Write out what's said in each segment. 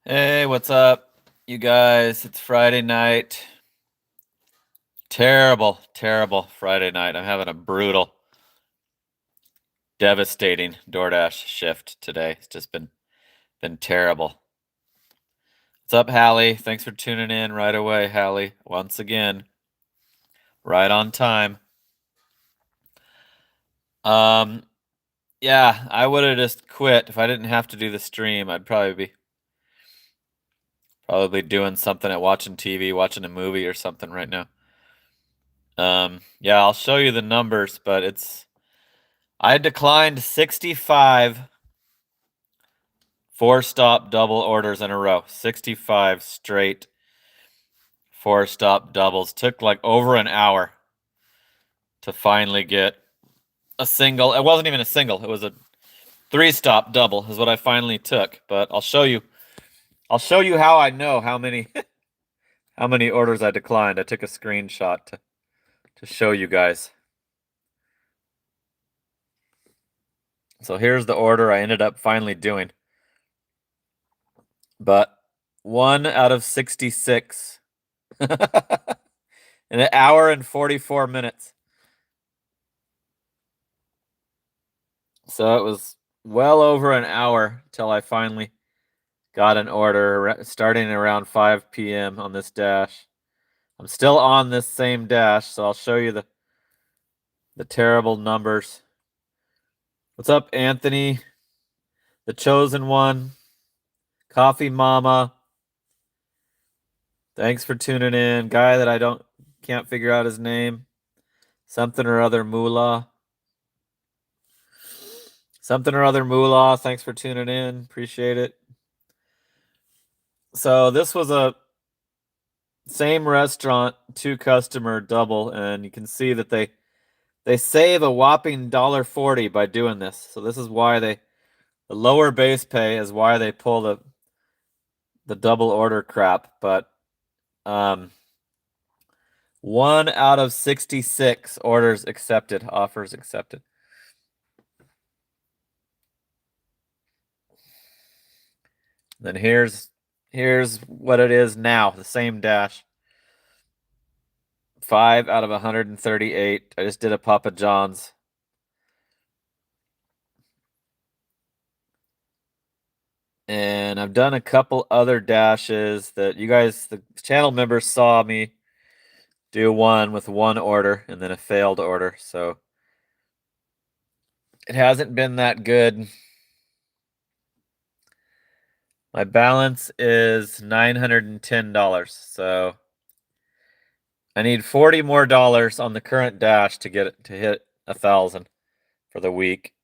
Hey, what's up, you guys? It's Friday night. Terrible, terrible Friday night. I'm having a brutal, devastating DoorDash shift today. It's just been terrible. What's up, Hallie? Thanks for tuning in right away, Hallie. Once again, right on time. Um, yeah, I would have just quit if I didn't have to do the stream. I'd probably doing something at watching TV, watching a movie or something right now. Yeah, I'll show you the numbers, but I declined 65 four-stop double orders in a row. 65 straight four-stop doubles. Took like over an hour to finally get a single. It wasn't even a single. It was a three-stop double is what I finally took. But I'll show you how I know how many how many orders I declined. I took a screenshot to show you guys. So here's the order I ended up finally doing. But 1 out of 66 in an hour and 44 minutes. So it was well over an hour till I finally got an order starting around 5 p.m. on this dash. I'm still on this same dash, so I'll show you the terrible numbers. What's up, Anthony? The Chosen One. Coffee Mama. Thanks for tuning in. Guy that I can't figure out his name. Something or other Moolah. Something or other Moolah. Thanks for tuning in. Appreciate it. So this was a same restaurant, two customer double, and you can see that they save a whopping $1.40 by doing this. So this is why the lower base pay is why they pull the double order crap. But 1 out of 66 orders accepted, offers accepted. Then here's what it is now, the same dash. 5 out of 138. I just did a Papa John's. And I've done a couple other dashes that you guys, the channel members, saw me do one with one order and then a failed order. So it hasn't been that good. My balance is $910. So I need $40 more on the current dash to get it to hit 1,000 for the week.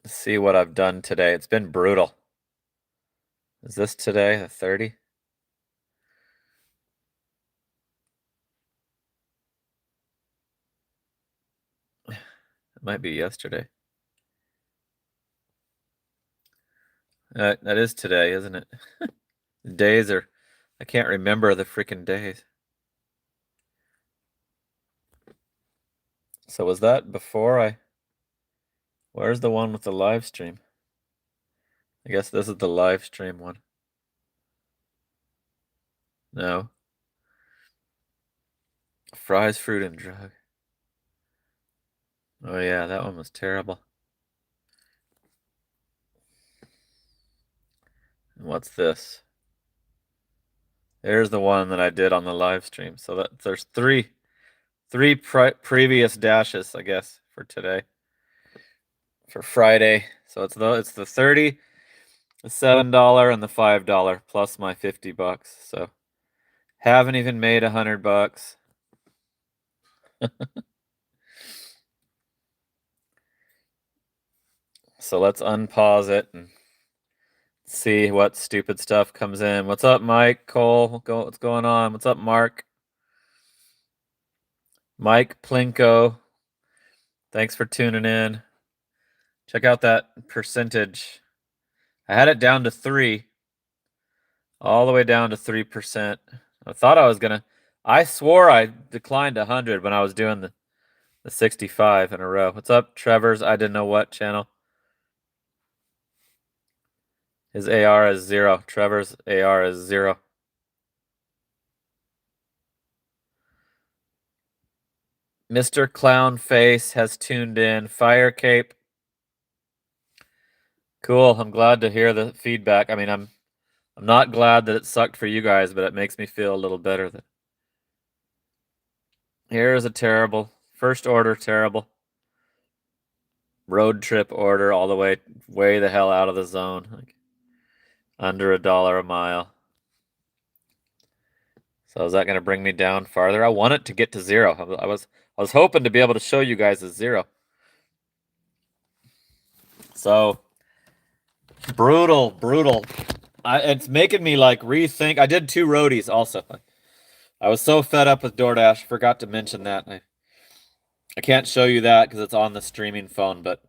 Let's see what I've done today. It's been brutal. Is this today, the 30? It might be yesterday. That is today, isn't it? Days are, I can't remember the freaking days. So was that before where's the one with the live stream? I guess this is the live stream one. No. Fries, fruit, and drug. Oh yeah, that one was terrible. And what's this? There's the one that I did on the live stream. So there's three previous dashes, I guess, for today. For Friday. So it's the 30, the $7, and the $5 plus my $50. So haven't even made $100. So let's unpause it and see what stupid stuff comes in. What's up, Mike? Cole? What's going on? What's up, Mark? Mike Plinko. Thanks for tuning in. Check out that percentage. I had it down to 3. All the way down to 3%. I thought I swore I declined 100 when I was doing the 65 in a row. What's up, Trevor's I didn't know what channel? His AR is 0. Trevor's AR is 0. Mr. Clown Face has tuned in. Fire Cape. Cool. I'm glad to hear the feedback. I mean, I'm not glad that it sucked for you guys, but it makes me feel a little better. Here is a terrible first order, terrible road trip order, all the way the hell out of the zone, like under $1 a mile. So is that going to bring me down farther? I want it to get to 0. I was hoping to be able to show you guys a 0. So brutal. It's making me like rethink. I did 2 roadies also. I was so fed up with DoorDash. Forgot to mention that. I can't show you that because it's on the streaming phone, but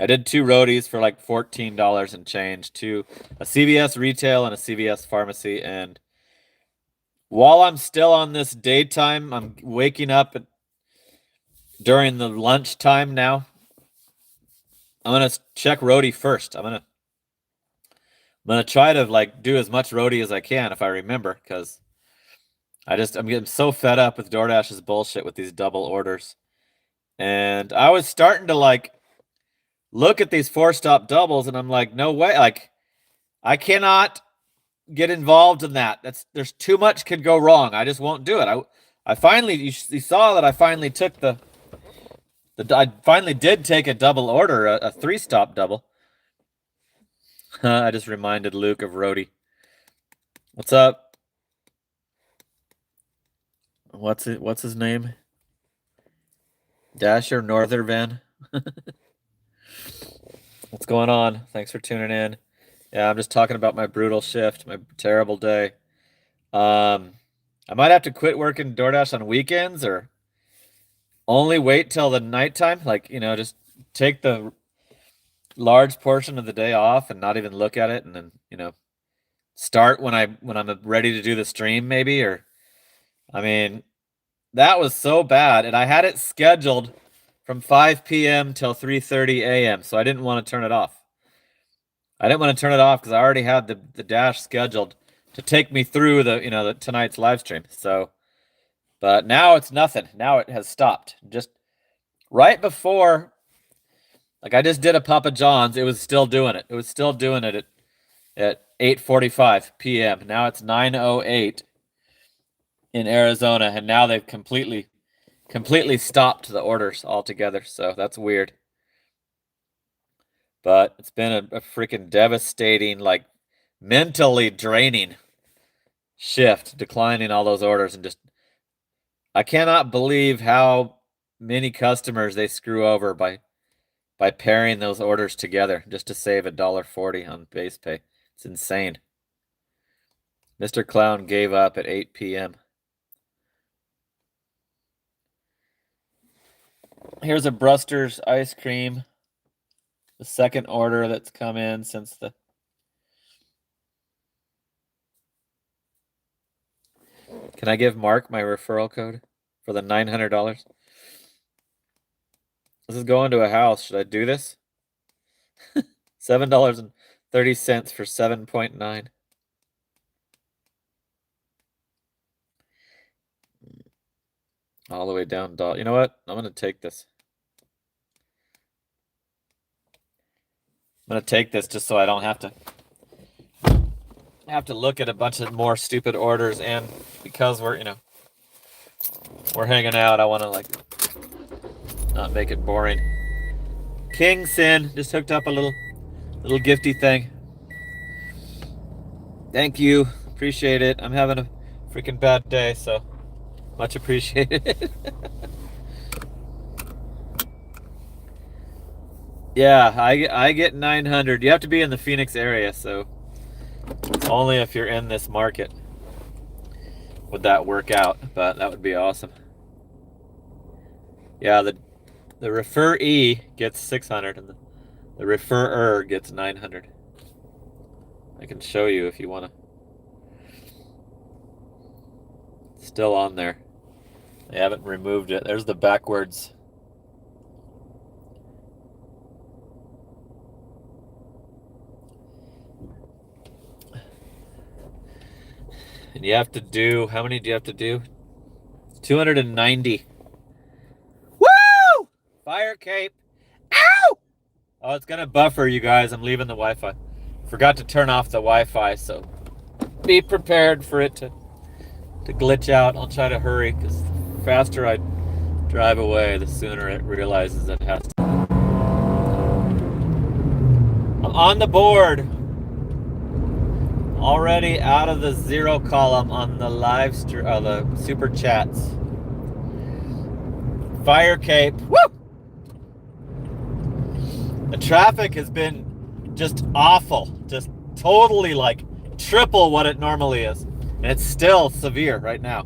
I did 2 roadies for like $14 and change, to a CVS retail and a CVS pharmacy. And while I'm still on this daytime, I'm waking up during the lunchtime now. I'm gonna check roadie first. I'm gonna try to like do as much roadie as I can if I remember, because I'm getting so fed up with DoorDash's bullshit with these double orders. And I was starting to like look at these 4-stop doubles, and I'm like, no way, like I cannot get involved in that. There's too much could go wrong. I just won't do it. I finally, you saw that I finally took I finally did take a double order, a 3-stop double. I just reminded Luke of Roadie. What's up? What's his name? Dasher Northervan. What's going on? Thanks for tuning in. Yeah, I'm just talking about my brutal shift, my terrible day. I might have to quit working DoorDash on weekends, or only wait till the nighttime. Like, just take the large portion of the day off and not even look at it, and then, start when I'm ready to do the stream, maybe. Or, I mean, that was so bad, and I had it scheduled from 5 p.m. till 3:30 a.m. So I didn't want to turn it off. I didn't want to turn it off because I already had the dash scheduled to take me through the tonight's live stream. So, but now it's nothing. Now it has stopped. Just right before, like I just did a Papa John's, it was still doing it. It was still doing it at 8:45 p.m. Now it's 9:08 in Arizona, and now they've completely stopped the orders altogether. So that's weird. But it's been a freaking devastating, like mentally draining shift, declining all those orders, and just I cannot believe how many customers they screw over by pairing those orders together just to save $1.40 on base pay. It's insane. Mr. Clown gave up at 8 p.m. Here's a Bruster's ice cream. The second order that's come in since the... Can I give Mark my referral code for the $900? This is going to a house. Should I do this? $7.30 for 7.9. All the way down. You know what? I'm going to take this. I'm going to take this just so I don't have to look at a bunch of more stupid orders, and because we're hanging out, I want to like not make it boring. King Sin just hooked up a little gifty thing. Thank you. Appreciate it. I'm having a freaking bad day, so much appreciated. Yeah, I get 900. You have to be in the Phoenix area, so it's only if you're in this market would that work out, but that would be awesome. Yeah, the referee gets 600 and the referrer gets 900. I can show you if you want to. It's still on there. They haven't removed it. There's the backwards. And you have to do, how many do you have to do? 290. Woo! Fire cape. Ow! Oh, it's gonna buffer, you guys. I'm leaving the Wi-Fi. Forgot to turn off the Wi-Fi, so be prepared for it to glitch out. I'll try to hurry, because the faster I drive away, the sooner it realizes it has to. I'm on the board. Already out of the 0 column on the live stream, the super chats. Fire cape. Woo! The traffic has been just awful. Just totally like triple what it normally is. And it's still severe right now.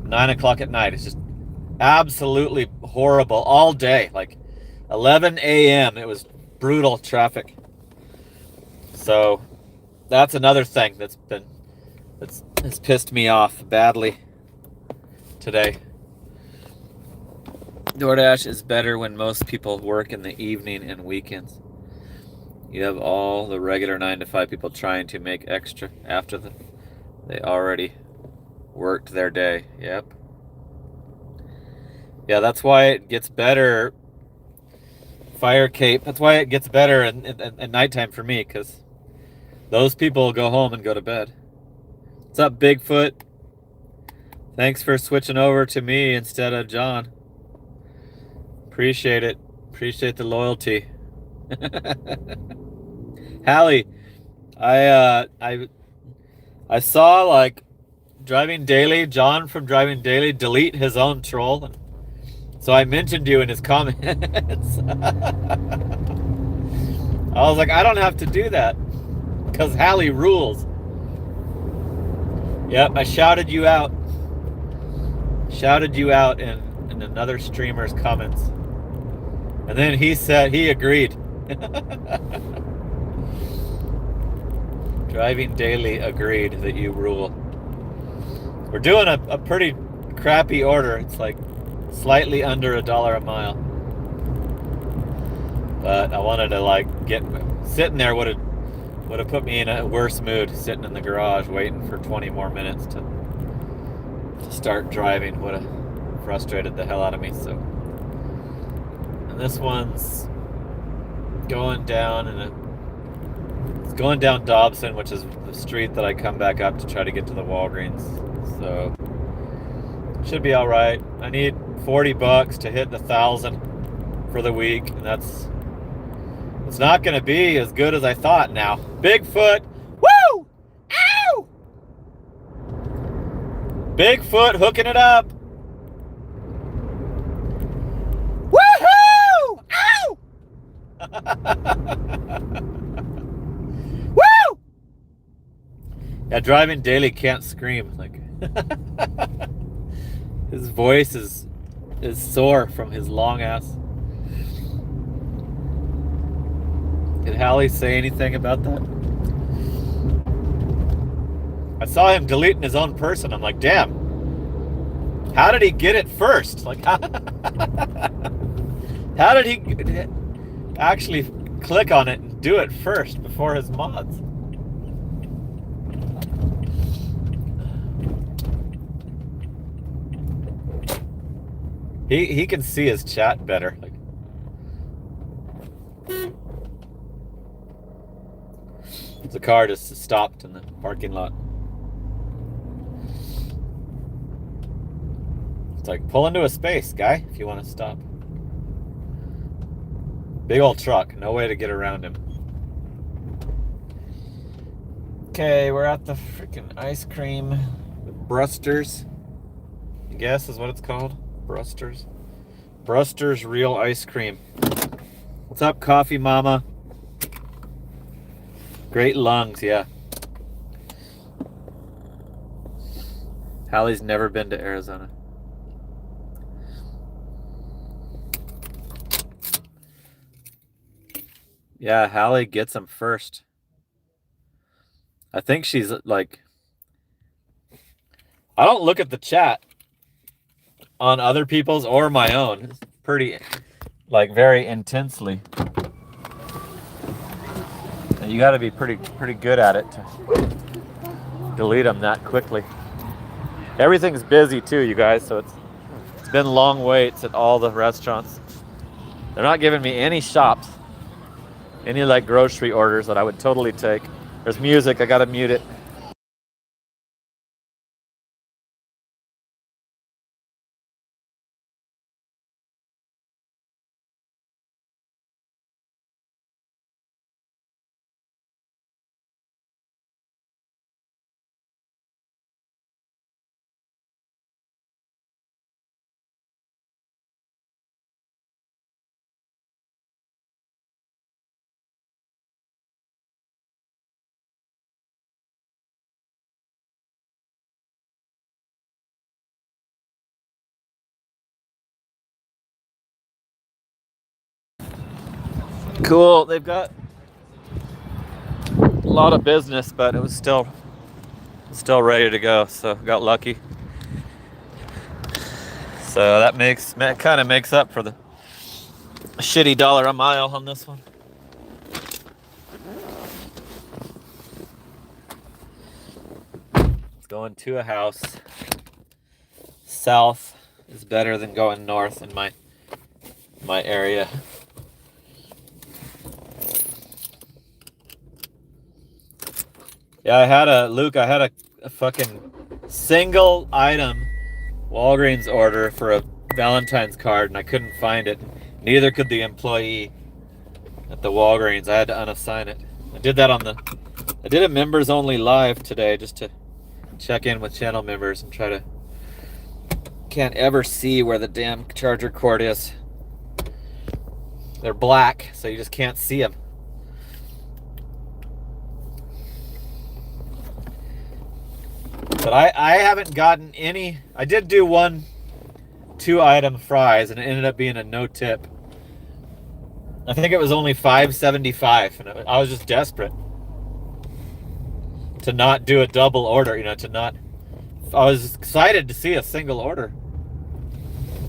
9 o'clock at night. It's just absolutely horrible all day. Like 11 a.m. it was brutal traffic. So that's another thing that's pissed me off badly today. DoorDash is better when most people work in the evening and weekends. You have all the regular 9 to 5 people trying to make extra after they already worked their day. Yep. Yeah, that's why it gets better. Fire cape. That's why it gets better at nighttime for me, because those people go home and go to bed. What's up, Bigfoot? Thanks for switching over to me instead of John. Appreciate it. Appreciate the loyalty. Hallie, I saw like Driving Daily, John from Driving Daily, delete his own troll. So I mentioned you in his comments. I was like, I don't have to do that, because Hallie rules. Yep, I shouted you out. Shouted you out in another streamer's comments. And then he said he agreed. Driving Daily agreed that you rule. We're doing a pretty crappy order. It's like slightly under $1 a mile. But I wanted to like sitting there would have put me in a worse mood, sitting in the garage waiting for 20 more minutes to start driving. Would have frustrated the hell out of me. So, and this one's going down it's going down Dobson, which is the street that I come back up to try to get to the Walgreens. So should be all right. I need $40 to hit the 1,000 for the week, and it's not going to be as good as I thought now. Bigfoot. Woo! Ow! Bigfoot hooking it up. Woohoo! Ow! Woo! Yeah, Driving Daily can't scream. Like his voice is sore from his long ass. Did Hallie say anything about that? I saw him deleting his own person. I'm like, damn. How did he get it first? Like, how did he actually click on it and do it first before his mods? He can see his chat better. Like, the car just stopped in the parking lot. It's like, pull into a space, guy, if you want to stop. Big old truck, no way to get around him. Okay, we're at the freaking ice cream. Brusters, I guess is what it's called. Brusters. Bruster's real ice cream. What's up, Coffee Mama? Great lungs, yeah. Hallie's never been to Arizona. Yeah, Hallie gets them first. I think she's like... I don't look at the chat on other people's or my own. It's pretty, like, very intensely. You got to be pretty good at it to delete them that quickly. Everything's busy too, you guys, so it's been long waits at all the restaurants. They're not giving me any shops, any like grocery orders that I would totally take. There's music, I gotta mute it. Cool, they've got a lot of business, but it was still ready to go, so got lucky. So that kind of makes up for the shitty $1 a mile on this one. It's going to a house. South is better than going north in my area. Yeah, I had a fucking single item Walgreens order for a Valentine's card, and I couldn't find it. Neither could the employee at the Walgreens. I had to unassign it. I did a members only live today just to check in with channel members and try to. Can't ever see where the damn charger cord is. They're black, so you just can't see them. But I haven't gotten any. I did do 2 item fries, and it ended up being a no tip. I think it was only $5.75, and I was just desperate to not do a double order. I was excited to see a single order,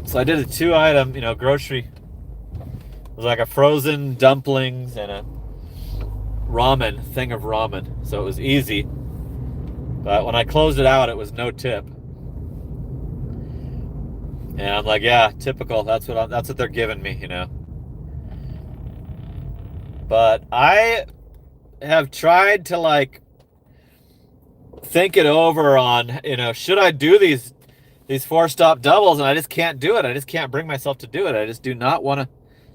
so I did a 2 item. Grocery. It was like a frozen dumplings and a thing of ramen, so it was easy. But when I closed it out, it was no tip. And I'm like, yeah, typical. That's what they're giving me, But I have tried to think it over on, should I do these 4-stop doubles, and I just can't do it. I just can't bring myself to do it. I just do not want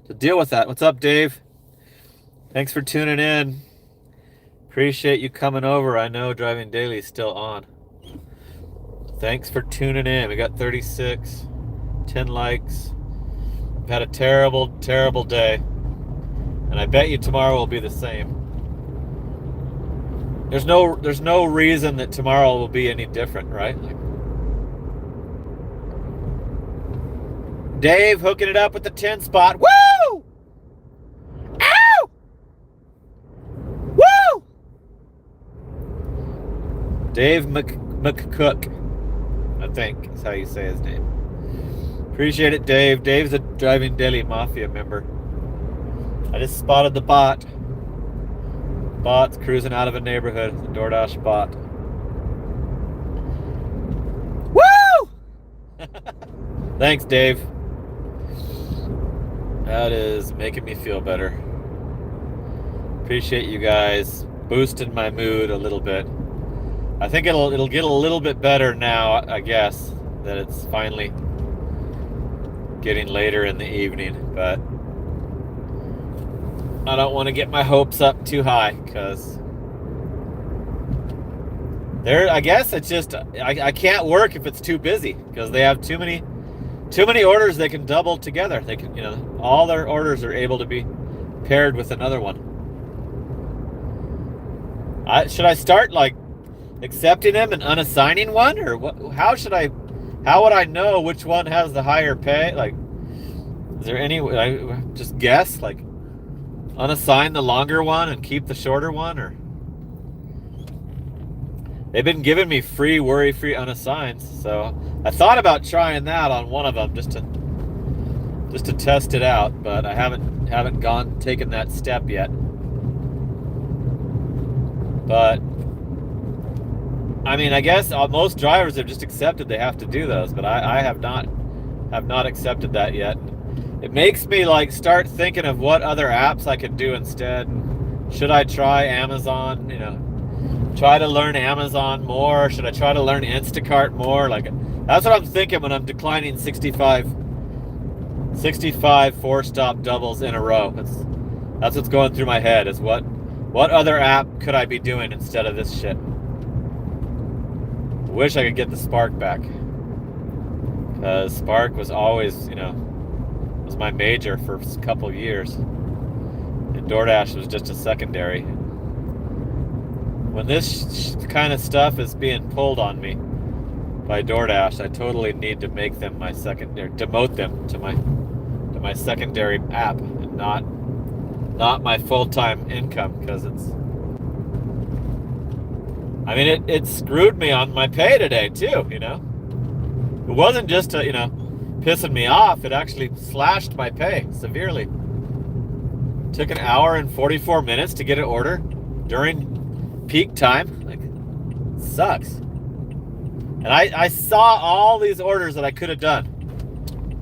to deal with that. What's up, Dave? Thanks for tuning in. Appreciate you coming over. I know Driving Daily is still on. Thanks for tuning in. We got 36, 10 likes. We've had a terrible, terrible day. And I bet you tomorrow will be the same. There's no reason that tomorrow will be any different, right? Dave hooking it up with the 10 spot. Woo! Ow! Woo! Dave McCook, I think is how you say his name. Appreciate it, Dave. Dave's a Driving Daily Mafia member. I just spotted the bot. Bot's cruising out of a neighborhood. The DoorDash bot. Woo! Thanks, Dave. That is making me feel better. Appreciate you guys boosting my mood a little bit. I think it'll get a little bit better now, I guess, that it's finally getting later in the evening, but I don't want to get my hopes up too high, because I guess it's just I can't work if it's too busy, because they have too many orders they can double together. They can, all their orders are able to be paired with another one. Should I start accepting them and unassigning one, or what? How would I know which one has the higher pay? Is there any? I just guess unassign the longer one and keep the shorter one, or they've been giving me free worry-free unassigns, so I thought about trying that on one of them just to test it out, but I haven't taken that step yet. But I mean, I guess most drivers have just accepted they have to do those, but I have not accepted that yet. It makes me like start thinking of what other apps I could do instead. Should I try Amazon? You know, try to learn Amazon more? Should I try to learn Instacart more? Like, that's what I'm thinking when I'm declining 65 4-stop doubles in a row. That's what's going through my head, is what other app could I be doing instead of this shit? I wish I could get the Spark back, because Spark was always, you know, was my major for a couple of years, and DoorDash was just a secondary. When this kind of stuff is being pulled on me by DoorDash, I totally need to make them my secondary, demote them to my secondary app, and not my full-time income, because it screwed me on my pay today too, you know. It wasn't just you know, pissing me off, it actually slashed my pay severely. Took an hour and 44 minutes to get an order during peak time. Like, sucks. And I saw all these orders that I could have done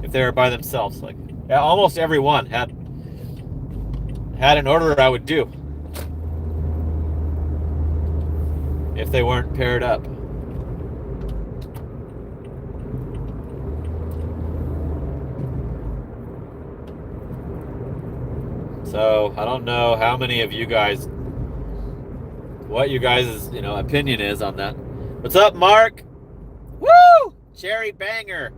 if they were by themselves. Like, almost every one had an order I would do if they weren't paired up. So I don't know how many of you guys, what you guys' opinion is on that. What's up, Mark? Woo! Cherry banger.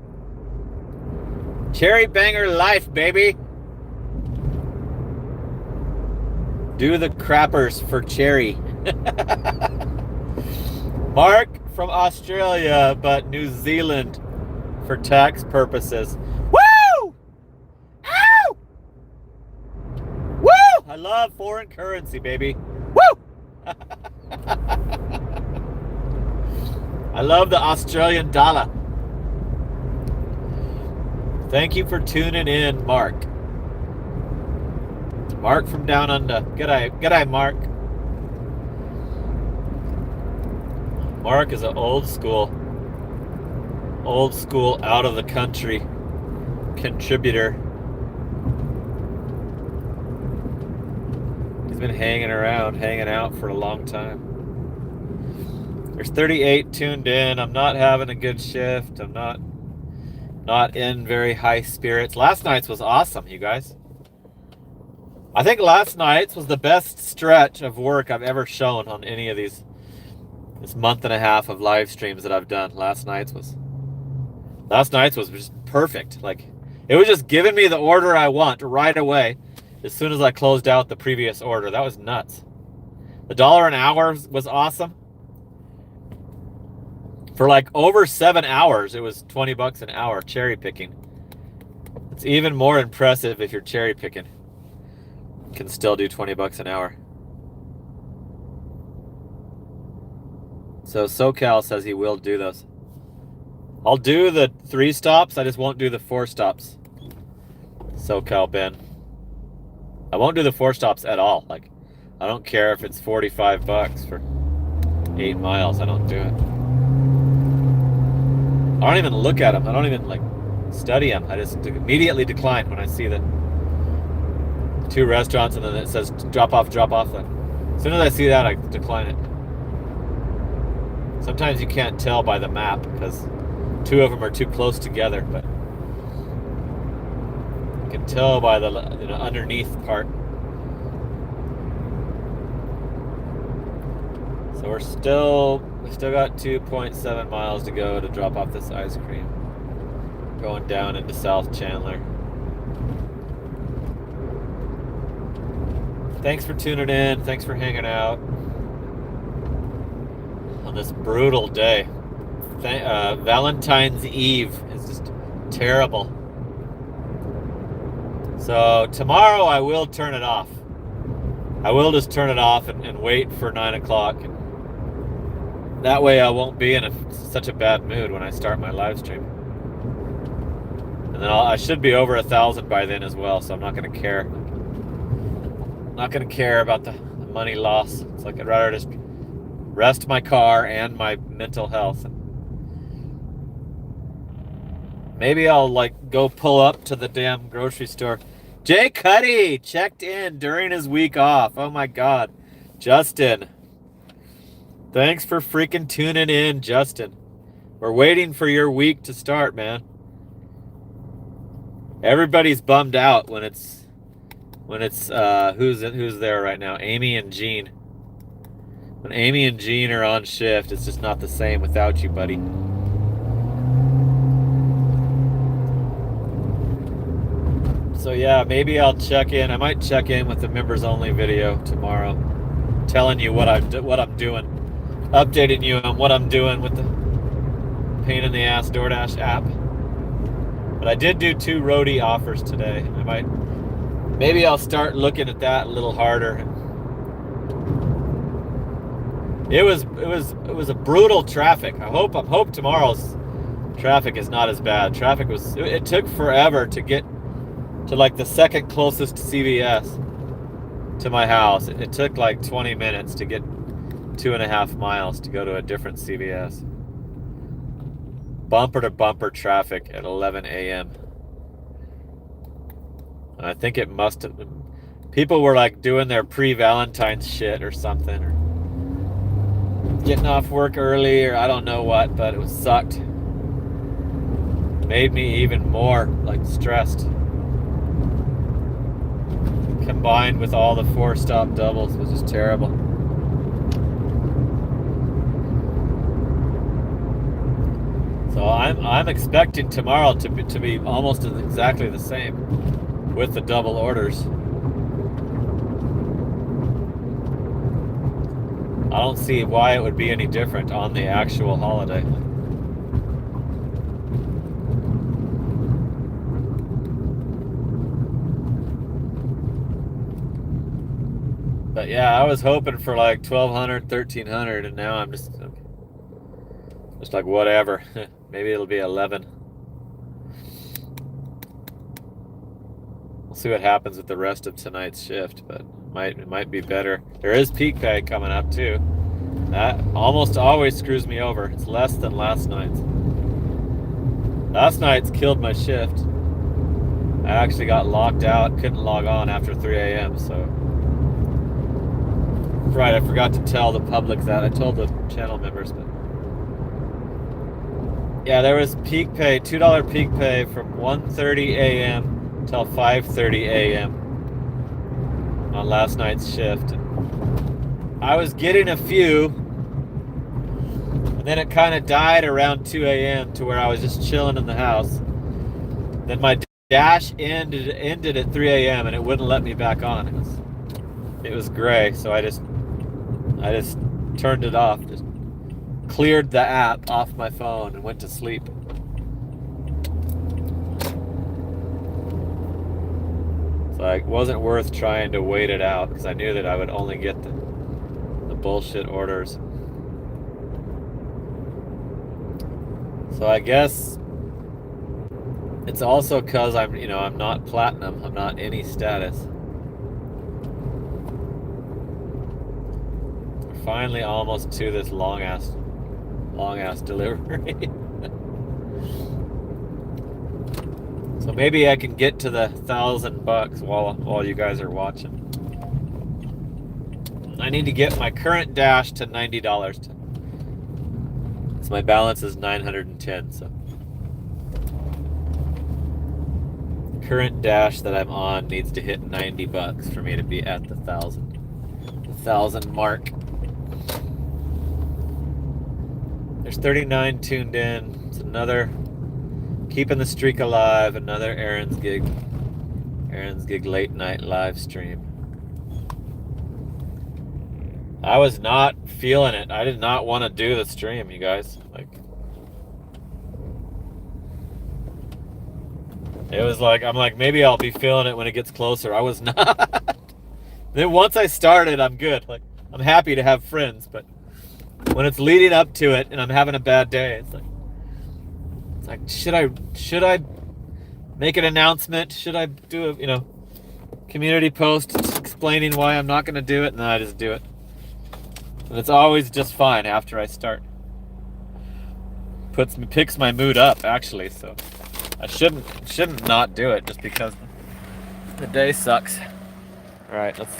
Cherry banger life, baby. Do the crappers for cherry. Mark from Australia, but New Zealand for tax purposes. Woo! Ow! Woo! I love foreign currency, baby. Woo! I love the Australian dollar. Thank you for tuning in, Mark. Mark from down under. G'day, Mark. Mark is an old school out of the country contributor. He's been hanging out for a long time. There's 38 tuned in. I'm not having a good shift. I'm not in very high spirits. Last night's was awesome, you guys. I think last night's was the best stretch of work I've ever shown on any of this month and a half of live streams that I've done. Last night's was just perfect. Like, it was just giving me the order I want right away as soon as I closed out the previous order. That was nuts. The $1 an hour was awesome. For like over 7 hours, it was $20 an hour cherry picking. It's even more impressive if you're cherry picking. You can still do $20 an hour. So SoCal says he will do those. I'll do the 3 stops. I just won't do the 4 stops. SoCal Ben. I won't do the 4 stops at all. Like, I don't care if it's $45 for 8 miles. I don't do it. I don't even look at them. I don't even like study them. I just immediately decline when I see the 2 restaurants and then it says drop off. Like, as soon as I see that, I decline it. Sometimes you can't tell by the map because 2 of them are too close together, but you can tell by the underneath part. So we still got 2.7 miles to go to drop off this ice cream. Going down into South Chandler. Thanks for tuning in. Thanks for hanging out on this brutal day. Valentine's Eve is just terrible. So tomorrow I will turn it off. I will just turn it off and wait for 9 o'clock. That way I won't be in such a bad mood when I start my live stream. And then I should be over 1,000 by then as well, so I'm not going to care. Not going to care about the money loss. It's like I'd rather just rest my car and my mental health. Maybe I'll like go pull up to the damn grocery store. Jay Cuddy checked in during his week off. Oh my God. Justin. Thanks for freaking tuning in, Justin. We're waiting for your week to start, man. Everybody's bummed out when it's who's there right now? Amy and Jean. When Amy and Jean are on shift, it's just not the same without you, buddy. So yeah, maybe I'll check in. I might check in with the members only video tomorrow, telling you what I'm doing, updating you on what I'm doing with the pain in the ass DoorDash app. But I did do 2 Roadie offers today. Maybe I'll start looking at that a little harder. It was a brutal traffic. I hope tomorrow's traffic is not as bad. It took forever to get to like the second closest CVS to my house. It took like 20 minutes to get 2.5 miles to go to a different CVS. Bumper to bumper traffic at 11 a.m. And I think it must have been, people were like doing their pre-Valentine's shit or something, or getting off work early, or I don't know what, but it sucked. Made me even more like stressed. Combined with all the 4-stop doubles was just terrible. So I'm expecting tomorrow to be almost exactly the same with the double orders. I don't see why it would be any different on the actual holiday. But yeah, I was hoping for like 1,200, 1,300, and now I'm just like whatever. Maybe it'll be 11. We'll see what happens with the rest of tonight's shift, but it might be better. There is peak pay coming up too. That almost always screws me over. It's less than last night's. Last night's killed my shift. I actually got locked out, couldn't log on after 3 a.m. So, right, I forgot to tell the public that. I told the channel members, but yeah, there was peak pay, $2 peak pay from 1:30 a.m. till 5:30 a.m. on last night's shift. I was getting a few, and then it kind of died around 2 a.m. to where I was just chilling in the house. Then my dash ended at 3 a.m. and it wouldn't let me back on. It was gray, so I just turned it off. Just cleared the app off my phone and went to sleep. So it wasn't worth trying to wait it out because I knew that I would only get the bullshit orders. So I guess it's also because I'm not platinum. I'm not any status. We're finally almost to this long ass delivery. So maybe I can get to the $1,000 while you guys are watching. I need to get my current dash to $90. So my balance is 910. So current dash that I'm on needs to hit $90 for me to be at the 1,000 mark. There's 39 tuned in. It's another keeping the streak alive. Another Aaron's Gig late night live stream. I was not feeling it. I did not want to do the stream, you guys. It was like, I'm like, maybe I'll be feeling it when it gets closer. I was not. Then once I started, I'm good. Like, I'm happy to have friends, but when it's leading up to it and I'm having a bad day, it's like, should I make an announcement? Should I do a, community post explaining why I'm not going to do it? And then I just do it. And it's always just fine after I start. Picks my mood up, actually, so I shouldn't not do it just because the day sucks. All right, let's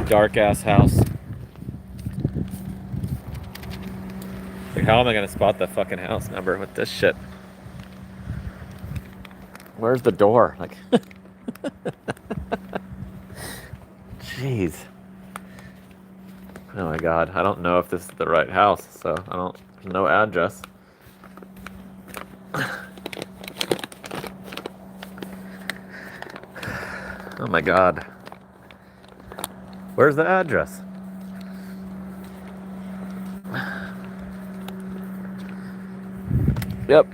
dark ass house. Like, how am I gonna spot the fucking house number with this shit? Where's the door? Like, jeez. Oh my god, I don't know if this is the right house, so there's no address. Oh my god. Where's the address? Yep.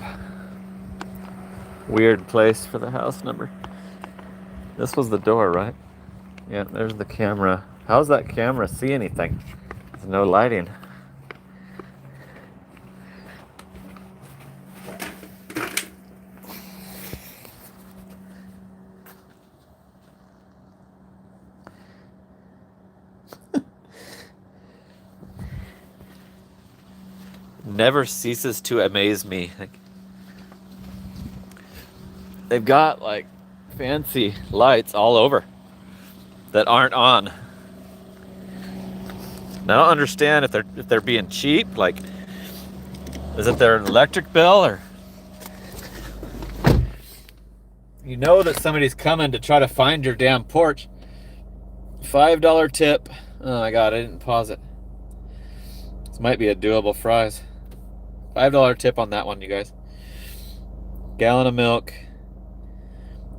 Weird place for the house number. This was the door, right? Yeah, there's the camera. How's that camera see anything? There's no lighting. Never ceases to amaze me. Like, they've got like fancy lights all over that aren't on. And I don't understand if they're being cheap. Like, is it their electric bill, or you know that somebody's coming to try to find your damn porch? $5 tip. Oh my god, I didn't pause it. This might be a doable fries. $5 tip on that one, you guys. Gallon of milk,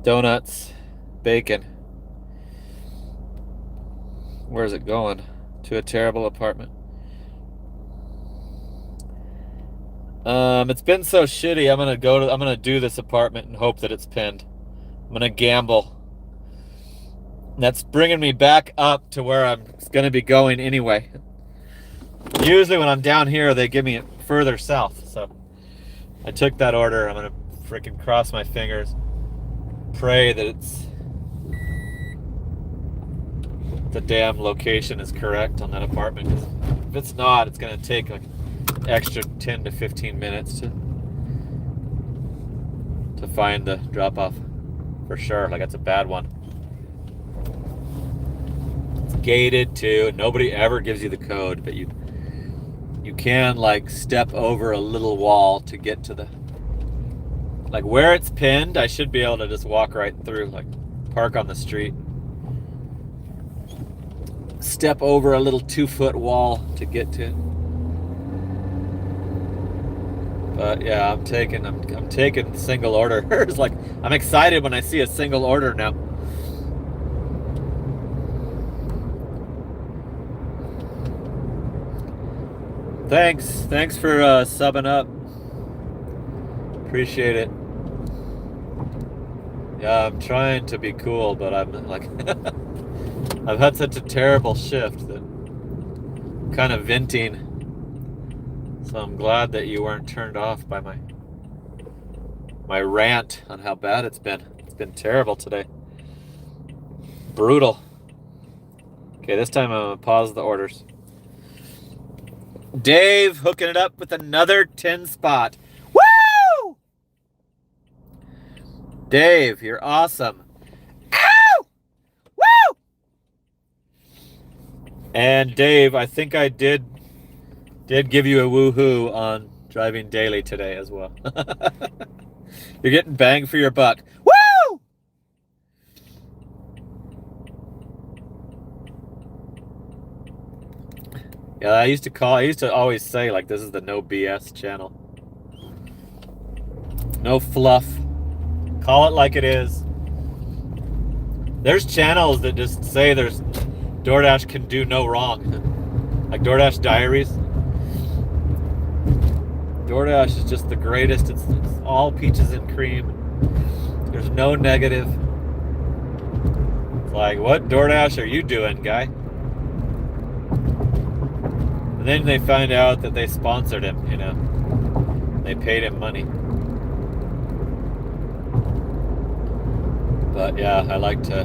donuts, bacon. Where's it going? To a terrible apartment. It's been so shitty. I'm gonna do this apartment and hope that it's pinned. I'm gonna gamble. That's bringing me back up to where I'm gonna be going anyway. Usually when I'm down here, they give me it further south. So I took that order. I'm gonna freaking cross my fingers, pray that the damn location is correct on that apartment. Because if it's not, it's gonna take like extra 10 to 15 minutes to find the drop-off for sure. Like, that's a bad one. It's gated too. Nobody ever gives you the code, but you can like step over a little wall to get to the, like, where it's pinned. I should be able to just walk right through, like park on the street, step over a little 2-foot wall to get to it. But yeah, I'm taking single orders. Like, I'm excited when I see a single order now. Thanks for subbing up. Appreciate it. Yeah, I'm trying to be cool, but I'm like, I've had such a terrible shift that I'm kind of venting. So I'm glad that you weren't turned off by my rant on how bad it's been. It's been terrible today. Brutal. Okay, this time I'm gonna pause the orders. Dave hooking it up with another 10 spot. Woo! Dave, you're awesome. Ow! Woo! And Dave, I think I did give you a woohoo on driving daily today as well. You're getting bang for your buck. Woo! Yeah, I used to always say, like, this is the no BS channel. No fluff. Call it like it is. There's channels that just say there's DoorDash can do no wrong. Like DoorDash Diaries. DoorDash is just the greatest. It's all peaches and cream. There's no negative. It's like, what DoorDash are you doing, guy? And then they find out that they sponsored him, you know. They paid him money. But yeah, I like to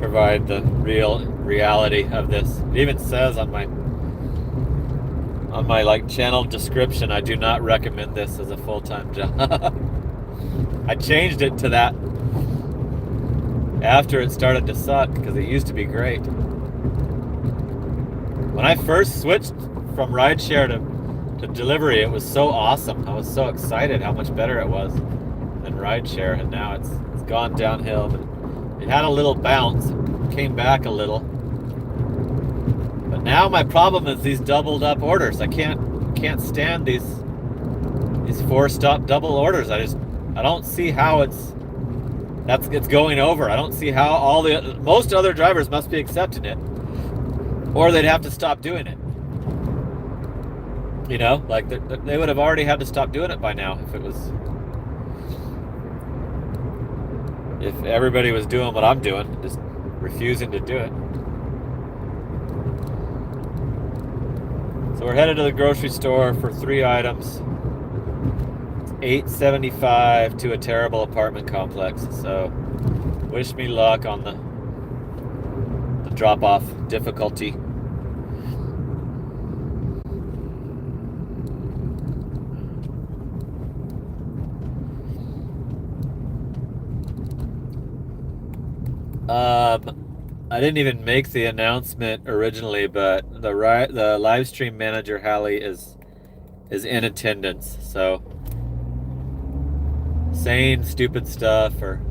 provide the real reality of this. It even says on my like channel description, I do not recommend this as a full-time job. I changed it to that after it started to suck because it used to be great. When I first switched from rideshare to delivery, it was so awesome. I was so excited how much better it was than rideshare, and now it's gone downhill. But it had a little bounce, came back a little. But now my problem is these doubled up orders. I can't stand these 4-stop double orders. I don't see how it's going over. I don't see how most other drivers must be accepting it, or they'd have to stop doing it. You know, like they would have already had to stop doing it by now if everybody was doing what I'm doing, just refusing to do it. So we're headed to the grocery store for 3 items. It's $8.75 to a terrible apartment complex. So wish me luck on the drop-off difficulty. I didn't even make the announcement originally, but the live stream manager Hallie is in attendance. So saying stupid stuff or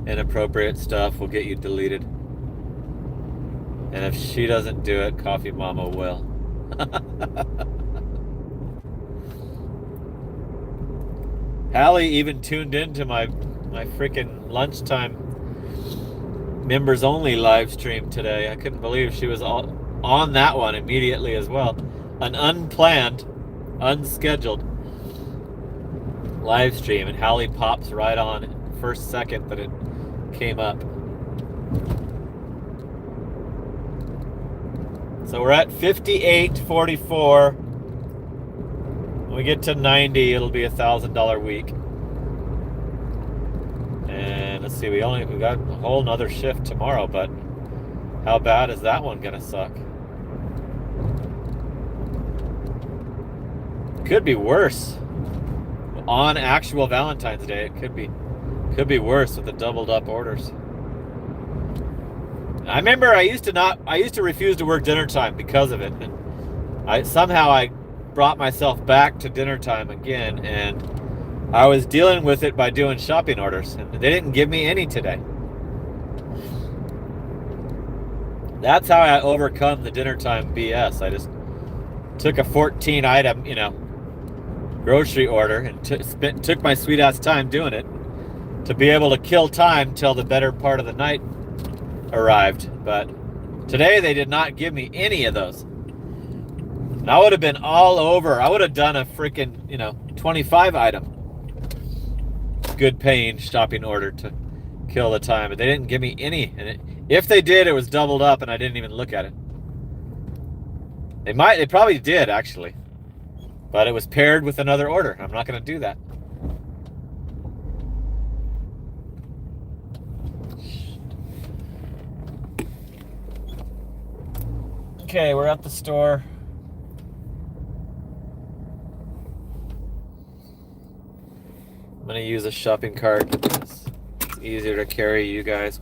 inappropriate stuff will get you deleted. And if she doesn't do it, Coffee Mama will. Hallie even tuned into my freaking lunchtime members only live stream today. I couldn't believe she was all on that one immediately as well. An unplanned, unscheduled live stream, and Hallie pops right on first second that it came up. So we're at 58.44. When we get to 90, it'll be $1,000 week. And let's see, we got a whole nother shift tomorrow, but how bad is that one gonna suck? Could be worse. On actual Valentine's Day, it could be be worse with the doubled up orders. I remember I used to refuse to work dinner time because of it. And I brought myself back to dinner time again, and I was dealing with it by doing shopping orders, and they didn't give me any today. That's how I overcome the dinner time BS. I just took a 14 item, grocery order and took my sweet ass time doing it to be able to kill time till the better part of the night arrived. But today they did not give me any of those. And I would have been all over. I would have done a freaking, 25 item good paying shopping order to kill the time, but they didn't give me any. And if they did, it was doubled up and I didn't even look at it. They probably did actually, but it was paired with another order. I'm not going to do that. Okay, we're at the store. I'm gonna use a shopping cart. It's easier to carry you guys.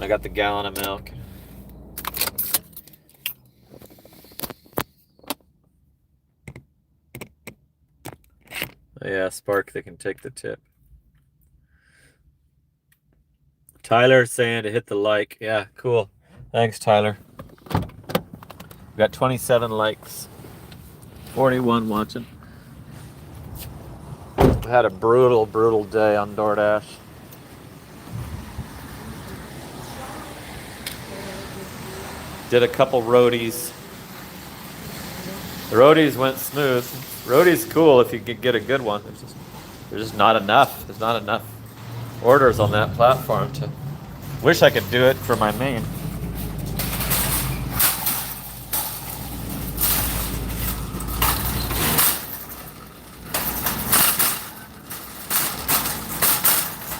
I got the gallon of milk. Oh, yeah, Spark, they can take the tip. Tyler saying to hit the like. Yeah, cool. Thanks, Tyler. We got 27 likes. 41 watching. I had a brutal day on DoorDash. Did a couple roadies. The roadies went smooth. Roadie's cool if you could get a good one. There's just not enough. There's not enough orders on that platform to. Wish I could do it for my main.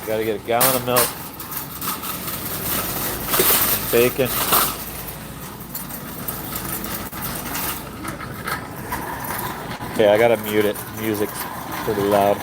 Got to get a gallon of milk. bacon. Okay, I gotta mute it. Music's pretty loud.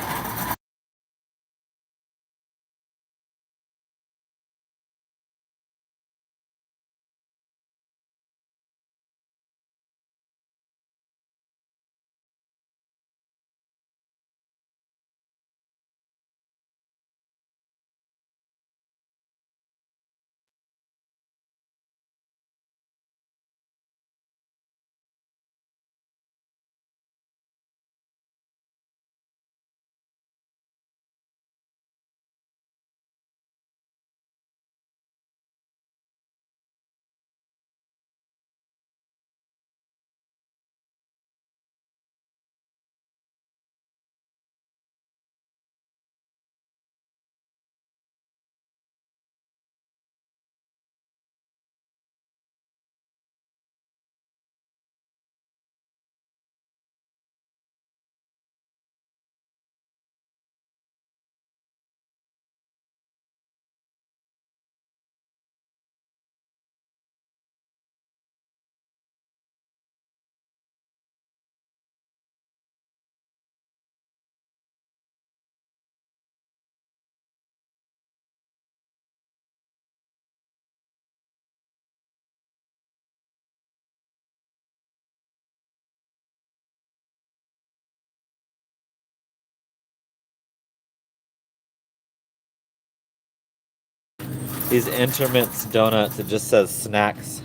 These Intermits donuts, it just says snacks.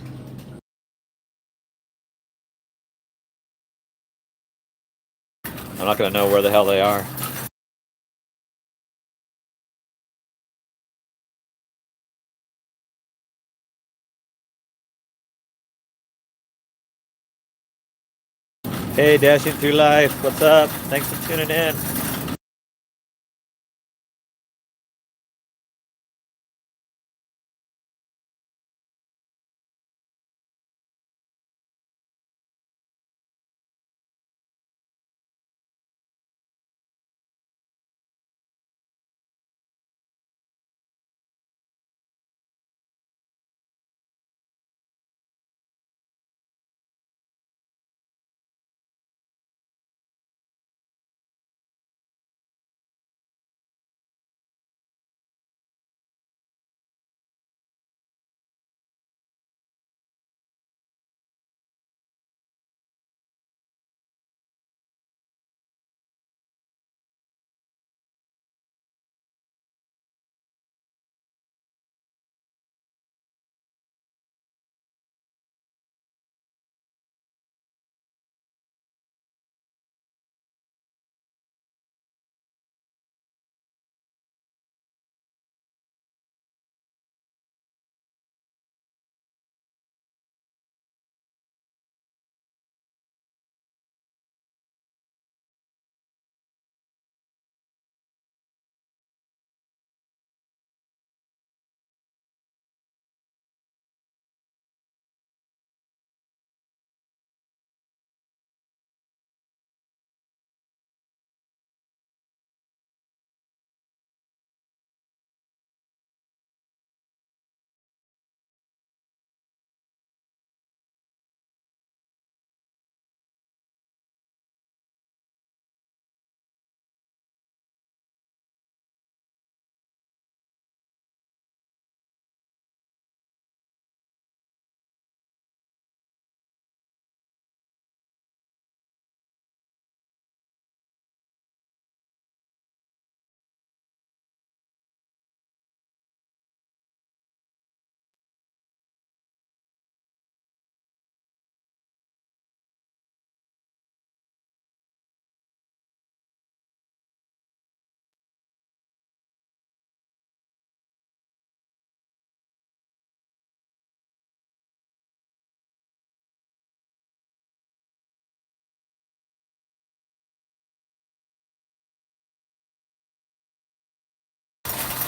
I'm not gonna know where the hell they are. Hey, Dashing Through Life, what's up? Thanks for tuning in.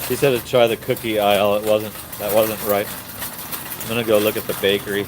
She said to try the cookie aisle. That wasn't right. I'm gonna go look at the bakery.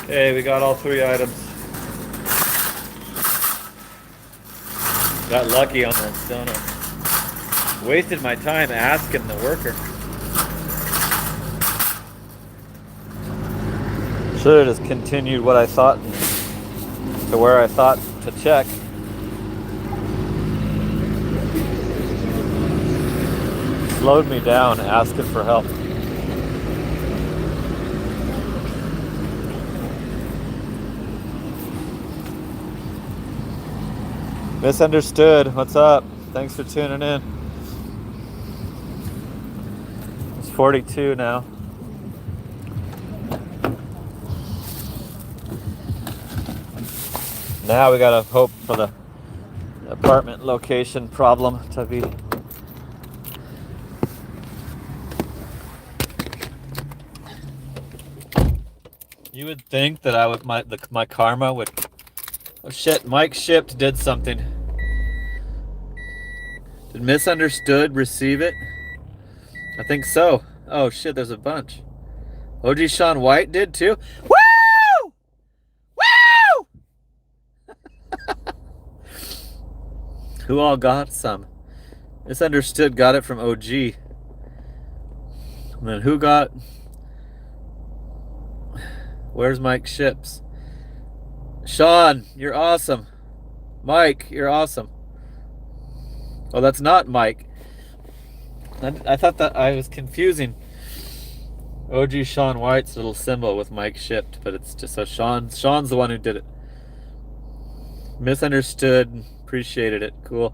Hey, we got all 3 items. Got lucky on that donut. Wasted my time asking the worker. Should have just continued what I thought to where I thought to check. Slowed me down asking for help. Misunderstood. What's up? Thanks for tuning in. It's 42 now. Now we gotta hope for the apartment location problem to be. You would think that I would my karma would. Oh shit! Mike shipped did something. Did Misunderstood receive it? I think so. Oh shit! There's a bunch. OG Sean White did too. Woo! Woo! Who all got some? Misunderstood got it from OG. And then who got? Where's Mike Ships? Sean, you're awesome. Mike, you're awesome. Oh, that's not Mike. I thought that I was confusing OG Sean White's little symbol with Mike Shipped, but it's just so Sean's the one who did it. Misunderstood, appreciated it. Cool.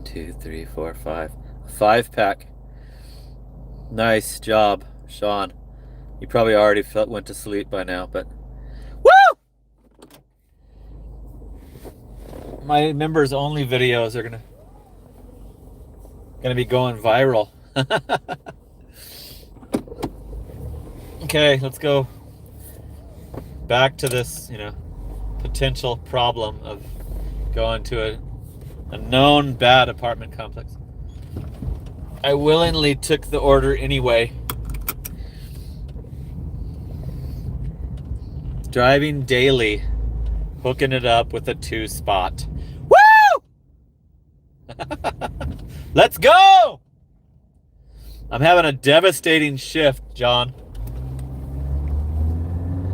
Two, 3, 4, 5. A 5-pack. Nice job, Sean. You probably already went to sleep by now, but woo! My members only videos are gonna be going viral. Okay, let's go back to this, potential problem of going to a known bad apartment complex. I willingly took the order anyway. Driving daily, hooking it up with a 2-spot. Woo! Let's go! I'm having a devastating shift, John.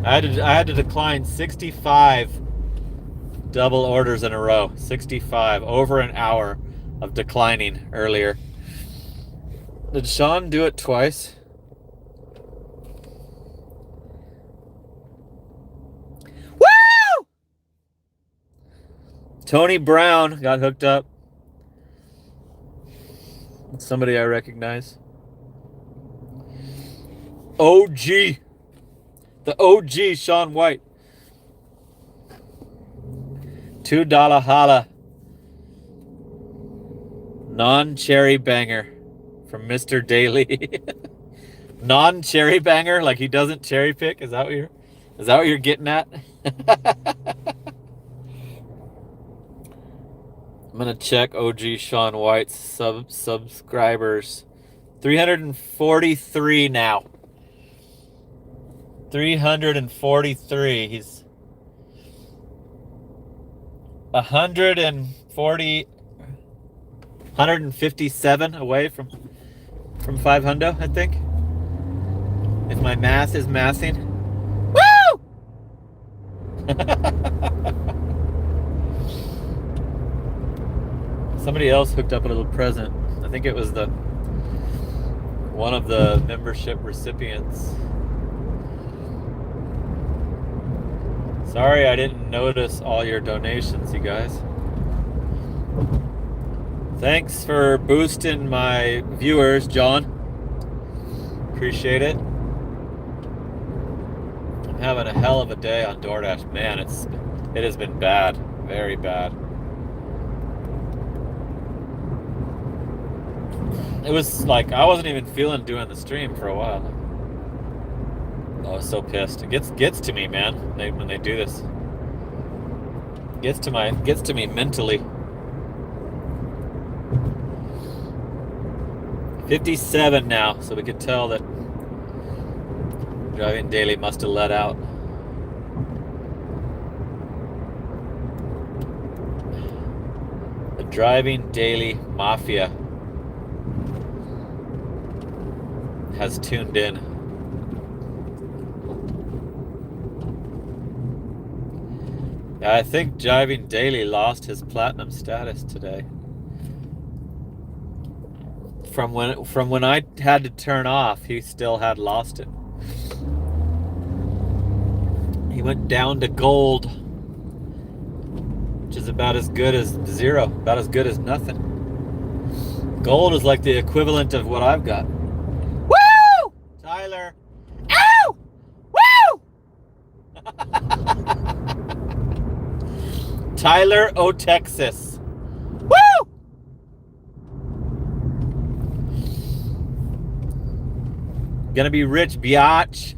I had to decline 65 double orders in a row. 65, over an hour of declining earlier. Did Sean do it twice? Woo! Tony Brown got hooked up. Somebody I recognize. OG. The OG Sean White. $2 holla. Non-cherry banger from Mr. Daly. Non-cherry banger, like he doesn't cherry pick. Is that what you're getting at? I'm gonna check OG Sean White's subscribers. 343 now. 343. He's 157 away from 500, I think. If my math is mathing. Woo! Somebody else hooked up a little present. I think it was one of the membership recipients. Sorry I didn't notice all your donations, you guys. Thanks for boosting my viewers, John. Appreciate it. I'm having a hell of a day on DoorDash. Man, it has been bad. Very bad. It was like I wasn't even feeling doing the stream for a while. I was so pissed. It gets to me, man. When they do this, gets to me mentally. 57 now, so we could tell that driving daily must have let out. The driving daily mafia has tuned in. I think driving daily lost his platinum status today. From when I had to turn off, he still had lost it. He went down to gold, which is about as good as zero, about as good as nothing. Gold is like the equivalent of what I've got. Woo! Tyler. Ow! Woo! Tyler, O Texas. Woo! Gonna be rich, biatch.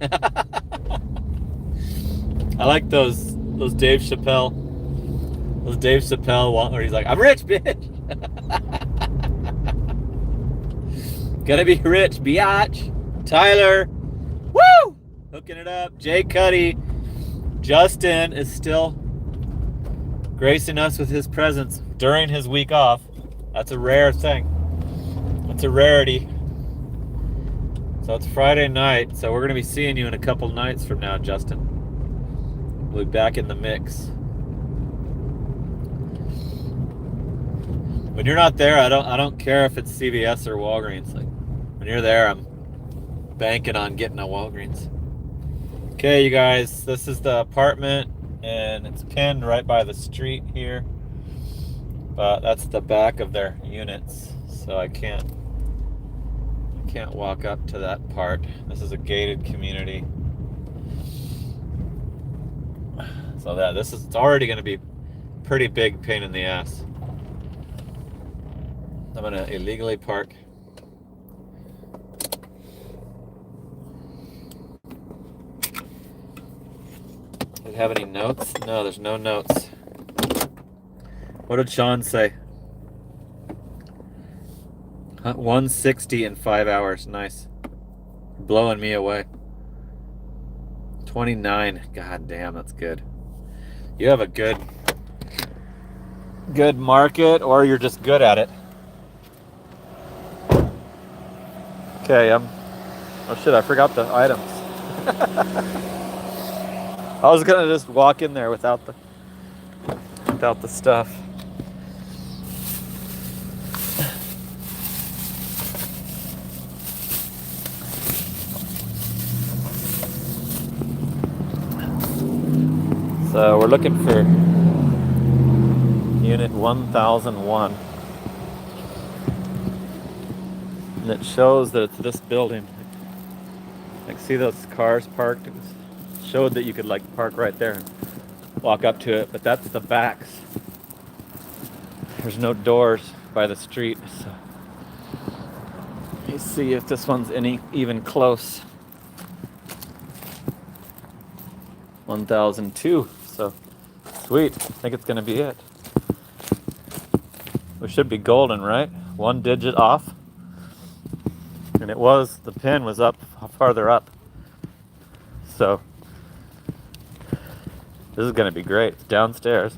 I like those Dave Chappelle. Those Dave Chappelle one where he's like, I'm rich, bitch. Gonna be rich, biatch. Tyler. Woo! Hooking it up. Jay Cuddy. Justin is still gracing us with his presence during his week off. That's a rare thing. That's a rarity. So it's Friday night, so we're going to be seeing you in a couple nights from now, Justin. We'll be back in the mix. When you're not there, I don't care if it's CVS or Walgreens. Like when you're there, I'm banking on getting a Walgreens. Okay, you guys, this is the apartment, and it's pinned right by the street here. But that's the back of their units, so I can't walk up to that part. This is a gated community. So it's already going to be a pretty big pain in the ass. I'm going to illegally park. Do you have any notes? No, there's no notes. What did Sean say? 160 in 5 hours. Nice. Blowing me away. 29. God damn, that's good. You have a good market, or you're just good at it. Okay, oh shit, I forgot the items. I was gonna just walk in there without the stuff. So we're looking for unit 1001. And it shows that it's this building. Like, see those cars parked? It showed that you could like park right there and walk up to it, but that's the backs. There's no doors by the street, so let me see if this one's even close. 1002. So sweet. I think it's gonna be it. We should be golden, right? One digit off. And the pin was up farther up. So this is gonna be great. It's downstairs.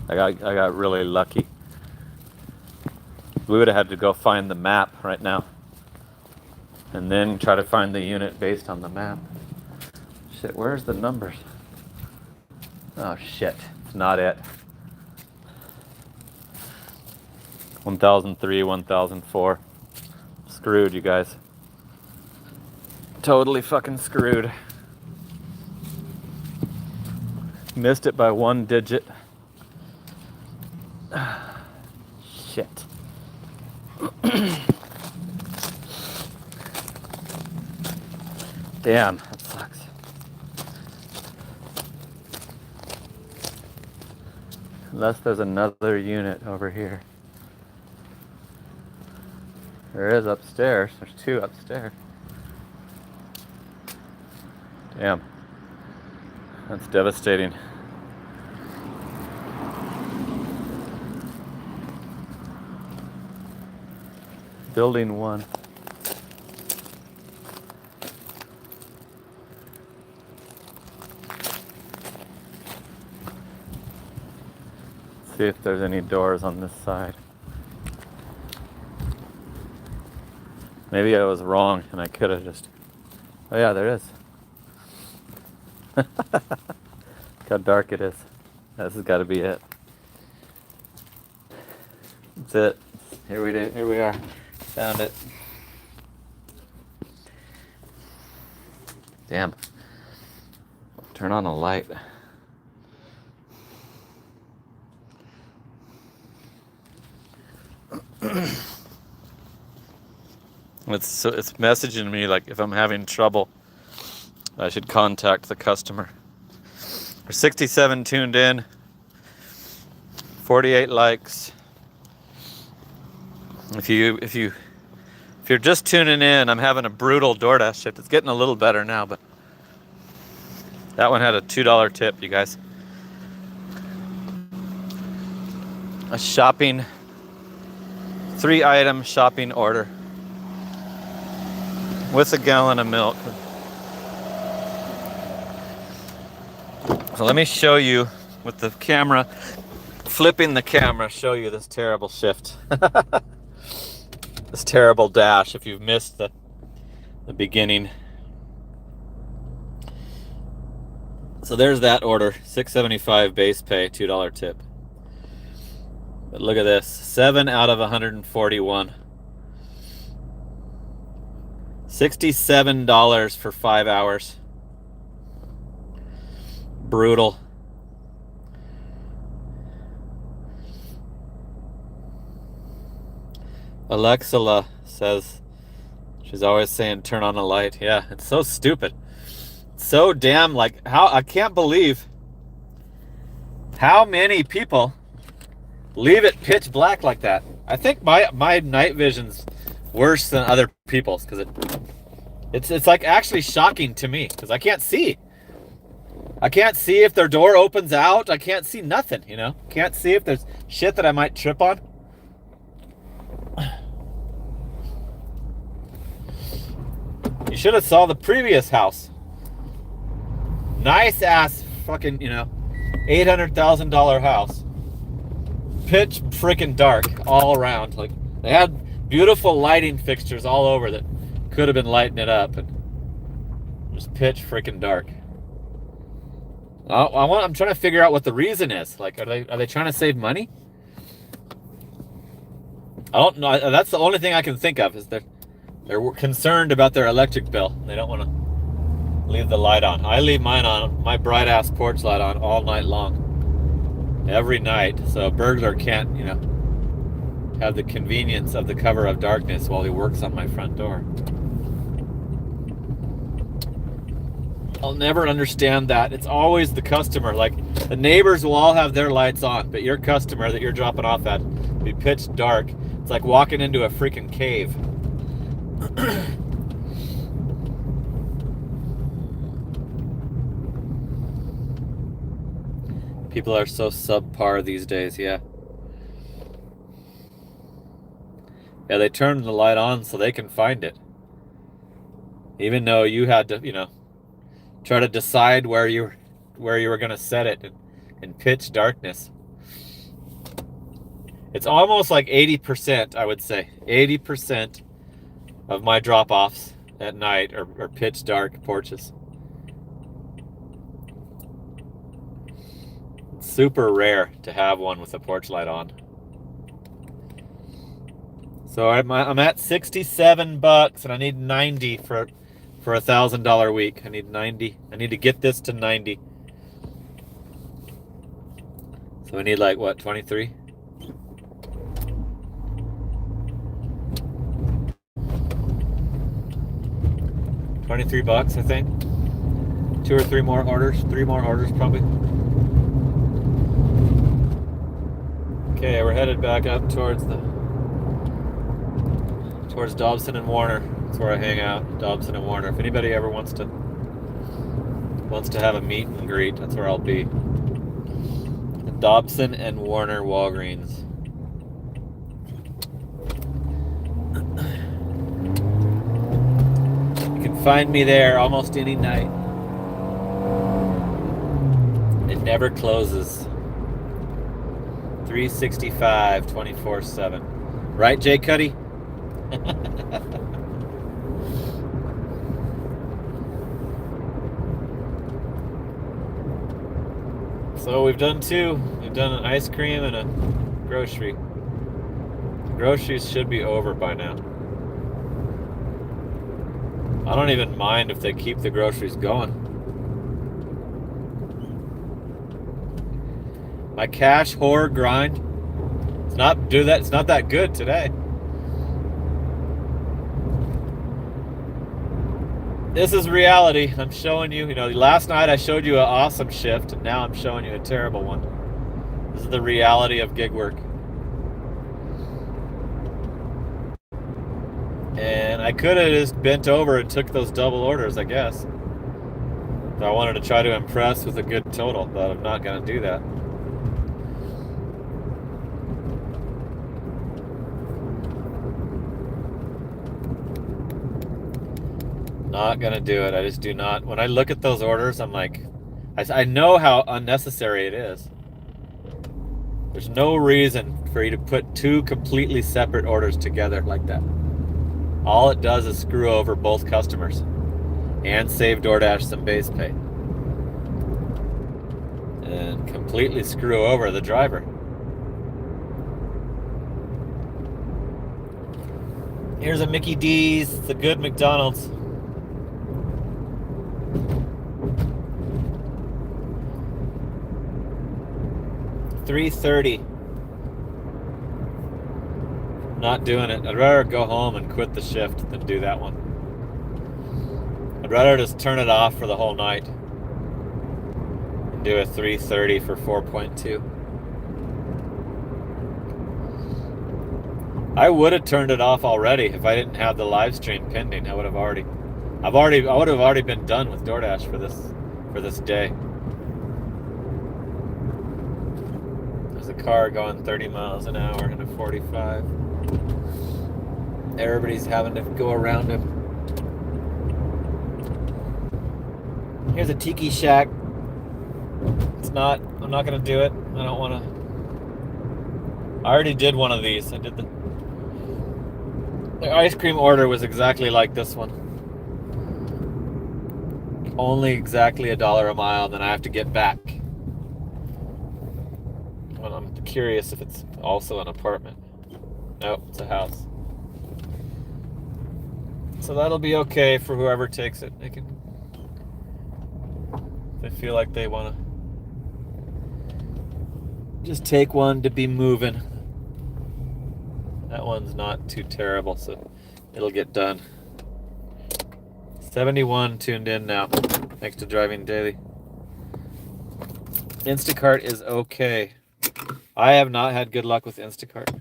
I got really lucky. We would have had to go find the map right now and then try to find the unit based on the map. Shit, where's the numbers? Oh shit, it's not it. 1003, 1004. Screwed, you guys. Totally fucking screwed. Missed it by one digit. Shit. Damn, that sucks. Unless there's another unit over here. There is upstairs. There's two upstairs. Damn. That's devastating. Building 1. See if there's any doors on this side. Maybe I was wrong and I could have just... Oh yeah, there is. Look how dark it is. This has got to be it. That's it. Here we are. Found it. Damn. Turn on a light. It's messaging me like if I'm having trouble, I should contact the customer. There's 67 tuned in, 48 likes. If you're just tuning in, I'm having a brutal DoorDash shift. It's getting a little better now, but that one had a $2 tip, you guys. A shopping, 3-item shopping order with a gallon of milk. So let me show you with the camera, flipping the camera, show you this terrible shift. This terrible dash if you've missed the beginning. So there's that order, $6.75 base pay, $2 tip. But look at this, 7 out of 141. $67 for 5 hours. Brutal. Alexa says she's always saying turn on a light. Yeah, it's so stupid. So damn, like, how I can't believe how many people leave it pitch black like that. I think my night vision's worse than other people's because it's like actually shocking to me because I can't see. I can't see if their door opens out. I can't see nothing, you know? Can't see if there's shit that I might trip on. You should have saw the previous house. Nice ass fucking, you know, $800,000 house. Pitch freaking dark all around. Like, they had beautiful lighting fixtures all over that could have been lighting it up, and just pitch freaking dark. I'm trying to figure out what the reason is. Like, are they trying to save money? I don't know. That's the only thing I can think of is they're concerned about their electric bill. They don't want to leave the light on. I leave mine on, my bright ass porch light on all night long, every night, so a burglar can't, you know, have the convenience of the cover of darkness while he works on my front door. I'll never understand that. It's always the customer. Like, the neighbors will all have their lights on, but your customer that you're dropping off at will be pitch dark. It's like walking into a freaking cave. People are so subpar these days, yeah. Yeah, they turn the light on so they can find it. Even though you had to, you know, try to decide where you were going to set it in pitch darkness. It's almost like 80%, I would say. 80% of my drop-offs at night are pitch dark porches. It's super rare to have one with a porch light on. So I'm at $67 and I need 90 for $1,000 week. I need 90. I need to get this to 90. So we need like what, 23? $23, I think. 2 or 3 more orders. 3 more orders probably. Okay, we're headed back up towards Dobson and Warner. That's where I hang out, Dobson and Warner. If anybody ever wants to have a meet and greet, that's where I'll be. The Dobson and Warner Walgreens. Find me there almost any night. It never closes. 365, 24/7. Right, Jay Cuddy? So we've done two. We've done an ice cream and a grocery. Groceries should be over by now. I don't even mind if they keep the groceries going. My cash whore grind. It's not that good today. This is reality. I'm showing you, last night I showed you an awesome shift, and now I'm showing you a terrible one. This is the reality of gig work. And I could have just bent over and took those double orders, I guess. If I wanted to try to impress with a good total, but I'm not going to do that. Not going to do it. I just do not. When I look at those orders, I'm like, I know how unnecessary it is. There's no reason for you to put two completely separate orders together like that. All it does is screw over both customers and save DoorDash some base pay. And completely screw over the driver. Here's a Mickey D's. It's a good McDonald's. $3.30. Not doing it. I'd rather go home and quit the shift than do that one. I'd rather just turn it off for the whole night and do a $3.30 for 4.2. I would have turned it off already if I didn't have the live stream pending. I would have already been done with DoorDash for this day. There's a car going 30 miles an hour in a 45. Everybody's having to go around him. Here's a tiki shack. I'm not gonna do it. I don't wanna. I already did one of these. I did the ice cream order was exactly like this one. Only exactly $1 a mile, then I have to get back. Well, I'm curious if it's also an apartment. Nope, it's a house. So that'll be okay for whoever takes it. They feel like they want to just take one to be moving. That one's not too terrible, so it'll get done. 71 tuned in now, thanks to driving daily. Instacart is okay. I have not had good luck with Instacart.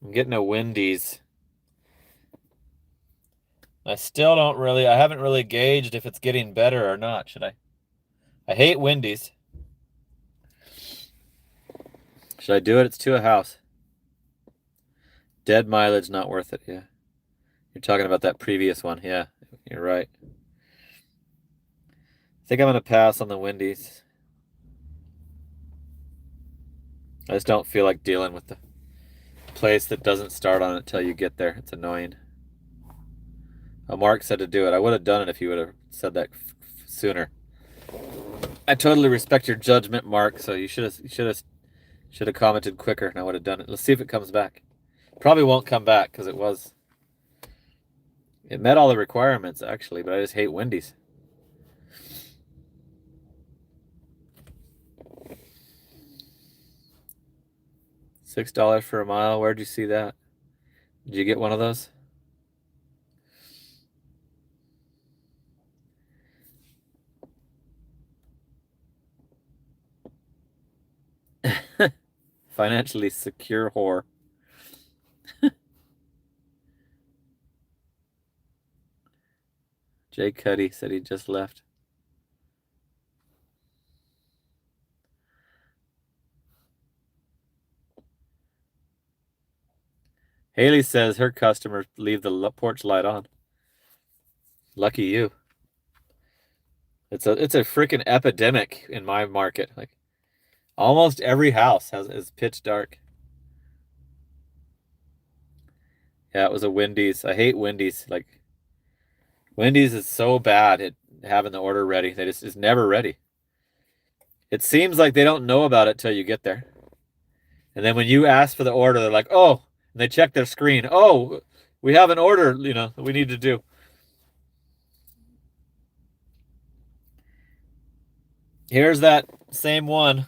I'm getting a Wendy's. I haven't really gauged if it's getting better or not, should I? I hate Wendy's. Should I do it? It's to a house. Dead mileage, not worth it, yeah. You're talking about that previous one, yeah. You're right. I think I'm going to pass on the Wendy's. I just don't feel like dealing with the place that doesn't start on it till you get there. It's annoying. Mark said to do it. I would have done it if you would have said that sooner. I totally respect your judgment, Mark. So you should have commented quicker, and I would have done it. Let's see if it comes back. Probably won't come back because it met all the requirements actually, but I just hate Wendy's. $6 for a mile. Where'd you see that? Did you get one of those? Financially secure whore. Jay Cuddy said he just left. Haley says her customers leave the porch light on. Lucky you. It's a freaking epidemic in my market. Like almost every house is pitch dark. Yeah, it was a Wendy's. I hate Wendy's. Like Wendy's is so bad at having the order ready. They just is never ready. It seems like they don't know about it till you get there. And then when you ask for the order, they're like, "Oh," and they check their screen. "Oh, we have an order, that we need to do." Here's that same one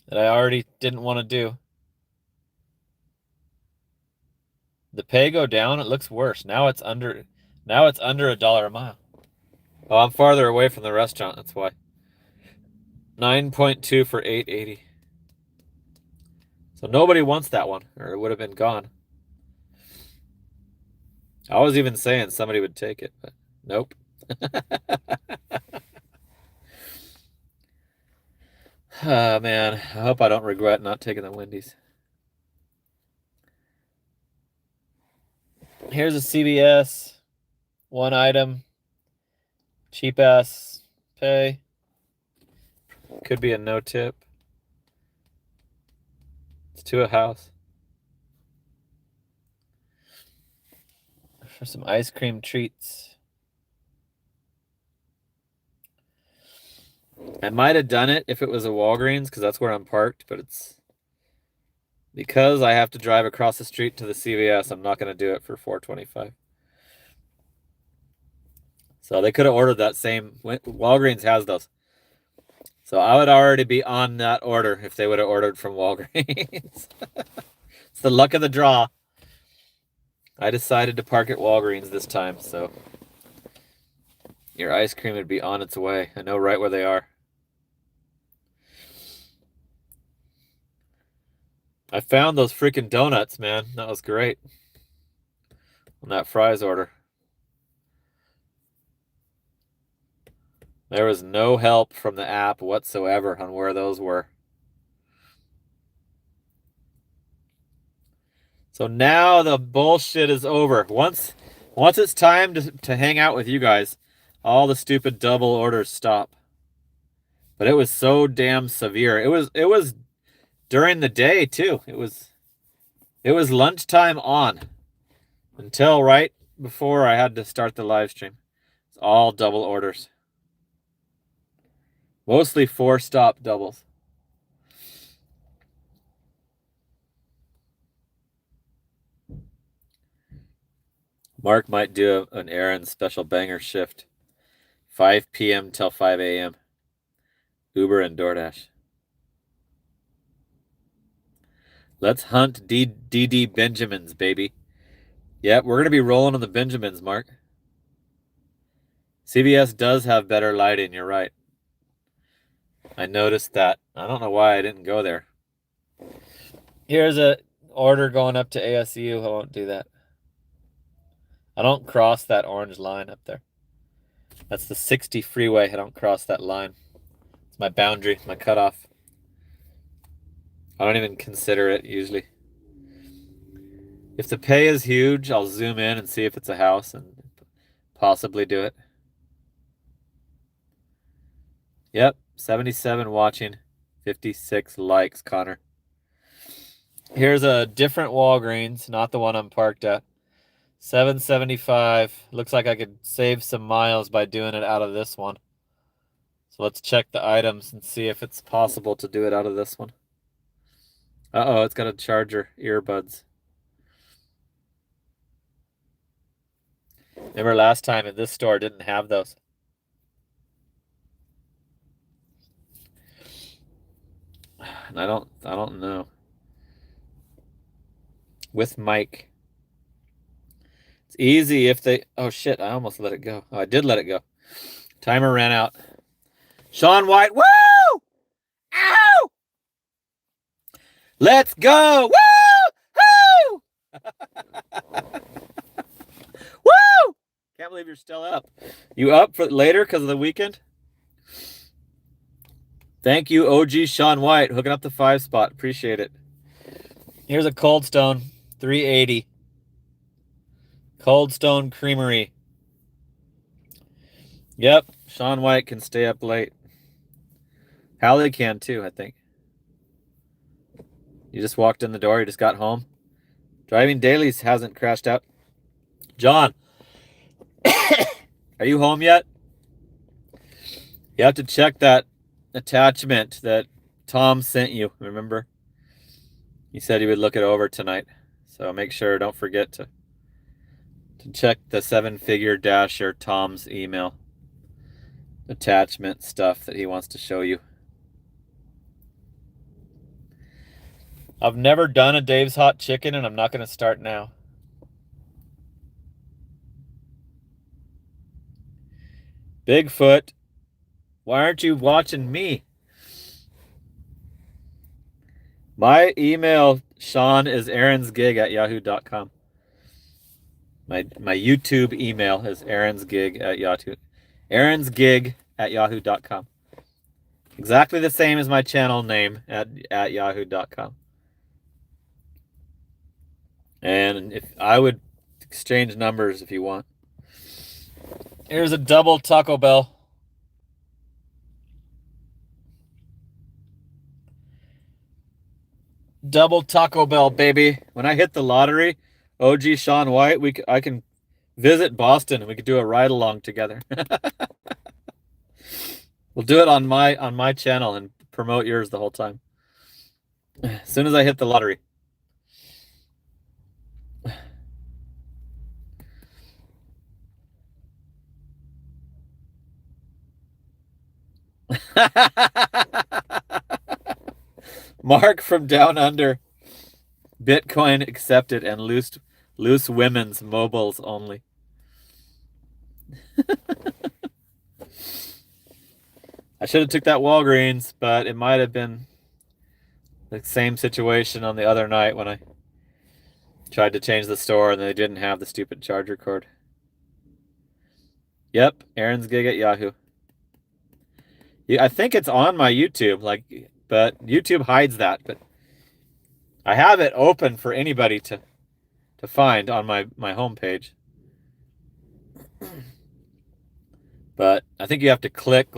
that I already didn't want to do. The pay go down, it looks worse. Now it's under $1 a mile. Oh, I'm farther away from the restaurant, that's why. 9.2 for $8.80. So nobody wants that one, or it would have been gone. I was even saying somebody would take it, but nope. Oh, man. I hope I don't regret not taking the Wendy's. Here's a CVS. One item. Cheap-ass pay. Could be a no tip. It's to a house. For some ice cream treats. I might have done it if it was a Walgreens, because that's where I'm parked, but it's... Because I have to drive across the street to the CVS, I'm not going to do it for $4.25. So they could have ordered that same... Walgreens has those. So I would already be on that order if they would have ordered from Walgreens. It's the luck of the draw. I decided to park at Walgreens this time, so... Your ice cream would be on its way. I know right where they are. I found those freaking donuts, man. That was great. On that fries order. There was no help from the app whatsoever on where those were. So now the bullshit is over. Once it's time to hang out with you guys, all the stupid double orders stop. But it was so damn severe. It was during the day too. It was lunchtime on until right before I had to start the live stream. It's all double orders. Mostly 4-stop doubles. Mark might do an Aaron special banger shift. 5 p.m. till 5 a.m. Uber and DoorDash. Let's hunt DD Benjamins, baby. Yep, we're going to be rolling on the Benjamins, Mark. CVS does have better lighting, you're right. I noticed that. I don't know why I didn't go there. Here's a order going up to ASU. I won't do that. I don't cross that orange line up there. That's the 60 freeway. I don't cross that line. It's my boundary, my cutoff. I don't even consider it usually. If the pay is huge, I'll zoom in and see if it's a house and possibly do it. Yep, 77 watching, 56 likes, Connor. Here's a different Walgreens, not the one I'm parked at. 775. Looks like I could save some miles by doing it out of this one. So let's check the items and see if it's possible to do it out of this one. Uh-oh, it's got a charger, earbuds. Remember last time at this store didn't have those. And I don't know. With Mike. It's easy if they... Oh, shit, I almost let it go. Oh, I did let it go. Timer ran out. Sean White, woo! Ow! Let's go! Woo! Woo! Woo! Can't believe you're still up. You up for later because of the weekend? Thank you, OG Sean White, hooking up the 5 spot. Appreciate it. Here's a Cold Stone, $3.80. Cold Stone Creamery. Yep, Shaun White can stay up late. Hallie can too, I think. You just walked in the door, you just got home. Driving Dailies hasn't crashed out. John, are you home yet? You have to check that attachment that Tom sent you, remember? He said he would look it over tonight. So make sure, don't forget to check the 7-figure dasher Tom's email attachment stuff that he wants to show you. I've never done a Dave's Hot Chicken, and I'm not going to start now. Bigfoot, why aren't you watching me? My email, Sean, is aaronsgig@yahoo.com. My YouTube email is aaronsgig@yahoo.com. Exactly the same as my channel name at yahoo.com. And if I would exchange numbers if you want. Here's a double Taco Bell. Double Taco Bell, baby. When I hit the lottery, OG Shaun White, I can visit Boston and we could do a ride along together. We'll do it on my channel and promote yours the whole time. As soon as I hit the lottery. Mark from Down Under. Bitcoin accepted and loose women's mobiles only. I should have took that Walgreens, but it might have been the same situation on the other night when I tried to change the store and they didn't have the stupid charger cord. Yep, Aaron's Gig at Yahoo. I think it's on my YouTube, but YouTube hides that. But I have it open for anybody to find on my homepage. But I think you have to click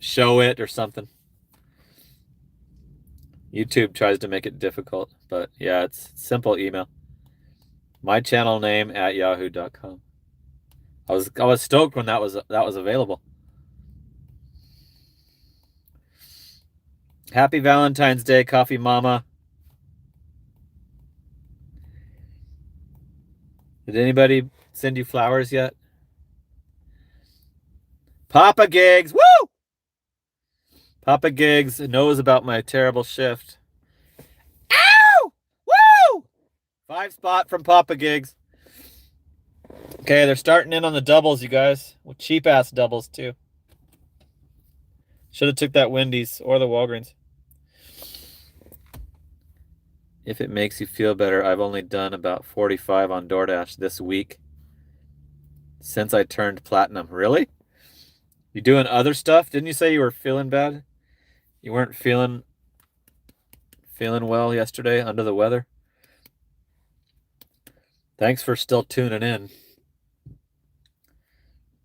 show it or something. YouTube tries to make it difficult, but yeah, it's simple email. My channel name at yahoo.com. I was stoked when that was available. Happy Valentine's Day, Coffee Mama. Did anybody send you flowers yet? Papa Gigs, woo! Papa Gigs knows about my terrible shift. Ow! Woo! 5 spot from Papa Gigs. Okay, they're starting in on the doubles, you guys. Well, cheap ass doubles too. Should have took that Wendy's or the Walgreens. If it makes you feel better, I've only done about 45 on DoorDash this week since I turned platinum. Really? You doing other stuff? Didn't you say you were feeling bad? You weren't feeling well yesterday, under the weather? Thanks for still tuning in.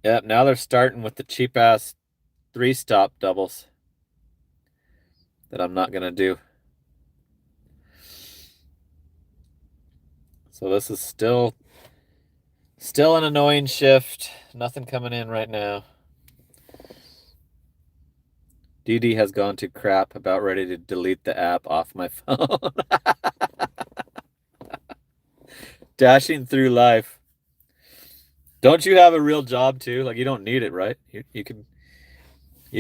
Yep, now they're starting with the cheap-ass 3-stop doubles that I'm not going to do. So this is still an annoying shift. Nothing coming in right now. DD has gone to crap, about ready to delete the app off my phone. Dashing through life. Don't you have a real job too? You don't need it, right? You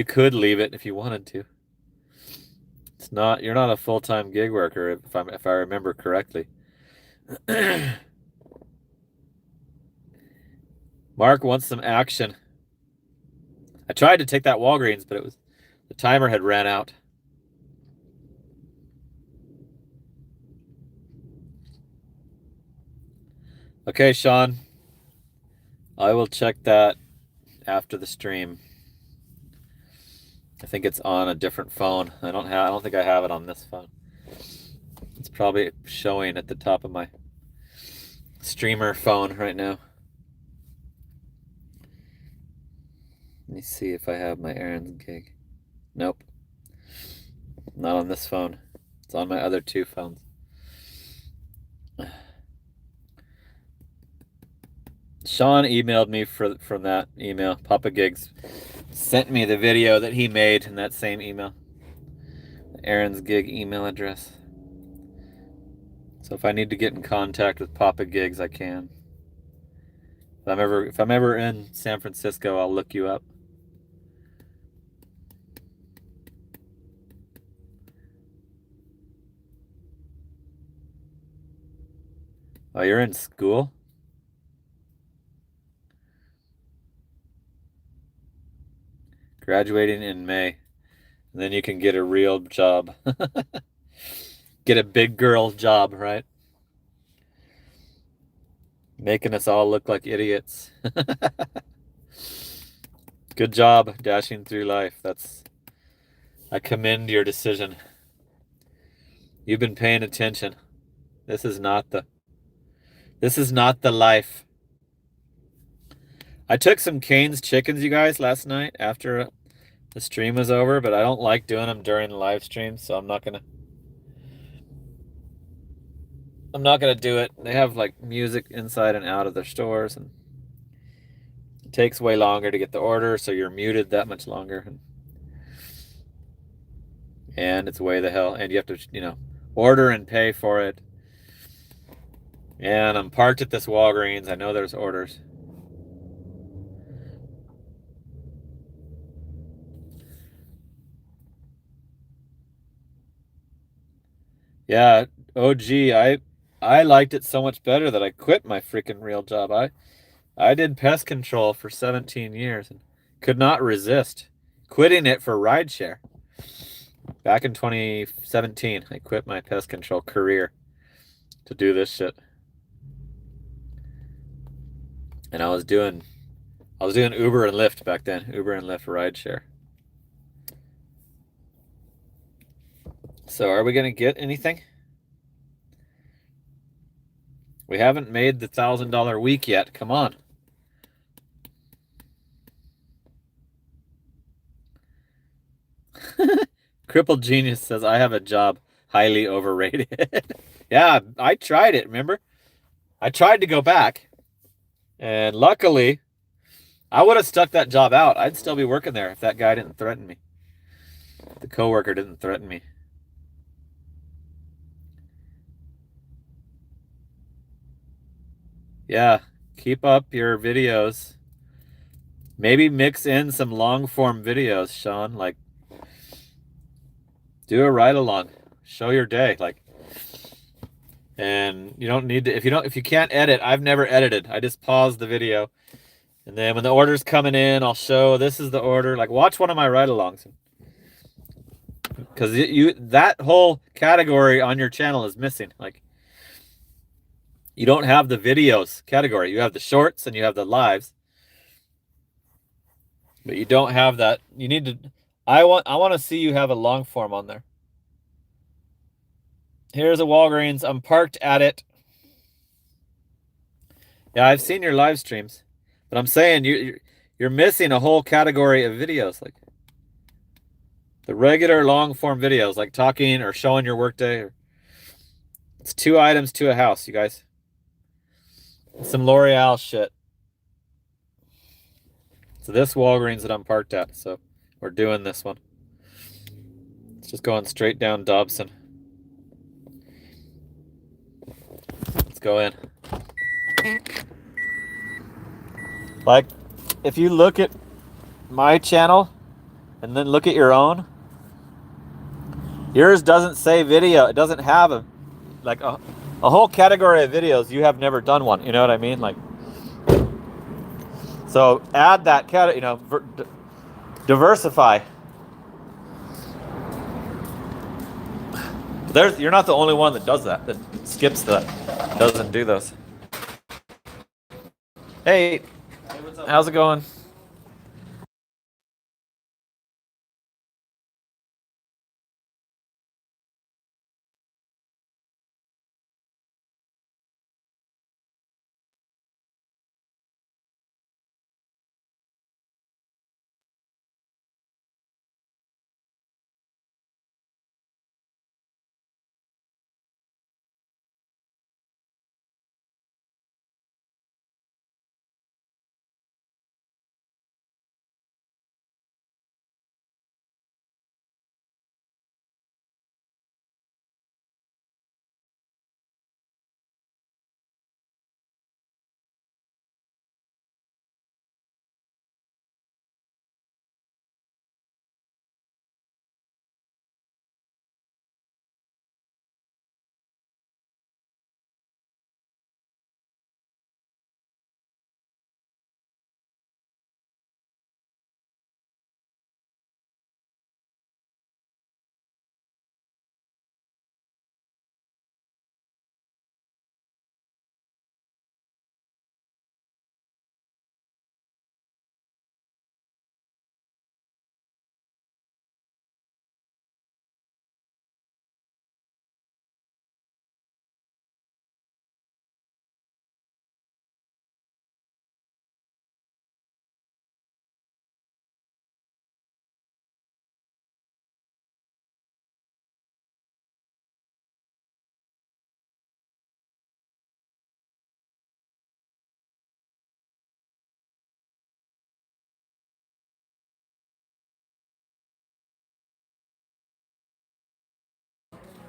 could leave it if you wanted to. You're not a full-time gig worker if I remember correctly. Mark wants some action. I tried to take that Walgreens, but the timer had ran out. Okay, Sean. I will check that after the stream. I think it's on a different phone. I don't think I have it on this phone. It's probably showing at the top of my streamer phone right now. Let me see if I have my Aaron's gig. Nope. Not on this phone. It's on my other two phones. Sean emailed me from that email. Papa Gigs sent me the video that he made in that same email. Aaron's gig email address. So if I need to get in contact with Papa Gigs, I can. If I'm ever in San Francisco, I'll look you up. Oh, you're in school? Graduating in May. And then you can get a real job. Get a big girl job, right? Making us all look like idiots. Good job dashing through life. I commend your decision. You've been paying attention. This is not the life. I took some Cane's chickens, you guys, last night after the stream was over, but I don't like doing them during the live stream, so I'm not gonna do it. They have like music inside and out of their stores, and it takes way longer to get the order, so you're muted that much longer. And it's way the hell, and you have to, order and pay for it. And I'm parked at this Walgreens. I know there's orders. Yeah, OG, I liked it so much better that I quit my freaking real job. I did pest control for 17 years and could not resist quitting it for rideshare. Back in 2017, I quit my pest control career to do this shit. And I was doing Uber and Lyft back then. Uber and Lyft rideshare. So are we going to get anything? We haven't made the $1,000 week yet. Come on. Crippled Genius says, I have a job. Highly overrated. Yeah, I tried it, remember? I tried to go back. And luckily, I would have stuck that job out. I'd still be working there if that guy didn't threaten me. The coworker didn't threaten me. Yeah, keep up your videos. Maybe mix in some long form videos, Sean. Like, do a ride along. Show your day. And you don't need to, if you can't edit, I've never edited. I just pause the video. And then when the order's coming in, I'll show this is the order. Like, watch one of my ride alongs. Because that whole category on your channel is missing. Like, you don't have the videos category. You have the shorts and you have the lives. But you don't have that. You need to, I want to see you have a long form on there. Here's a Walgreens. I'm parked at it. Yeah, I've seen your live streams. But I'm saying you're missing a whole category of videos. Like the regular long form videos, like talking or showing your workday. It's 2 items to a house, you guys. Some L'Oreal shit. So this Walgreens that I'm parked at. So we're doing this one. It's just going straight down Dobson. Let's go in. Like, if you look at my channel and then look at your own, yours doesn't say video. It doesn't have a whole category of videos. You have never done one. You know what I mean? Like, so add that category. Diversify. You're not the only one that does that. That skips that. Doesn't do those. Hey, how's it going?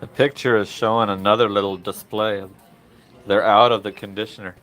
The picture is showing another little display. They're out of the conditioner.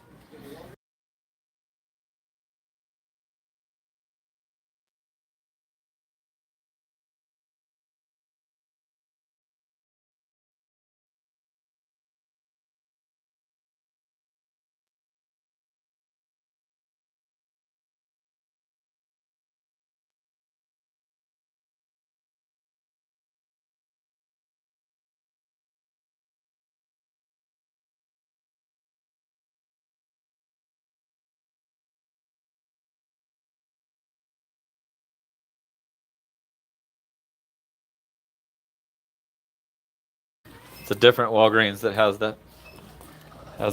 It's a different Walgreens that has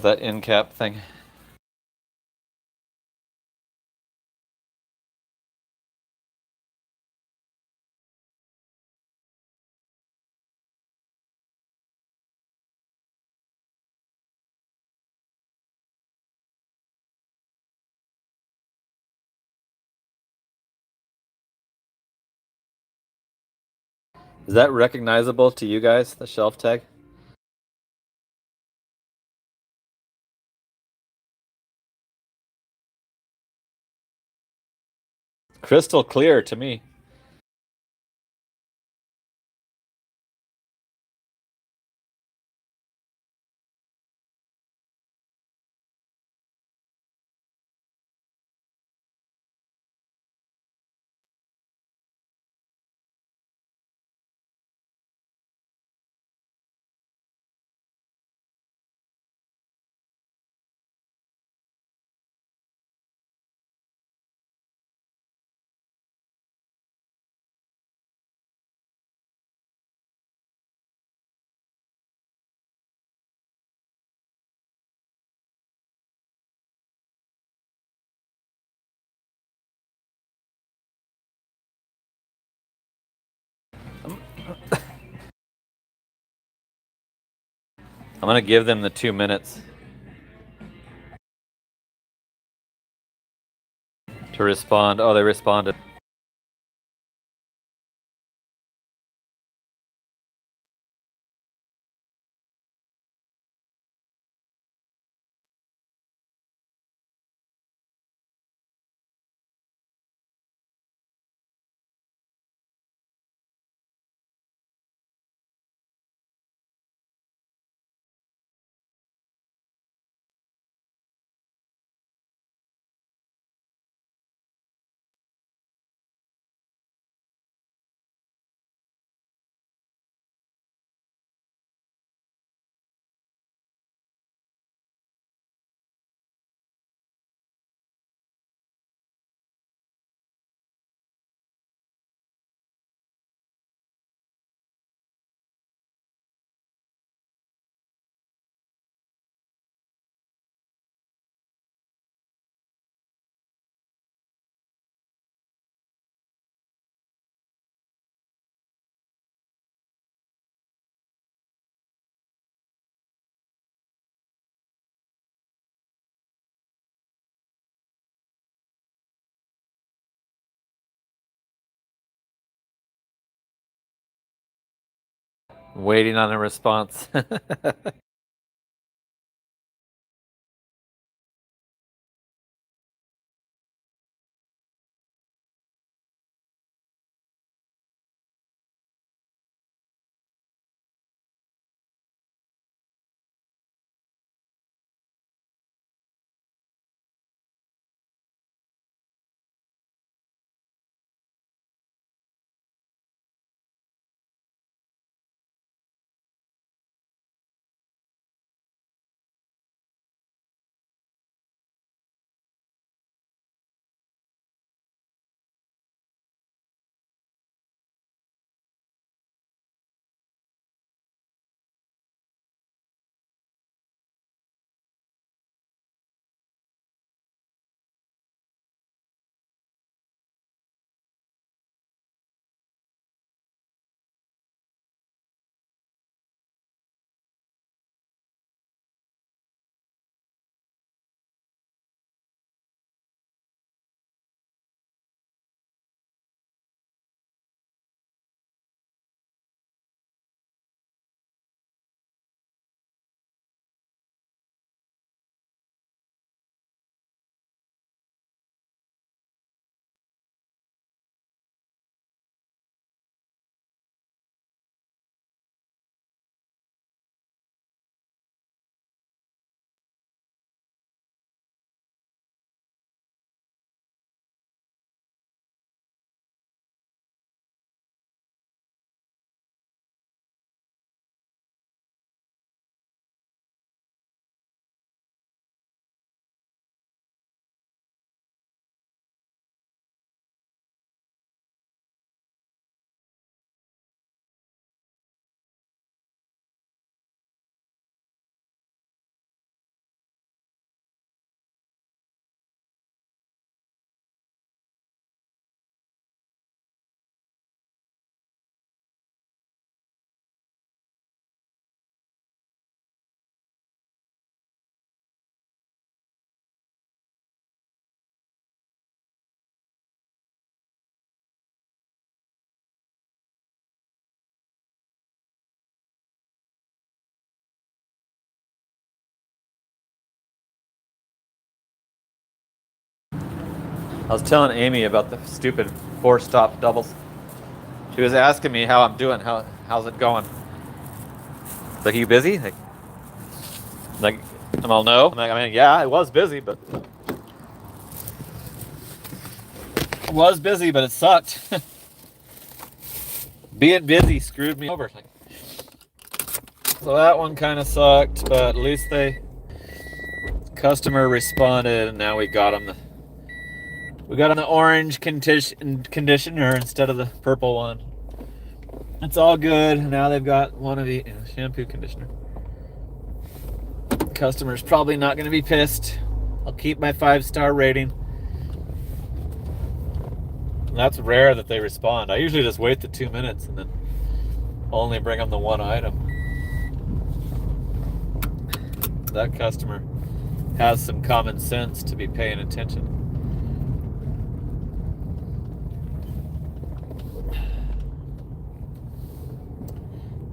that end cap thing. Is that recognizable to you guys, the shelf tag? Crystal clear to me. I'm gonna give them the 2 minutes to respond. Oh, they responded. Waiting on a response. I was telling Amy about the stupid 4-stop doubles. She was asking me how I'm doing. How's it going? Like, are you busy? Like, I'm all no. I mean, yeah, I was busy, but it sucked. Being busy screwed me over. So that one kind of sucked, but at least customer responded, and now we got them the orange conditioner instead of the purple one. It's all good. Now they've got one of the shampoo conditioner. Customer's probably not going to be pissed. I'll keep my 5-star rating. That's rare that they respond. I usually just wait the 2 minutes and then only bring them the one item. That customer has some common sense to be paying attention.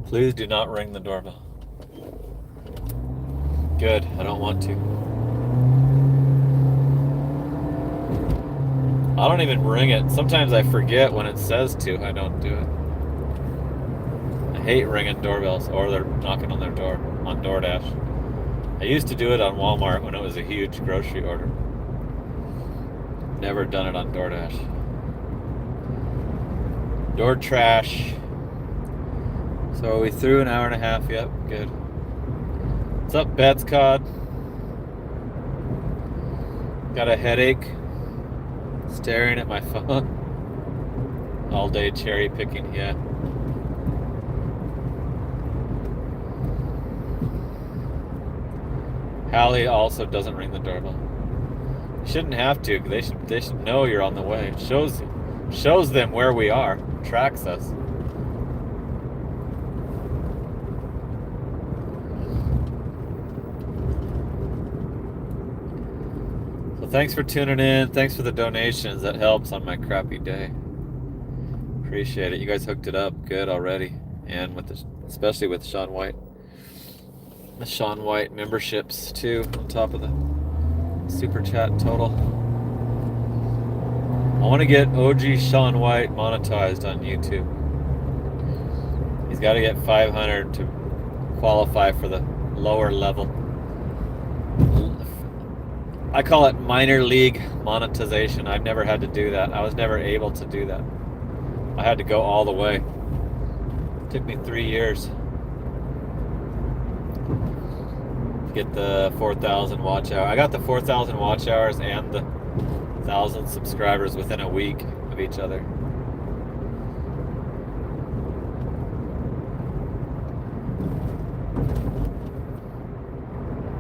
Please do not ring the doorbell. Good, I don't want to. I don't even ring it. Sometimes I forget when it says to, I don't do it. I hate ringing doorbells, or they're knocking on their door on DoorDash. I used to do it on Walmart when it was a huge grocery order. Never done it on DoorDash. Door trash. So we threw an hour and a half. Yep, good. What's up, Bets Cod? Got a headache. Staring at my phone. All day cherry picking, yeah. Hallie also doesn't ring the doorbell. You shouldn't have to. They should know you're on the way. It shows them where we are. Tracks us. So thanks for tuning in. Thanks for the donations. That helps on my crappy day. Appreciate it. You guys hooked it up good already, and especially with Sean White. The Sean White memberships too, on top of the super chat total. I want to get OG Sean White monetized on YouTube. He's got to get 500 to qualify for the lower level. I call it minor league monetization. I've never had to do that. I was never able to do that. I had to go all the way. It took me 3 years. Get the 4,000 watch hour. I got the 4,000 watch hours and the 1,000 subscribers within a week of each other.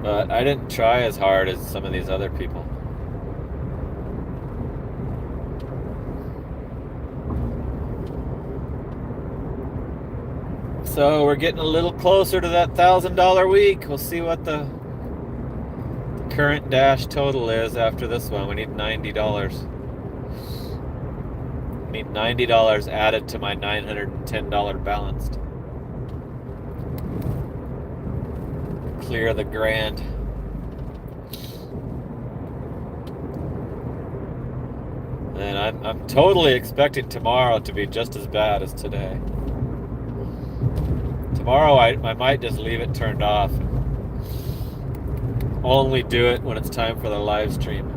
But I didn't try as hard as some of these other people. So we're getting a little closer to that $1,000 week. We'll see what the current dash total is after this one. We need $90. I need $90 added to my $910 balance. Clear the grand. And I'm totally expecting tomorrow to be just as bad as today. Tomorrow I might just leave it turned off. Only do it when it's time for the live stream.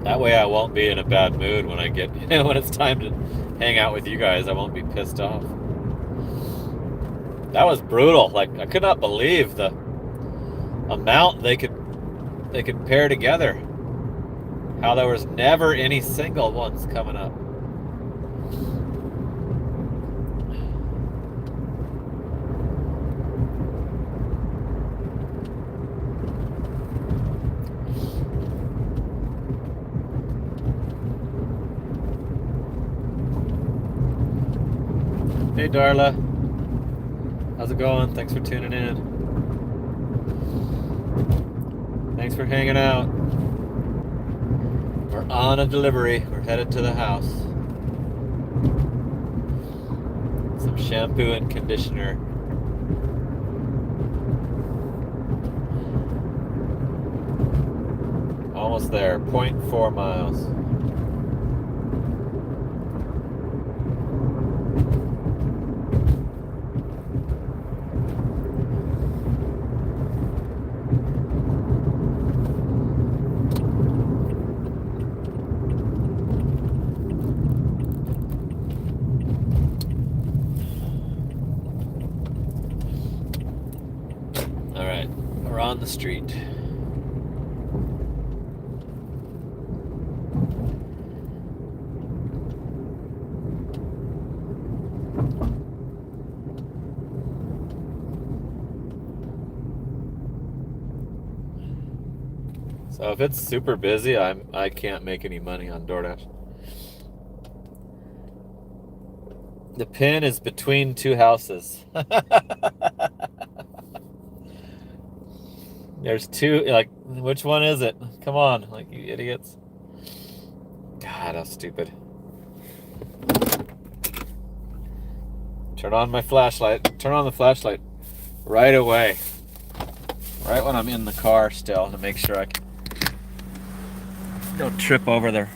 That way I won't be in a bad mood when when it's time to hang out with you guys. I won't be pissed off. That was brutal. Like, I could not believe the amount they could pair together. How there was never any single ones coming up. Hey Darla, how's it going? Thanks for tuning in. Thanks for hanging out. We're on a delivery. We're headed to the house. Some shampoo and conditioner. almost there. 0.4 miles. All right, we're on the street. So if it's super busy, I can't make any money on DoorDash. The pin is between two houses. There's two, like, which one is it? Come on, like, you idiots. God, how stupid. Turn on my flashlight. Turn on the flashlight right away. Right when I'm in the car still, to make sure I don't trip over the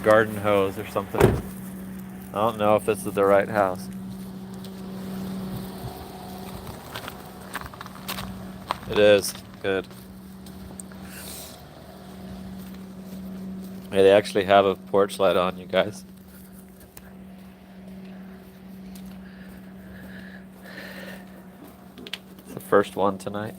garden hose or something. I don't know if this is the right house. It is. Good. Hey, they actually have a porch light on, you guys. It's the first one tonight.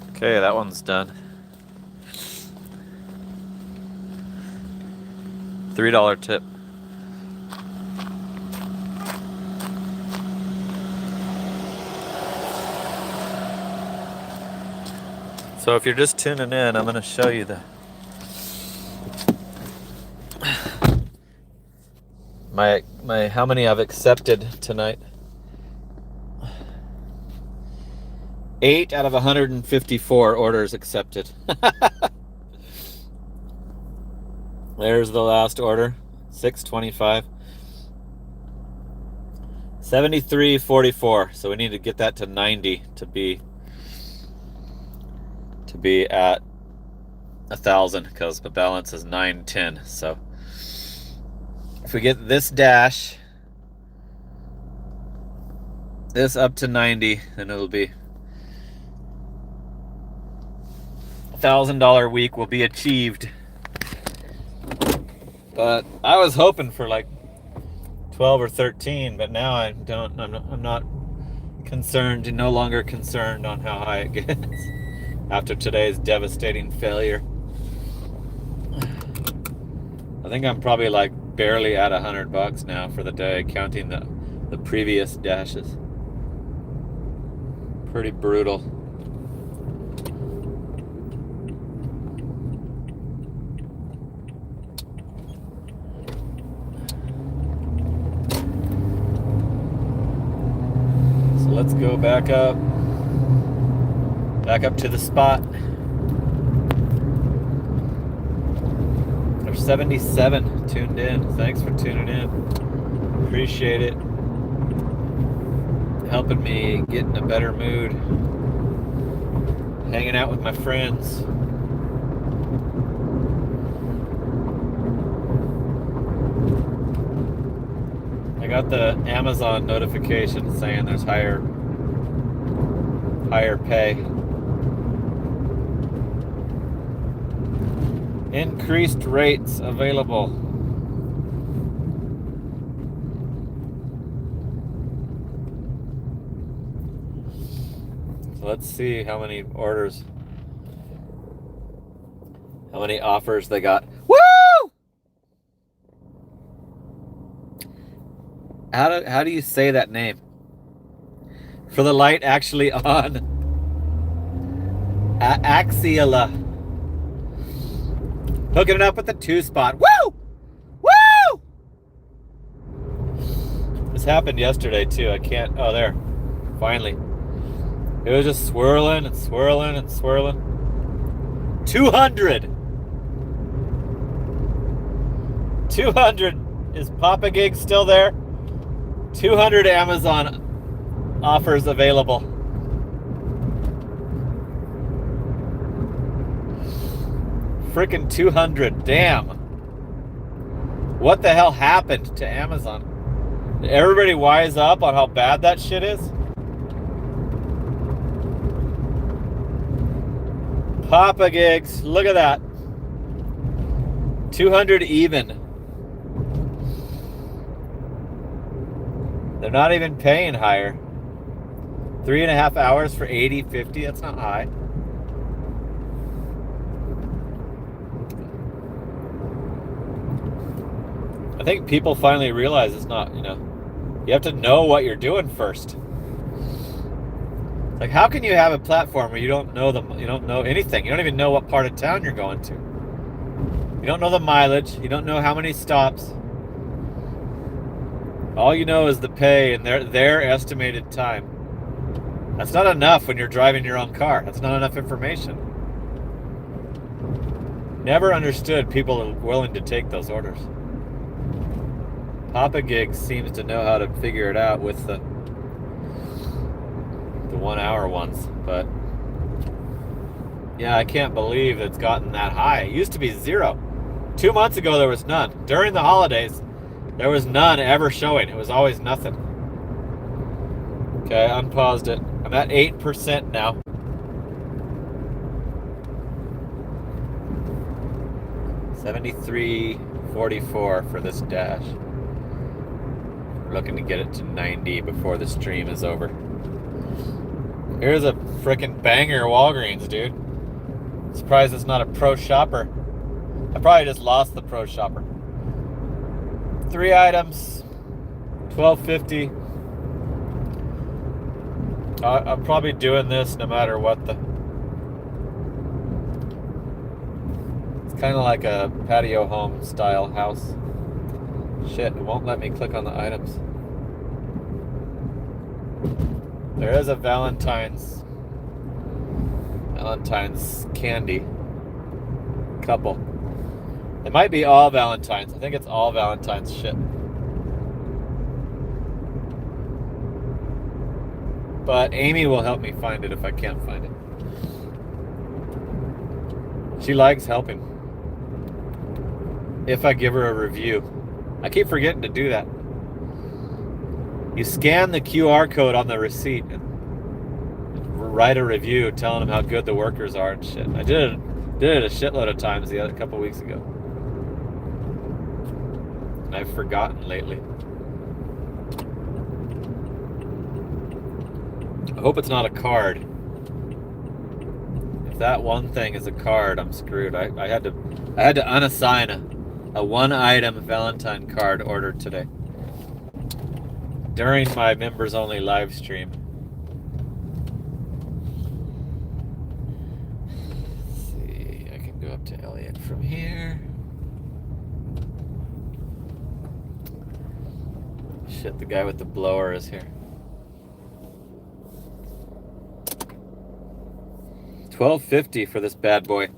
Okay, that one's done. $3 tip. So if you're just tuning in, I'm going to show you my how many I've accepted tonight. 8 out of 154 orders accepted. There's the last order, $6.25. 73.44. So we need to get that to 90 to be at 1,000, because the balance is 910. So if we get this dash, this up to 90, then it'll be $1,000 week will be achieved. But I was hoping for like 12 or 13, but now I'm not concerned, no longer concerned on how high it gets after today's devastating failure. I think I'm probably like barely at $100 now for the day, counting the previous dashes. Pretty brutal. So let's go back up to the spot. There's 77 tuned in. Thanks for tuning in. Appreciate it. Helping me get in a better mood. Hanging out with my friends. I got the Amazon notification saying there's higher pay. Increased rates available. So let's see how many orders, how many offers they got. Woo! How do you say that name? For the light actually on. Axiala. Hooking it up with the 2-spot. Woo! Woo! This happened yesterday too. I can't. Oh, there. Finally. It was just swirling and swirling and swirling. 200. Is Papa Gig still there? 200 Amazon offers available. Frickin' 200. Damn. What the hell happened to Amazon? Did everybody wise up on how bad that shit is? Papa Gigs, look at that. 200 even. They're not even paying higher. 3.5 hours for 80, 50, that's not high. I think people finally realize it's not, you have to know what you're doing first. Like, how can you have a platform where you don't know anything? You don't even know what part of town you're going to. You don't know the mileage. You don't know how many stops. All you know is the pay and their estimated time. That's not enough when you're driving your own car. That's not enough information. Never understood people are willing to take those orders. Papa Gig seems to know how to figure it out with the 1 hour ones, but yeah, I can't believe it's gotten that high. It used to be 0. 2 months ago there was none. During the holidays, there was none ever showing. It was always nothing. Okay, I unpaused it. I'm at 8% now. $73.44 for this dash. We're looking to get it to 90 before the stream is over. Here's a frickin' banger Walgreens, dude. Surprised it's not a pro shopper. I probably just lost the pro shopper. 3 items, $12.50. I'm probably doing this no matter what the... It's kind of like a patio home style house. Shit, it won't let me click on the items. There is a Valentine's candy couple. It might be all Valentine's. I think it's all Valentine's shit. But Amy will help me find it if I can't find it. She likes helping. If I give her a review. I keep forgetting to do that. You scan the QR code on the receipt and write a review telling them how good the workers are and shit. I did it a shitload of times a couple weeks ago. And I've forgotten lately. I hope it's not a card. If that one thing is a card, I'm screwed. I had to unassign a 1-item Valentine card ordered today during my members only live stream. Let's see, I can go up to Elliot from here. Shit, the guy with the blower is here. $12.50 for this bad boy.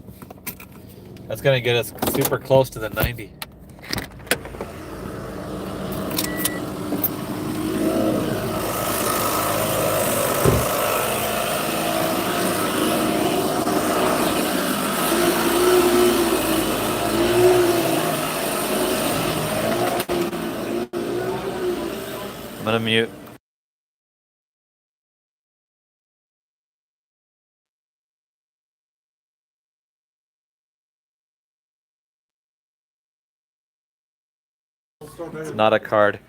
That's gonna get us super close to the 90. I'm gonna mute. It's not a card.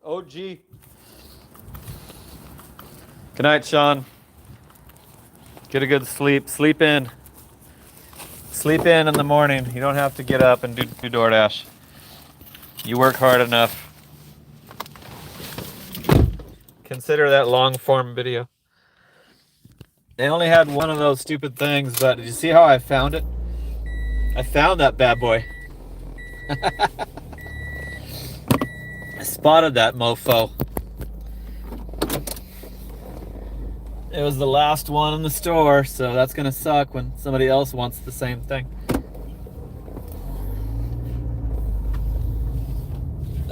OG. Good night, Sean. Get a good sleep. Sleep in. Sleep in the morning. You don't have to get up and do DoorDash. You work hard enough. Consider that long form video. They only had one of those stupid things, but did you see how I found it? I found that bad boy. I spotted that mofo. It was the last one in the store, so that's gonna suck when somebody else wants the same thing.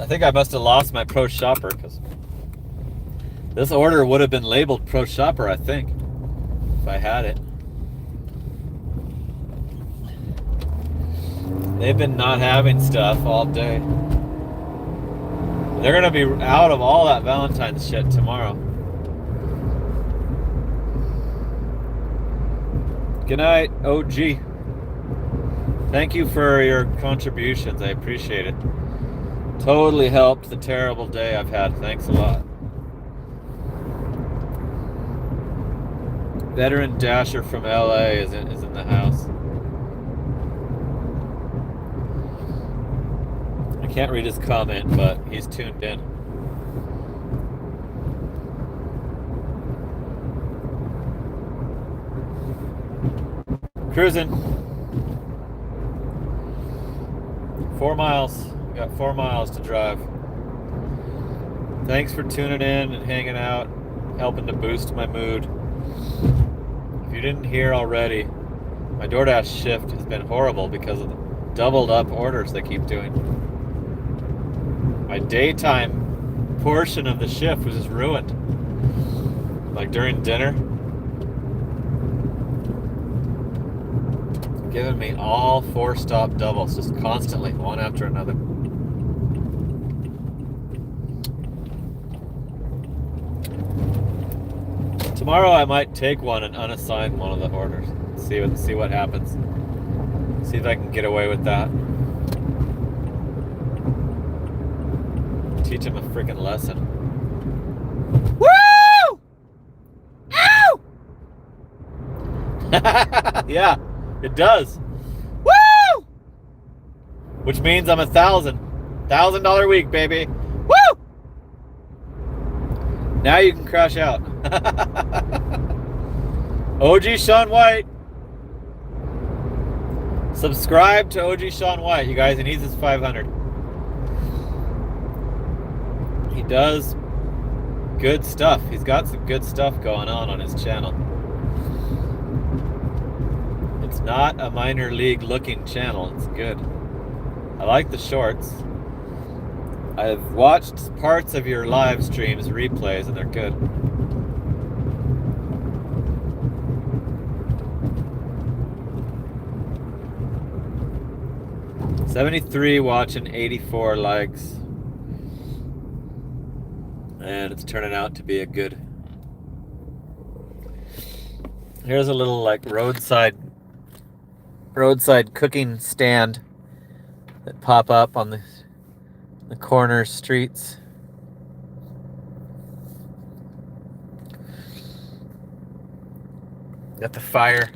I think I must have lost my Pro Shopper because this order would have been labeled Pro Shopper, I think, if I had it. They've been not having stuff all day. They're gonna be out of all that Valentine's shit tomorrow. Good night, OG. Thank you for your contributions. I appreciate it. Totally helped the terrible day I've had. Thanks a lot. Veteran Dasher from LA is in the house. I can't read his comment, but he's tuned in. Cruising. 4 miles. We got 4 miles to drive. Thanks for tuning in and hanging out, helping to boost my mood. If you didn't hear already, my DoorDash shift has been horrible because of the doubled up orders they keep doing. My daytime portion of the shift was just ruined. Like during dinner, giving me all 4-stop doubles, just constantly, one after another. Tomorrow I might take one and unassign one of the orders. See what happens. See if I can get away with that. Teach him a freaking lesson. Woo! Ow! Yeah. It does. Woo! Which means I'm $1,000 week, baby. Woo! Now you can crash out. OG Sean White. Subscribe to OG Sean White, you guys. He needs his 500. He does good stuff. He's got some good stuff going on his channel. It's not a minor league looking channel. It's good. I like the shorts. I've watched parts of your live streams, replays, and they're good. $73 watching, 84 likes. And it's turning out to be a good. Here's a little like roadside cooking stand that pop up on the corner streets. Got the fire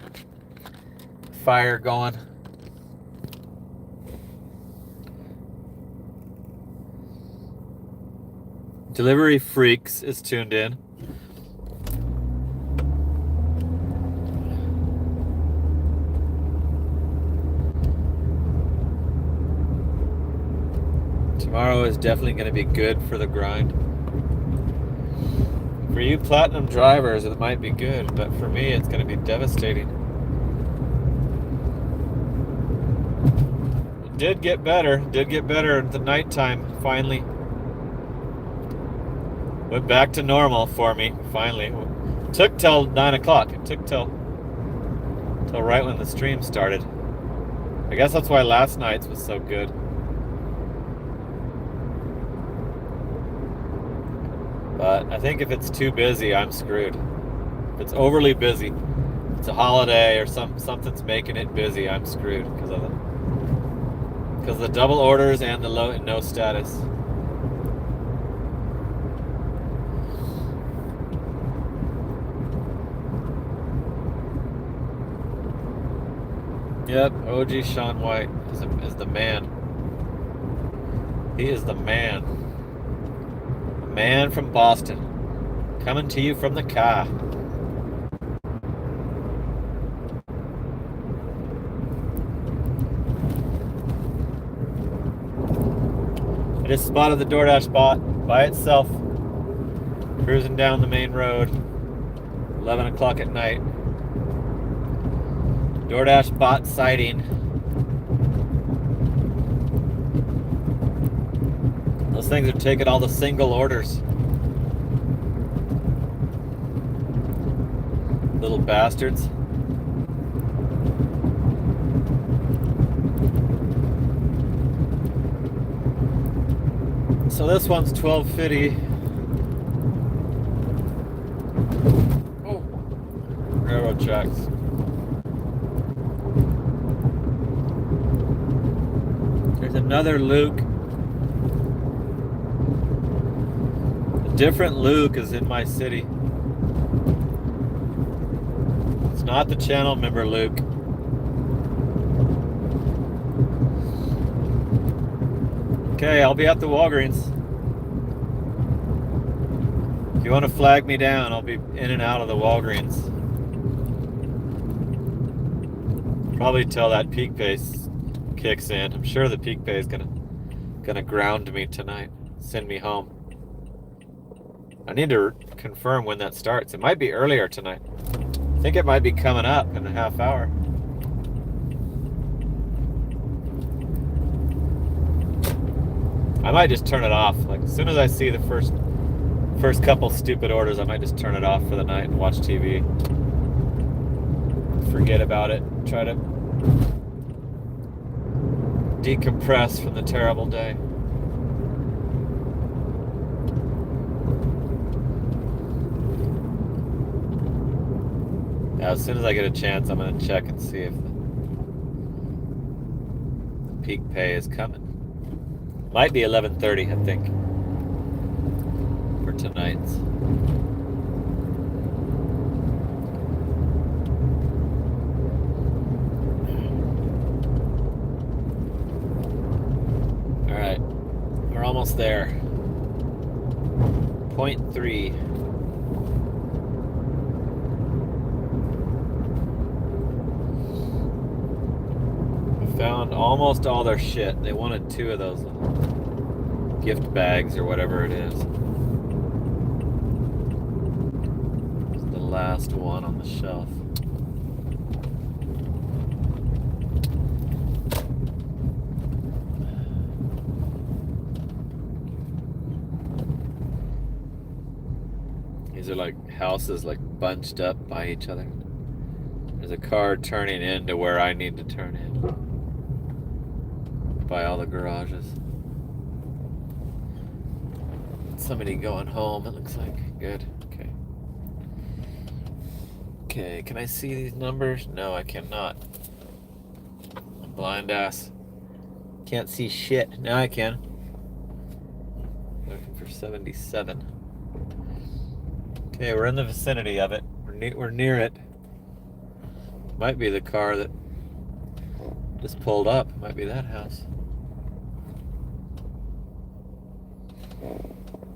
going. Delivery Freaks is tuned in. Tomorrow is definitely going to be good for the grind. For you platinum drivers, it might be good, but for me, it's going to be devastating. It did get better at the nighttime, finally. Went back to normal for me, finally. It took till 9 o'clock. It took till right when the stream started. I guess that's why last night's was so good. But I think if it's too busy, I'm screwed. If it's overly busy, it's a holiday or something's making it busy, I'm screwed because of the double orders and the low and no status. Yep, OG Sean White is the man. He is the man. A man from Boston. Coming to you from the car. I just spotted the DoorDash bot by itself, cruising down the main road, 11 o'clock at night. DoorDash bot sighting. Those things are taking all the single orders. Little bastards. So this one's $12.50. Oh, railroad tracks. There's another Luke. A different Luke is in my city. It's not the channel member Luke. Okay, I'll be at the Walgreens. If you want to flag me down, I'll be in and out of the Walgreens. Probably till that peak pace kicks in. I'm sure the peak pay is gonna ground me tonight, send me home. I need to confirm when that starts. It might be earlier tonight. I think it might be coming up in a half hour. I might just turn it off. Like as soon as I see the first couple stupid orders, I might just turn it off for the night and watch TV. Forget about it. Try to decompress from the terrible day. Yeah, as soon as I get a chance, I'm gonna check and see if the peak pay is coming. Might be 11:30, I think, for tonight's. All right, we're almost there. 0.3. Found almost all their shit. They wanted 2 of those gift bags or whatever it is. It's the last one on the shelf. These are like houses like bunched up by each other. There's a car turning into where I need to turn in. By all the garages. Somebody going home, it looks like. Good. Okay. Okay, can I see these numbers? No, I cannot. I'm blind ass. Can't see shit. Now I can. Looking for 77. Okay, we're in the vicinity of it. We're near it. Might be the car that just pulled up. Might be that house.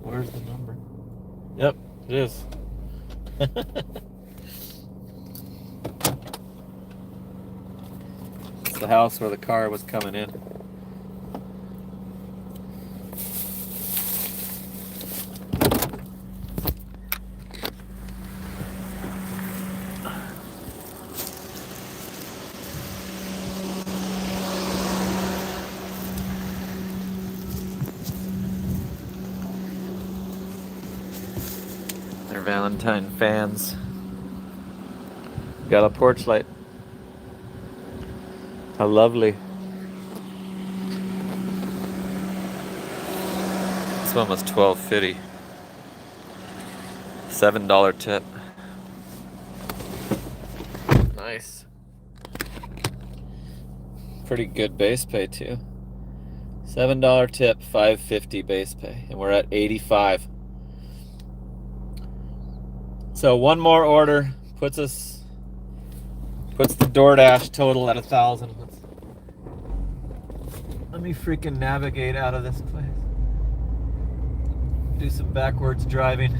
Where's the number? Yep, it is. It's the house where the car was coming in. Valentine fans. Got a porch light. How lovely. This one was $12.50. $7 tip. Nice. Pretty good base pay too. $7 tip, $5.50 base pay, and we're at 85. So one more order puts us Puts the DoorDash total at 1,000. Let me freaking navigate out of this place. Do some backwards driving.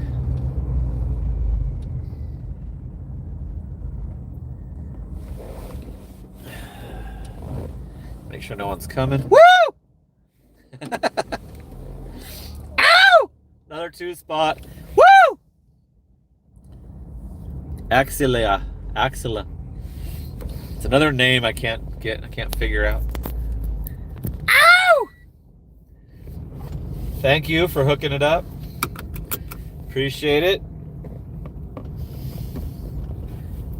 Make sure no one's coming. Woo! Ow! Another 2 spot. Woo! Axilla. It's another name I can't figure out. Ow! Thank you for hooking it up. Appreciate it.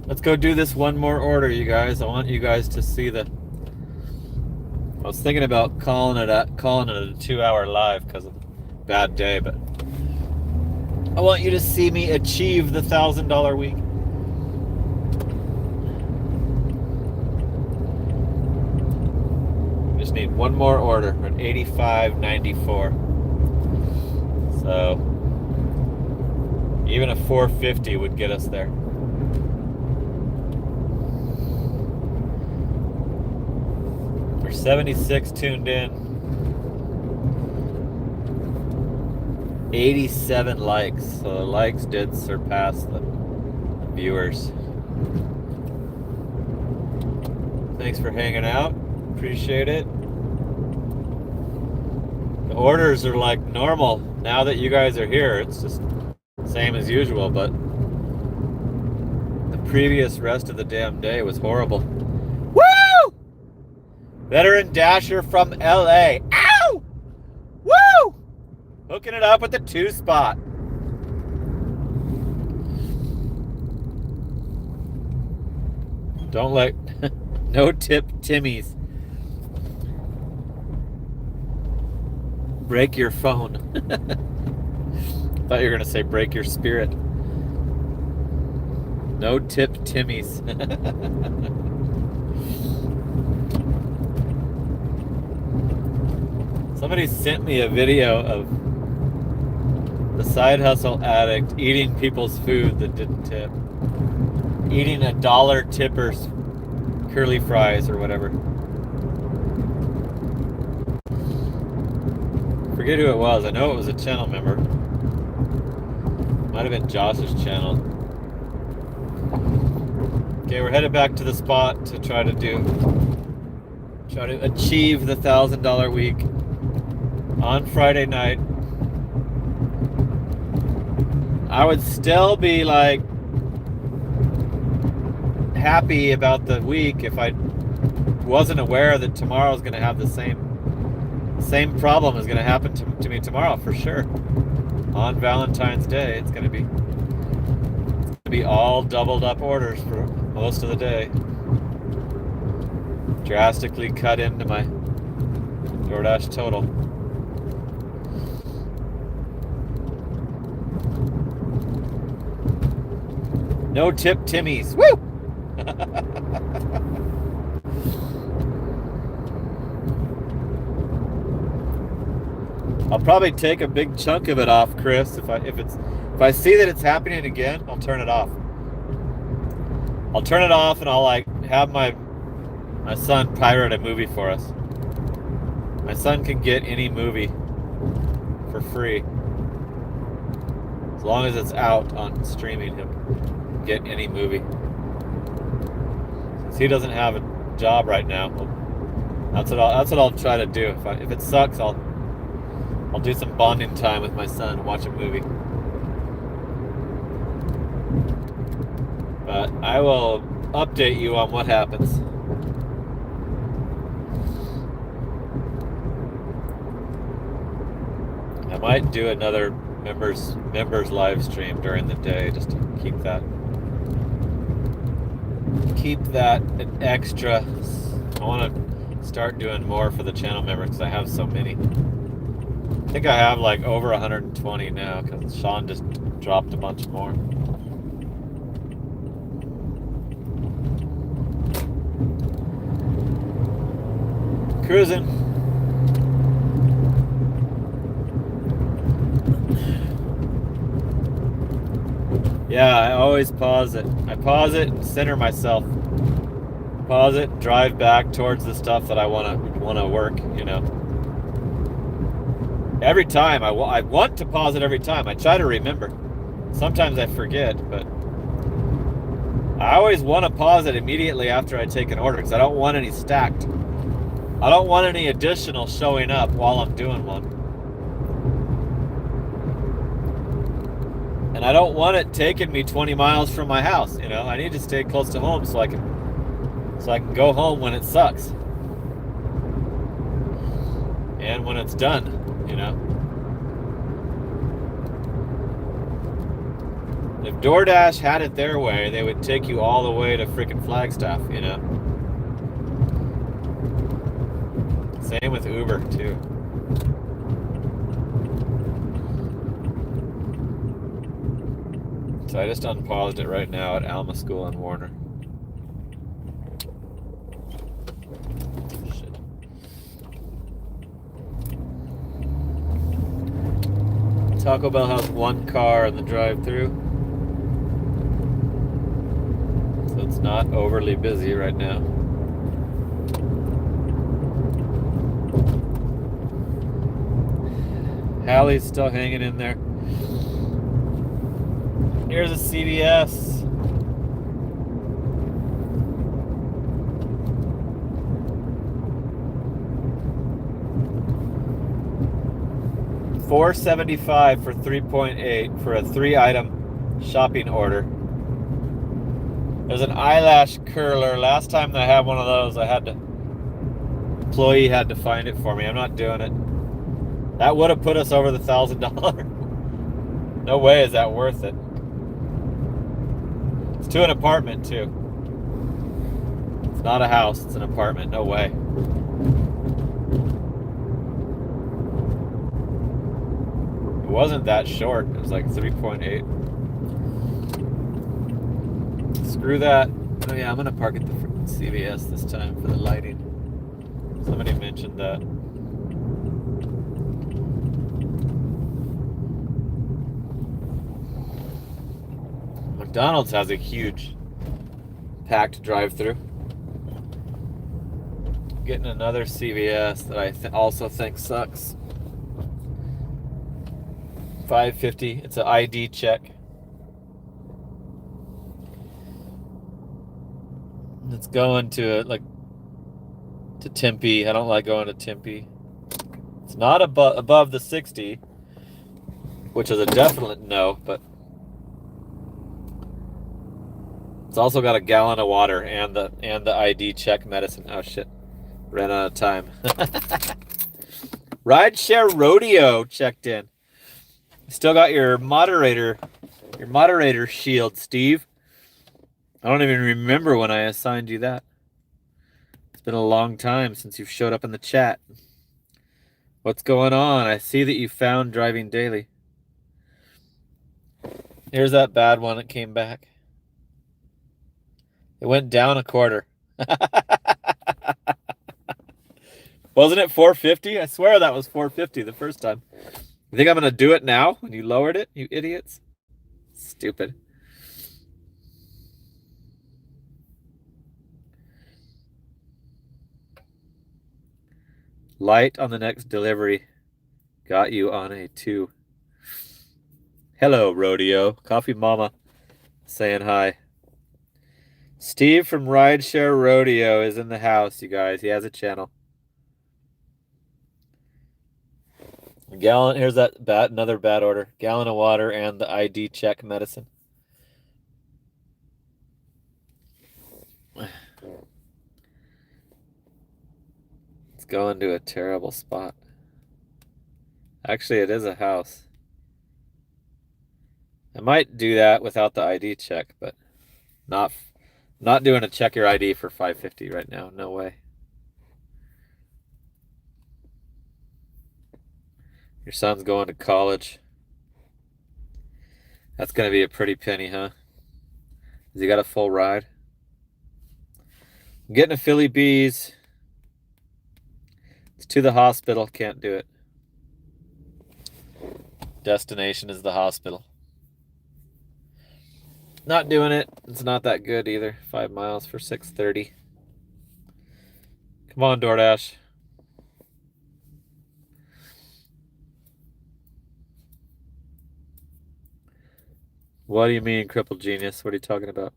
Let's go do this one more order, you guys. I want you guys to see the... I was thinking about calling it a 2-hour live because of a bad day, but I want you to see me achieve the $1,000 week. Just need one more order. We're at 85.94. So even a 450 would get us there. We're 76 tuned in. 87 likes. So the likes did surpass the viewers. Thanks for hanging out. Appreciate it. The orders are like normal. Now that you guys are here, it's just same as usual, but the previous rest of the damn day was horrible. Woo! Veteran Dasher from LA. Ow! Woo! Hooking it up with the 2 spot. Don't let no tip Timmy's break your phone. Thought you were gonna say break your spirit. No tip Timmy's. Somebody sent me a video of the side hustle addict eating people's food that didn't tip. Eating $1 tippers curly fries or whatever. Forget who it was. I know it was a channel member. Might have been Josh's channel. Okay, we're headed back to the spot to try to achieve the $1,000 week on Friday night. I would still be like happy about the week if I wasn't aware that tomorrow's going to have the same problem is going to happen to me tomorrow for sure. On Valentine's Day, it's going to be all doubled up orders for most of the day. Drastically cut into my DoorDash total. No tip Timmy's. Woo! I'll probably take a big chunk of it off, Chris. If I see that it's happening again, I'll turn it off. I'll turn it off and I'll like have my son pirate a movie for us. My son can get any movie for free. As long as it's out on streaming, he'll get any movie. Since he doesn't have a job right now, that's what I'll try to do. If it sucks, I'll do some bonding time with my son and watch a movie. But I will update you on what happens. I might do another members live stream during the day just to keep that an extra. I want to start doing more for the channel members because I have so many. I think I have like over 120 now because Sean just dropped a bunch more. Cruising. Yeah, I always pause it. I pause it and center myself. Pause it, drive back towards the stuff that I want to work, you know. Every time, I want to pause it every time. I try to remember. Sometimes I forget, but I always want to pause it immediately after I take an order because I don't want any stacked. I don't want any additional showing up while I'm doing one. And I don't want it taking me 20 miles from my house, you know. I need to stay close to home so I can go home when it sucks. And when it's done, you know. If DoorDash had it their way, they would take you all the way to freaking Flagstaff, you know. Same with Uber, too. So I just unpaused it right now at Alma School in Warner. Shit. Taco Bell has one car in the drive-thru. So it's not overly busy right now. Hallie's still hanging in there. Here's a CVS. $4.75 for 3.8 for a 3-item shopping order. There's an eyelash curler. Last time that I had one of those, employee had to find it for me. I'm not doing it. That would have put us over the $1,000. No way is that worth it. It's to an apartment too. It's not a house, it's an apartment. No way. It wasn't that short. It was like 3.8. Screw that. Oh yeah, I'm gonna park at the CVS this time for the lighting. Somebody mentioned that. McDonald's has a huge packed drive-thru. Getting another CVS that I also think sucks. $5.50. It's an ID check. It's going to Tempe. I don't like going to Tempe. It's not above the 60, which is a definite no, but it's also got a gallon of water and the ID check medicine. Oh shit. Ran out of time. Rideshare Rodeo checked in. Still got your moderator shield, Steve. I don't even remember when I assigned you that. It's been a long time since you've showed up in the chat. What's going on? I see that you found Driving Daily. Here's that bad one that came back. It went down a quarter. Wasn't it 450? I swear that was 450 the first time. You think I'm going to do it now when you lowered it, you idiots? Stupid. Light on the next delivery. Got you on a 2. Hello, Rodeo. Coffee Mama saying hi. Steve from Rideshare Rodeo is in the house, you guys. He has a channel. A gallon. Here's that another bad order. Gallon of water and the ID check medicine. It's going to a terrible spot. Actually, it is a house. I might do that without the ID check, but not doing a check your ID for $5.50 right now. No way. Your son's going to college. That's going to be a pretty penny, huh? Has he got a full ride? I'm getting a Philly Bees. It's to the hospital. Can't do it. Destination is the hospital. Not doing it. It's not that good either. 5 miles for $6.30. Come on, DoorDash. What do you mean, crippled genius? What are you talking about?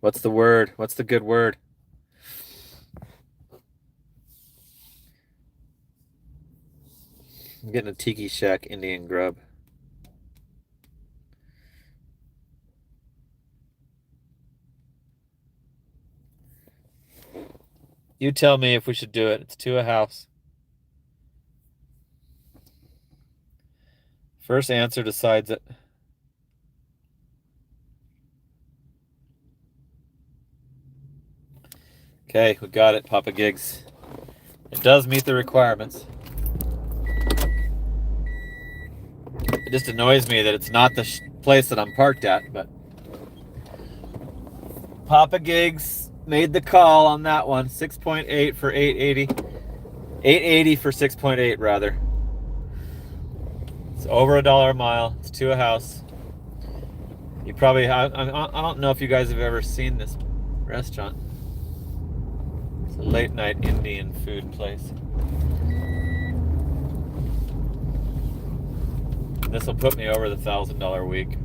What's the word? What's the good word? I'm getting a Tiki Shack Indian grub. You tell me if we should do it. It's to a house. First answer decides it. Okay, we got it, Papa Gigs. It does meet the requirements. It just annoys me that it's not the place that I'm parked at, but Papa Gigs made the call on that one. 6.8 for 880. 880 for 6.8 rather. It's over $1 a mile. It's to a house. You probably I don't know if you guys have ever seen this restaurant. It's a late night Indian food place. This will put me over the $1,000 week.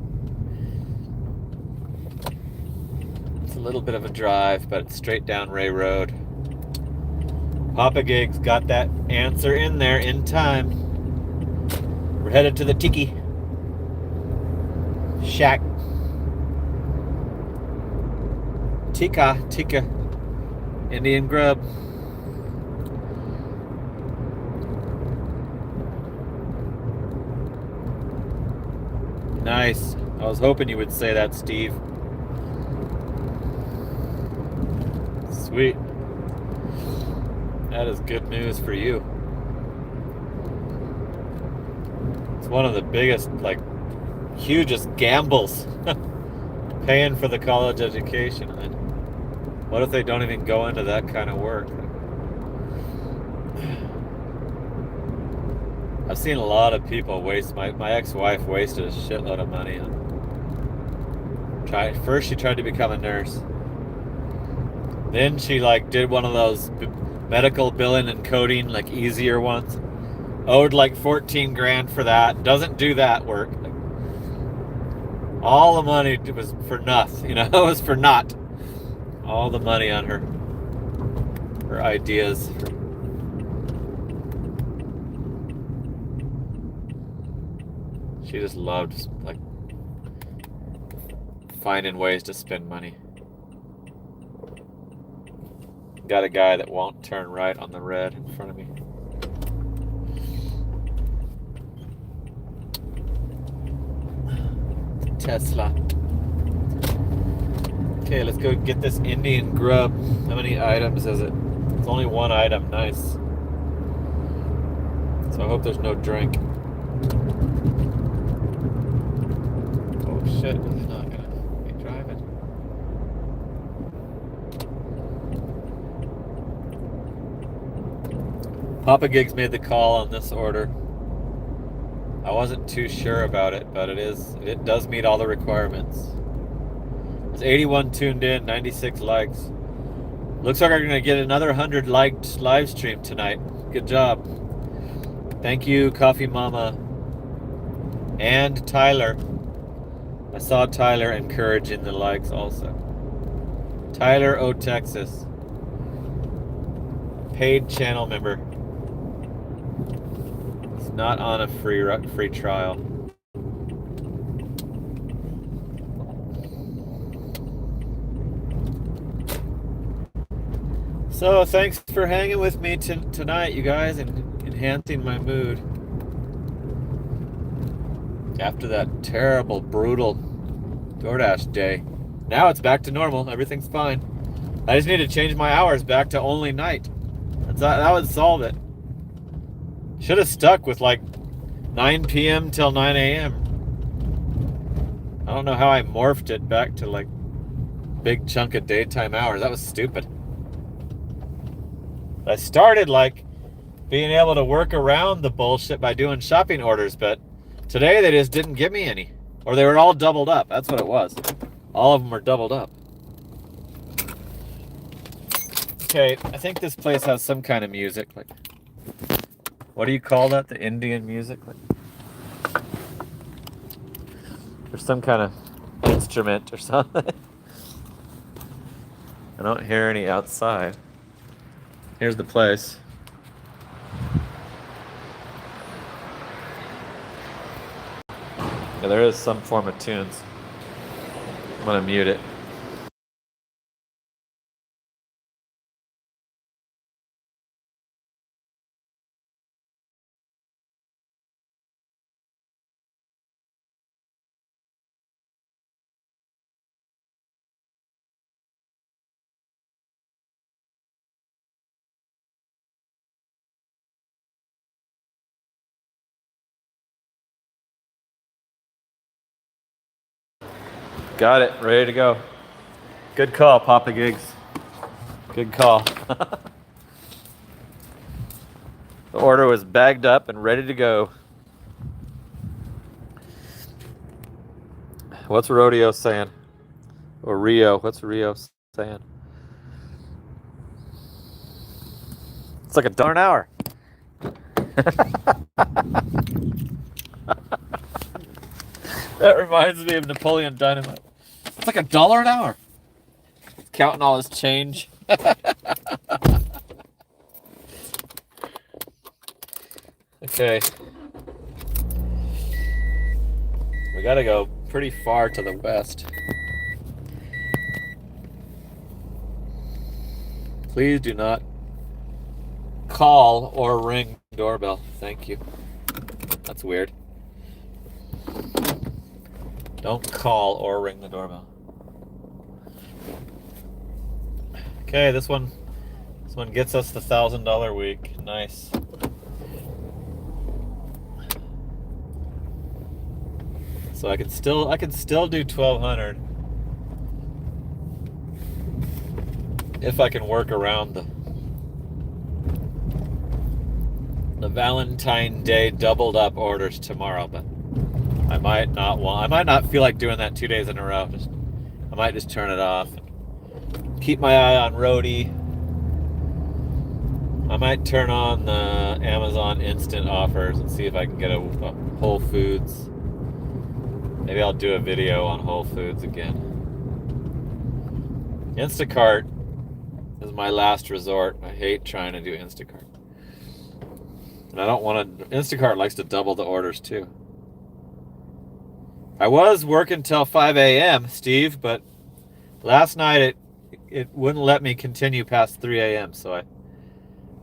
It's a little bit of a drive, but it's straight down Ray Road. Papa Gigs got that answer in there in time. We're headed to the Tiki Shack. Tika Indian grub. Nice. I was hoping you would say that, Steve. Sweet. That is good news for you. It's one of the biggest, like, hugest gambles. Paying for the college education. And what if they don't even go into that kind of work? I've seen a lot of people waste. My ex-wife wasted a shitload of money on. First, she tried to become a nurse. Then she did one of those medical billing and coding, easier ones. Owed 14 grand for that. Doesn't do that work. All the money was for nothing. It was for naught. All the money on her ideas. She just loved finding ways to spend money. Got a guy that won't turn right on the red in front of me. Tesla. Okay, let's go get this Indian grub. How many items is it? It's only one item. Nice. So I hope there's no drink. Oh shit, he's not gonna be driving. Papa Gigs made the call on this order. I wasn't too sure about it, but it does meet all the requirements. There's 81 tuned in, 96 likes. Looks like we're gonna get another 100 liked live stream tonight. Good job. Thank you, Coffee Mama. And Tyler. I saw Tyler encouraging the likes also. Tyler O. Texas. Paid channel member. It's not on a free trial. So thanks for hanging with me tonight, you guys, and enhancing my mood. After that terrible, brutal DoorDash day. Now it's back to normal. Everything's fine. I just need to change my hours back to only night. That would solve it. Should have stuck with 9 p.m. till 9 a.m. I don't know how I morphed it back to big chunk of daytime hours. That was stupid. I started being able to work around the bullshit by doing shopping orders, but today they just didn't give me any. Or they were all doubled up. That's what it was. All of them were doubled up. Okay, I think this place has some kind of music. Like, what do you call that? The Indian music? Like, there's some kind of instrument or something. I don't hear any outside. Here's the place. Yeah, there is some form of tunes. I'm gonna mute it. Got it, ready to go. Good call, Papa Gigs. Good call. The order was bagged up and ready to go. What's Rodeo saying? Or Rio, what's Rio saying? It's like $1 an hour. That reminds me of Napoleon Dynamite. It's like $1 an hour. He's counting all his change. Okay. We gotta go pretty far to the west. Please do not call or ring doorbell. Thank you. That's weird. Don't call or ring the doorbell. Okay, this one gets us the $1,000 week. Nice. So I can still do 1,200 if I can work around the Valentine Day doubled up orders tomorrow, but I might not feel like doing that 2 days in a row. I might just turn it off. Keep my eye on Roadie. I might turn on the Amazon instant offers and see if I can get a Whole Foods. Maybe I'll do a video on Whole Foods again. Instacart is my last resort. I hate trying to do Instacart. And I don't want to... Instacart likes to double the orders too. I was working till 5 a.m., Steve, but last night it wouldn't let me continue past 3 a.m., so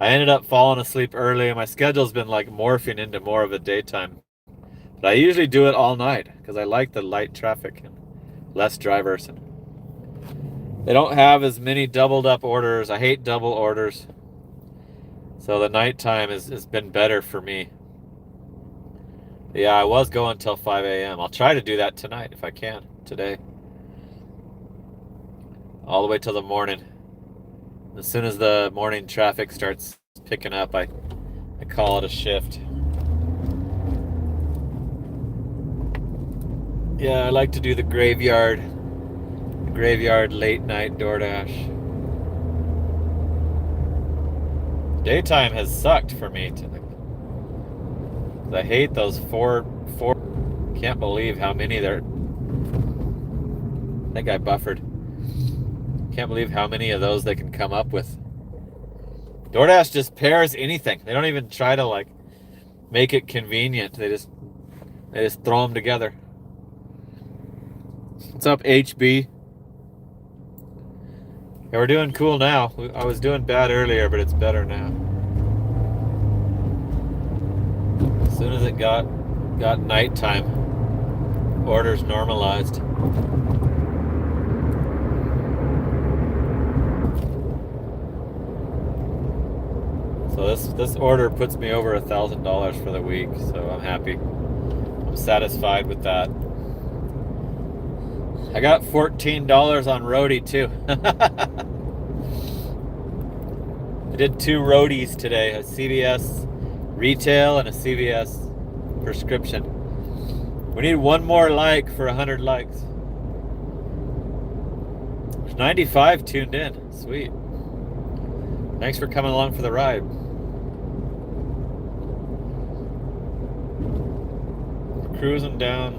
I ended up falling asleep early, and my schedule's been like morphing into more of a daytime. But I usually do it all night because I like the light traffic and less drivers. And they don't have as many doubled up orders. I hate double orders. So the nighttime has been better for me. Yeah, I was going till 5 a.m. I'll try to do that tonight if I can, today. All the way till the morning. As soon as the morning traffic starts picking up, I call it a shift. Yeah, I like to do the graveyard late night DoorDash. Daytime has sucked for me. I hate those four. Can't believe how many there. I think I buffered. Can't believe how many of those they can come up with. DoorDash just pairs anything. They don't even try to like make it convenient. They just throw them together. What's up, HB? Yeah, we're doing cool now. I was doing bad earlier, but it's better now. As soon as it got nighttime, orders normalized. So this order puts me over $1,000 for the week, so I'm happy. I'm satisfied with that. I got $14 on Roadie too. I did 2 Roadies today, a CVS retail and a CVS prescription, We need one more like for 100 likes. There's 95 tuned in. Sweet. Thanks for coming along for the ride. We're cruising down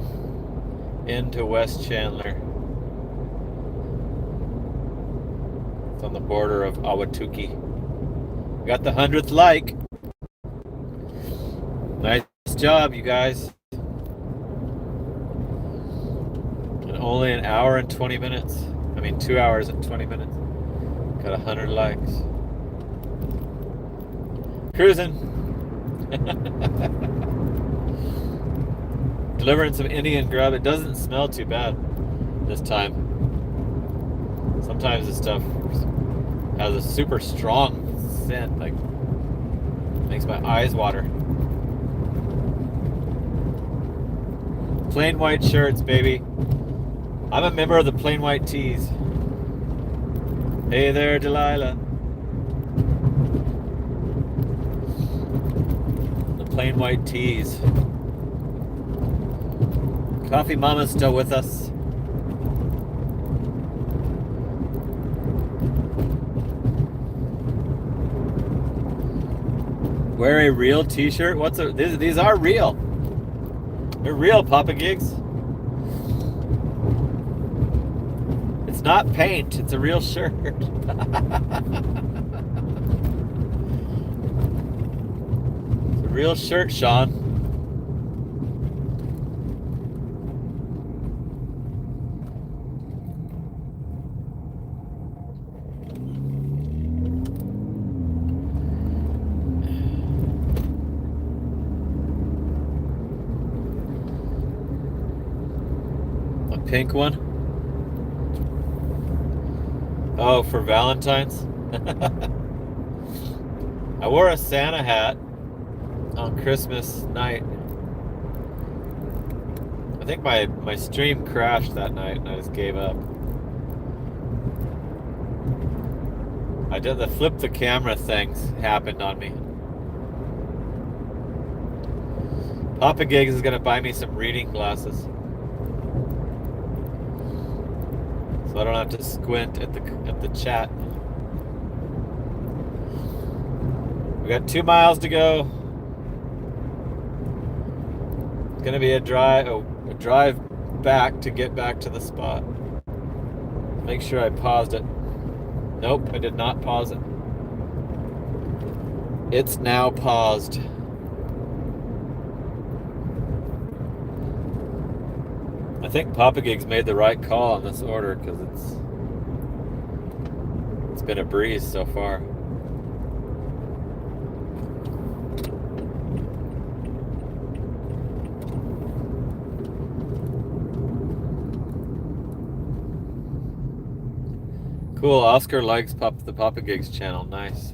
into West Chandler. It's on the border of Ahwatukee. We got the 100th like. Nice job, you guys. In only an hour and 20 minutes. I mean, 2 hours and 20 minutes. Got 100 likes. Cruising. Delivering some Indian grub. It doesn't smell too bad this time. Sometimes this stuff has a super strong scent, like makes my eyes water. Plain white shirts, baby. I'm a member of the Plain White Tees. Hey there, Delilah. The Plain White Tees. Coffee Mama's still with us. Wear a real t-shirt? These are real. They're real, Papa Gigs. It's not paint, it's a real shirt. It's a real shirt, Sean. Pink one? Oh, for Valentine's? I wore a Santa hat on Christmas night. I think my stream crashed that night and I just gave up. I did the flip the camera things happened on me. Papa Gigs is gonna buy me some reading glasses. So I don't have to squint at the chat. We got 2 miles to go. It's gonna be a drive back to get back to the spot. Make sure I paused it. Nope, I did not pause it. It's now paused. I think Papa Gigs made the right call on this order because it's been a breeze so far. Cool, Oscar likes the Papa Gigs channel, nice.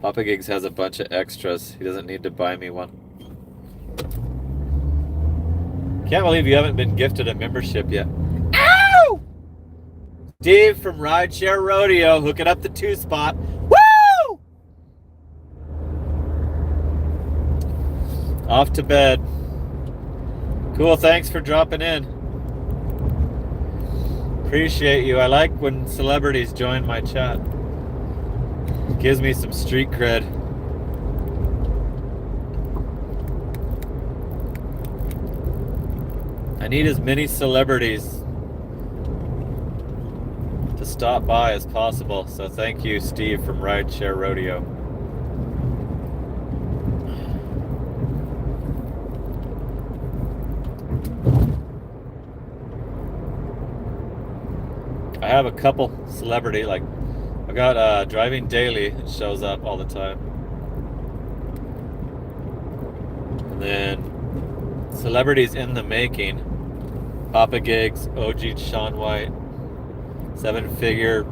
Papa Gigs has a bunch of extras. He doesn't need to buy me one. Can't believe you haven't been gifted a membership yet. Ow! Steve from Rideshare Rodeo hooking up the 2-spot. Woo! Off to bed. Cool, thanks for dropping in. Appreciate you. I like when celebrities join my chat. Gives me some street cred. I need as many celebrities to stop by as possible. So thank you, Steve from Rideshare Rodeo. I have a couple celebrity, like I got Driving Daily. It shows up all the time. And then celebrities in the making. Papa Gigs, OG Sean White, 7-figure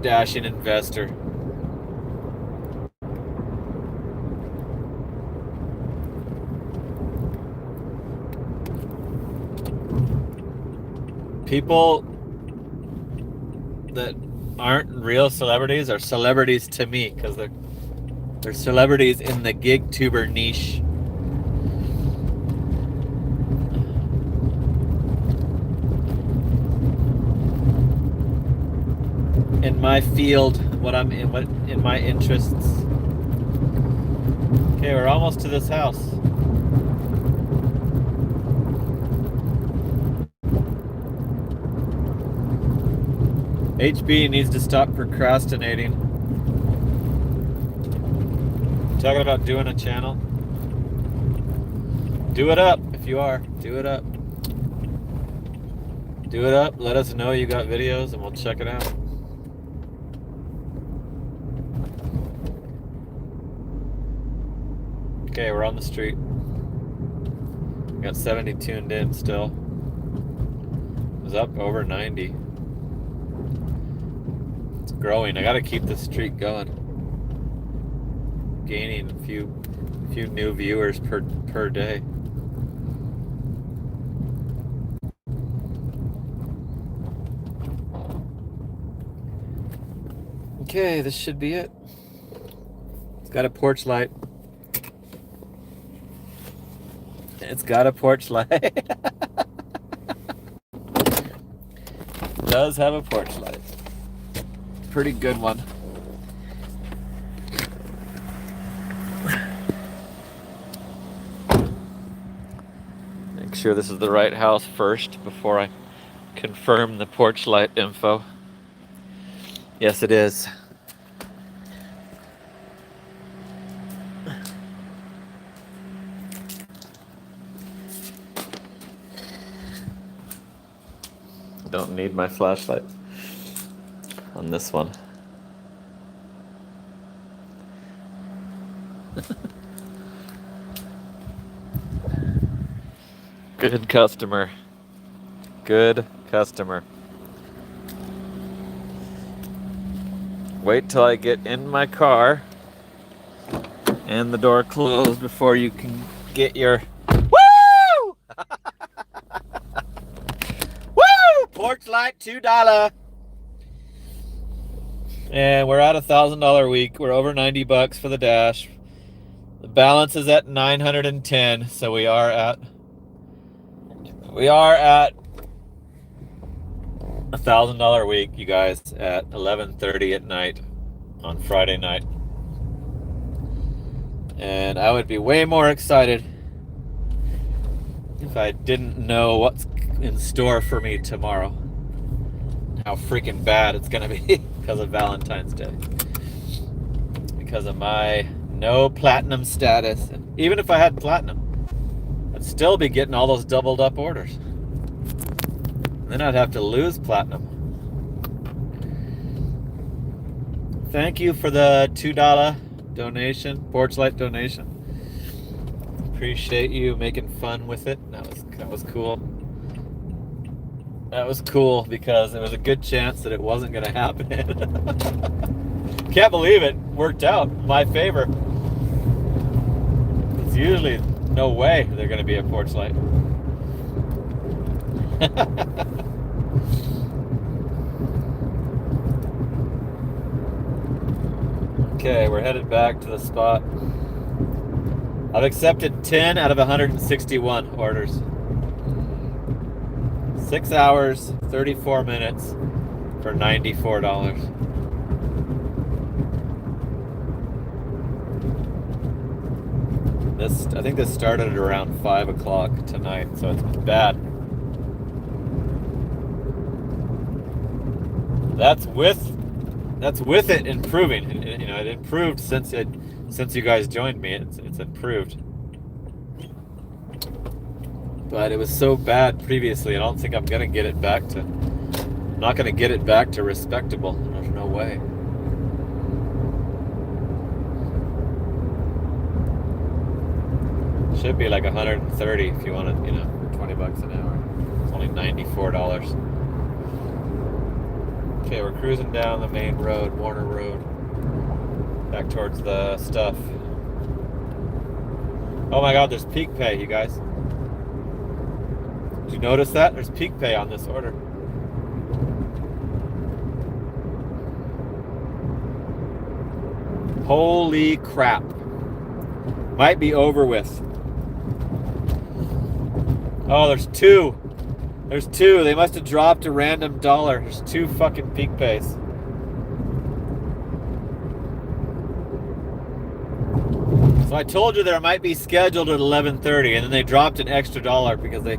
dashing investor. People that aren't real celebrities are celebrities to me because they're They're celebrities in the gig tuber niche. In my field, what in my interests. Okay, we're almost to this house. HB needs to stop procrastinating. Talking about doing a channel. Do it up if you are. Do it up. Do it up. Let us know you got videos and we'll check it out. Okay, we're on the street. Got 70 tuned in still. It was up over 90. It's growing. I gotta keep this streak going. Gaining a few new viewers per day. Okay, this should be it. It's got a porch light. It's got a porch light. It does have a porch light. Pretty good one. Make sure this is the right house first before I confirm the porch light info. Yes, it is. Don't need my flashlight on this one. Good customer. Good customer. Wait till I get in my car and the door closed before you can get your woo! Woo! Porch light $2. And we're at $1,000 a week. We're over $90 for the dash. The balance is at 910, so we are at $1,000 a week, you guys, at 11:30 at night on Friday night. And I would be way more excited if I didn't know what's in store for me tomorrow. How freaking bad it's gonna be because of Valentine's Day. Because of my no platinum status. And even if I had platinum, I'd still be getting all those doubled up orders. And then I'd have to lose platinum. Thank you for the $2 donation, porch light donation. Appreciate you making fun with it. That was cool. That was cool because there was a good chance that it wasn't going to happen. Can't believe it worked out in my favor. It's usually no way they're going to be a porch light. Okay, we're headed back to the spot. I've accepted 10 out of 161 orders. 6 hours, 34 minutes for $94. I think this started at around 5 o'clock tonight, so it's bad. That's with it improving. It improved since you guys joined me. It's improved. But it was so bad previously. I don't think I'm gonna get it back to. I'm not gonna get it back to respectable. There's no way. Should be like 130 if you want it, for $20 an hour. It's only $94. Okay, we're cruising down the main road, Warner Road, back towards the stuff. Oh my God, there's peak pay, you guys. Did you notice that? There's peak pay on this order. Holy crap. Might be over with. Oh, there's two. There's two. They must have dropped a random dollar. There's two fucking peak pays. So I told you there might be scheduled at 11:30, and then they dropped an extra dollar because they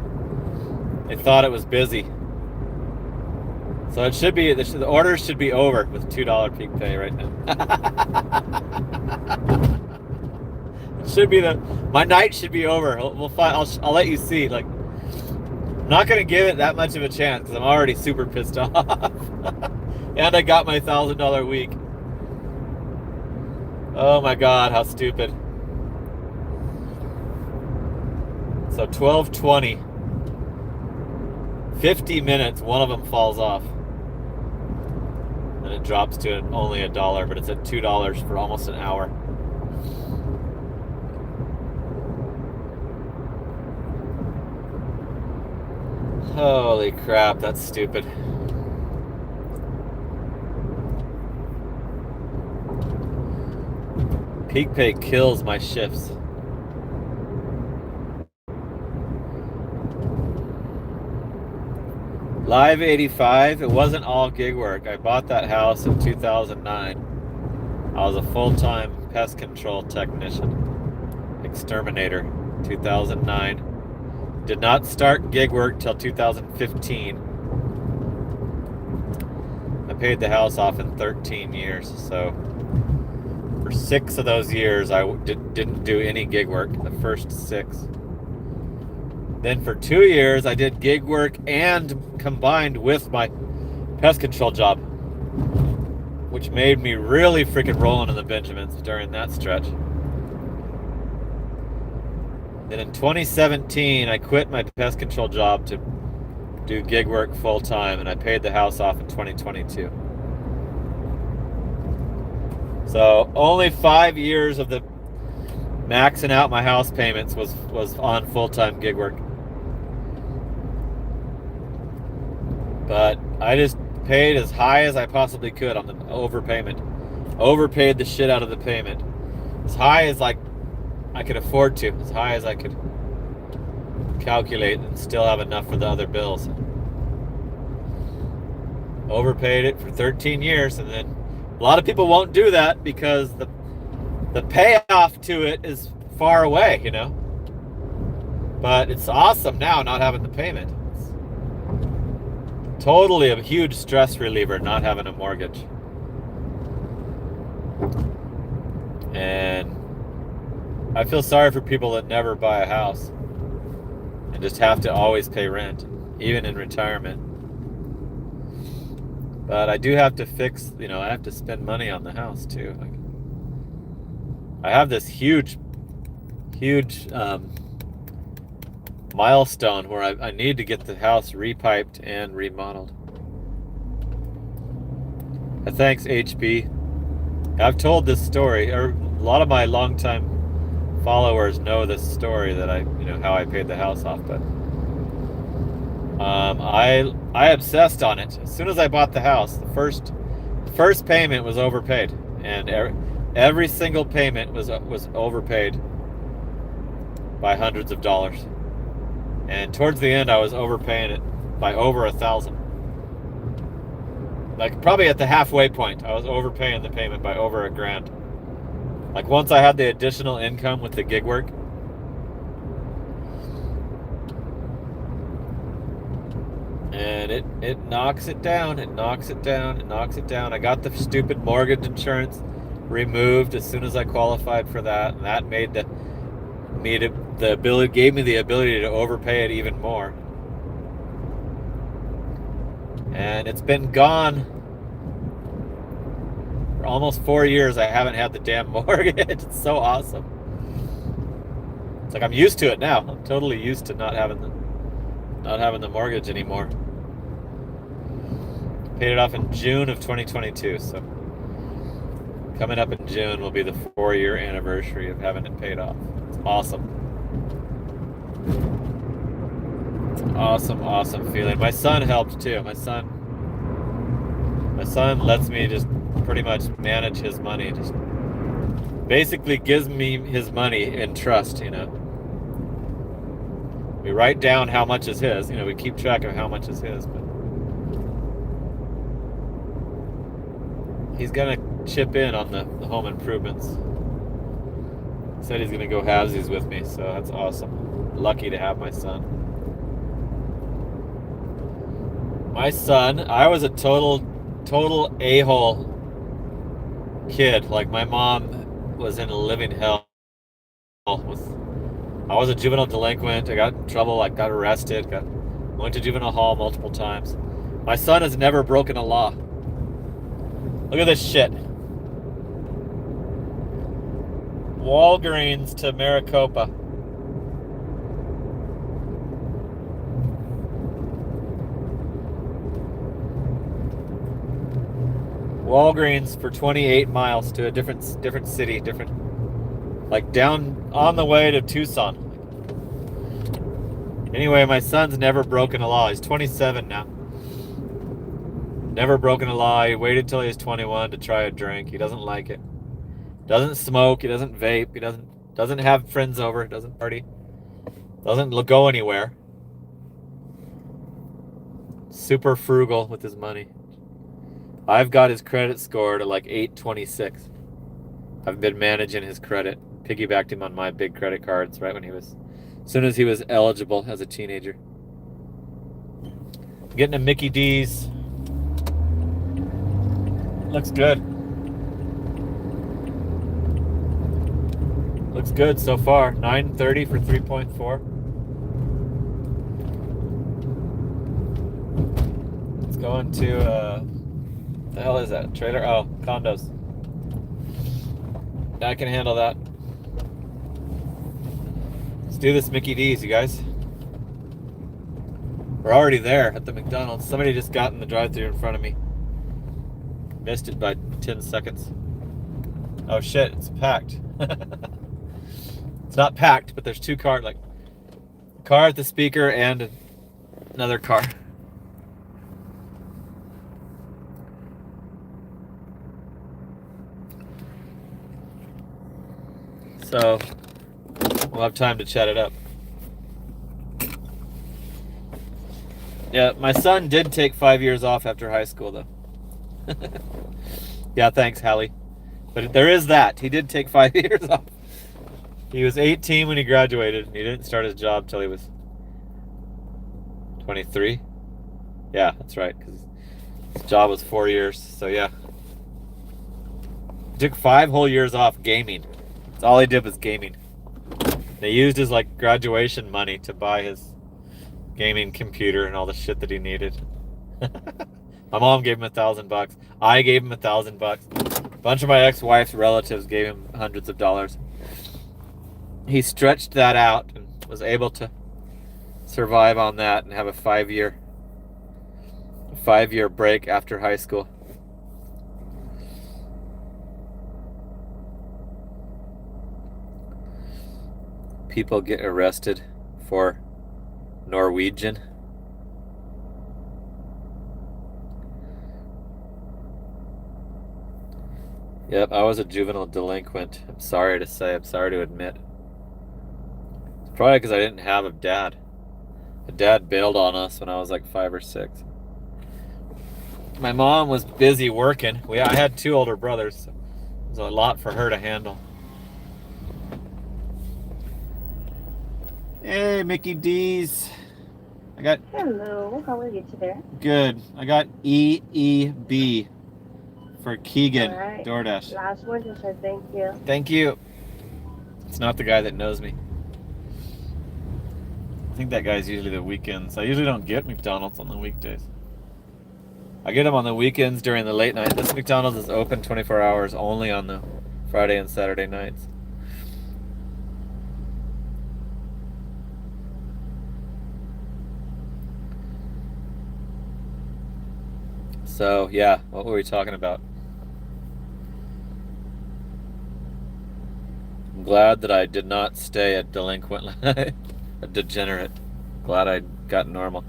thought it was busy. So it should be, the orders should be over with $2 peak pay right now. It should be my night should be over. We'll find. I'll let you see. Like, I'm not gonna give it that much of a chance because I'm already super pissed off, and I got my $1,000 week. Oh my God, how stupid! So 12:20, 50 minutes. One of them falls off, and it drops to only $1, but it's at $2 for almost an hour. Holy crap, that's stupid. Peak pay kills my shifts. Live 85, it wasn't all gig work. I bought that house in 2009. I was a full-time pest control technician, exterminator, 2009. Did not start gig work till 2015. I paid the house off in 13 years, so for 6 of those years I didn't do any gig work, the first 6. Then for 2 years I did gig work and combined with my pest control job, which made me really freaking rolling in the Benjamins during that stretch. Then in 2017, I quit my pest control job to do gig work full time, and I paid the house off in 2022. So only 5 years of the maxing out my house payments was on full-time gig work. But I just paid as high as I possibly could on the overpayment. Overpaid the shit out of the payment. As high as like I could afford to, as high as I could calculate and still have enough for the other bills. Overpaid it for 13 years, and then a lot of people won't do that because the payoff to it is far away, you know. But it's awesome now not having the payment. It's totally a huge stress reliever not having a mortgage. And I feel sorry for people that never buy a house and just have to always pay rent, even in retirement. But I do have to fix, you know, I have to spend money on the house too. Like, I have this huge milestone where I need to get the house repiped and remodeled. Thanks, HB. I've told this story, or a lot of my longtime followers know this story that how I paid the house off, but I obsessed on it. As soon as I bought the house, the first payment was overpaid, and every single payment was overpaid by hundreds of dollars. And towards the end, I was overpaying it by over $1,000. Like, probably at the halfway point, I was overpaying the payment by over $1,000. Like, once I had the additional income with the gig work, and it knocks it down, it knocks it down, it knocks it down. I got the stupid mortgage insurance removed as soon as I qualified for that, and that gave me the ability to overpay it even more. And it's been gone for almost 4 years. I haven't had the damn mortgage. It's so awesome. It's like I'm used to it now. I'm totally used to not having the mortgage anymore. Paid it off in June of 2022, so coming up in June will be the 4-year anniversary of having it paid off. It's awesome. It's an awesome feeling. My son helped too. My son lets me just pretty much manage his money. Just basically gives me his money in trust, you know. We write down how much is his, you know, we keep track of how much is his, but he's gonna chip in on the home improvements. He said he's gonna go halvesies with me, so that's awesome. Lucky to have my son. My son, I was a total a-hole kid. Like, my mom was in a living hell. I was a juvenile delinquent. I got in trouble. I got arrested. Went to juvenile hall multiple times. My son has never broken a law. Look at this shit. Walgreens to Maricopa. Walgreens for 28 miles to a different city, like down on the way to Tucson. Anyway, my son's never broken a law. He's 27 now. Never broken a law. He waited till he was 21 to try a drink. He doesn't like it. Doesn't smoke. He doesn't vape. He doesn't have friends over. Doesn't party. Doesn't go anywhere. Super frugal with his money. I've got his credit score to like 826. I've been managing his credit. Piggybacked him on my big credit cards right when as soon as he was eligible as a teenager. Getting a Mickey D's. Looks good. Looks good so far. $9.30 for 3.4. Let's go into the hell is that? Trailer? Oh, condos. I can handle that. Let's do this Mickey D's, you guys. We're already there at the McDonald's. Somebody just got in the drive-thru in front of me. Missed it by 10 seconds. Oh shit, it's packed. It's not packed, but there's two cars, like a car at the speaker and another car. So we'll have time to chat it up. Yeah, my son did take 5 years off after high school, though. Yeah, thanks, Hallie. But there is that. He did take 5 years off. He was 18 when he graduated. He didn't start his job till he was 23. Yeah, that's right, because his job was 4 years. So yeah, he took 5 whole years off gaming. That's all he did was gaming. They used his like graduation money to buy his gaming computer and all the shit that he needed. My mom gave him $1,000. I gave him $1,000. A bunch of my ex-wife's relatives gave him hundreds of dollars. He stretched that out and was able to survive on that and have a 5-year break after high school. People get arrested for Norwegian. Yep, I was a juvenile delinquent. I'm sorry to say, I'm sorry to admit. It's probably because I didn't have a dad. A dad bailed on us when I was like 5 or 6. My mom was busy working. I had 2 older brothers, so it was a lot for her to handle. Hey, Mickey D's. Hello, how are you today? Good. I got EEB for Keegan. All right. DoorDash. Last one to say thank you. Thank you. It's not the guy that knows me. I think that guy's usually the weekends. I usually don't get McDonald's on the weekdays. I get them on the weekends during the late night. This McDonald's is open 24 hours only on the Friday and Saturday nights. So, yeah, what were we talking about? I'm glad that I did not stay a delinquent, a degenerate. Glad I got normal.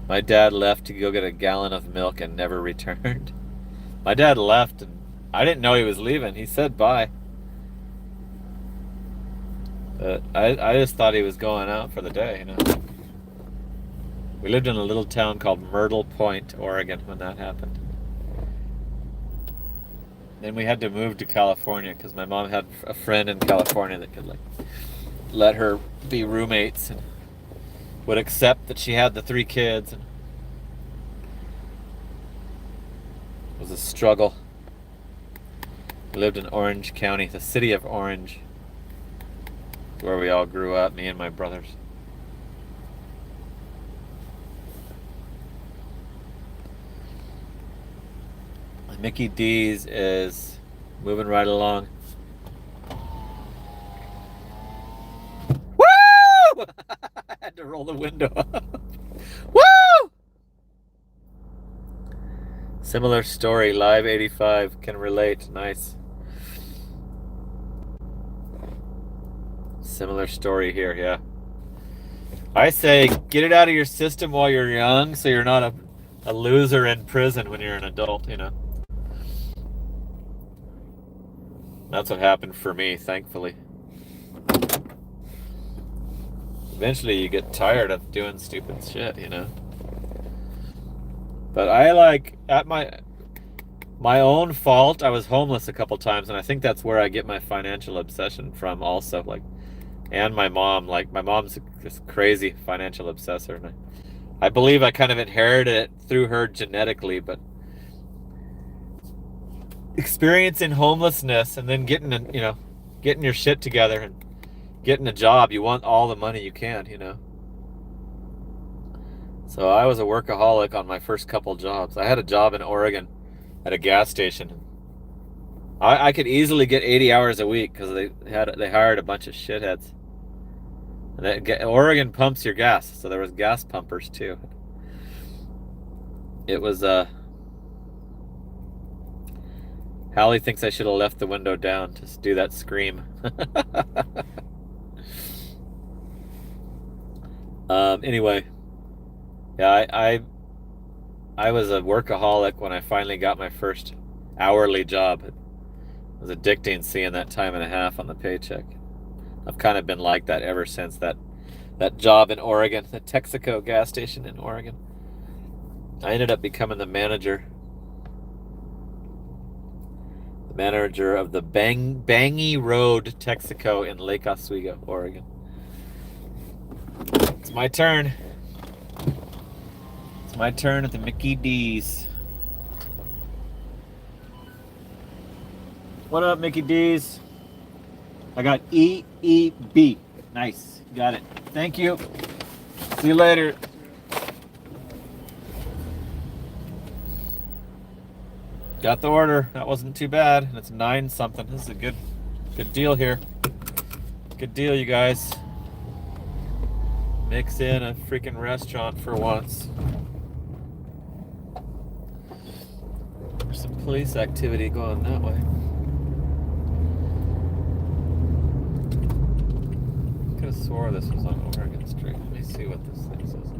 My dad left to go get a gallon of milk and never returned. My dad left, and I didn't know he was leaving. He said bye. But I just thought he was going out for the day, you know. We lived in a little town called Myrtle Point, Oregon, when that happened. Then we had to move to California because my mom had a friend in California that could, like, let her be roommates and would accept that she had the 3 kids. And it was a struggle. We lived in Orange County, the city of Orange, where we all grew up, me and my brothers. Mickey D's is moving right along. Woo! I had to roll the window up. Woo! Similar story, Live 85 can relate. Nice. Similar story here, yeah. I say get it out of your system while you're young so you're not a loser in prison when you're an adult, you know. That's what happened for me, thankfully. Eventually you get tired of doing stupid shit, you know. But I, like, at my own fault, I was homeless a couple times, and I think that's where I get my financial obsession from also, like, and my mom. Like, my mom's this crazy financial obsessor, and I believe I kind of inherited it through her genetically, but experiencing homelessness and then getting your shit together and getting a job, you want all the money you can, you know. So I was a workaholic on my first couple jobs. I had a job in Oregon at a gas station. I could easily get 80 hours a week because they hired a bunch of shitheads. And Oregon pumps your gas, so there was gas pumpers too. It was Hallie thinks I should have left the window down to do that scream. Anyway, yeah, I was a workaholic when I finally got my first hourly job. It was addicting seeing that time and a half on the paycheck. I've kind of been like that ever since that job in Oregon, the Texaco gas station in Oregon. I ended up becoming the manager of the Bangy Road Texaco in Lake Oswego, Oregon. It's my turn. It's my turn at the Mickey D's. What up, Mickey D's? I got EEB. Nice. Got it. Thank you. See you later. Got the order. That wasn't too bad. And it's 9 something. This is a good deal here. Good deal, you guys. Mix in a freaking restaurant for once. There's some police activity going that way. I could have swore this was on Oregon Street. Let me see what this thing says.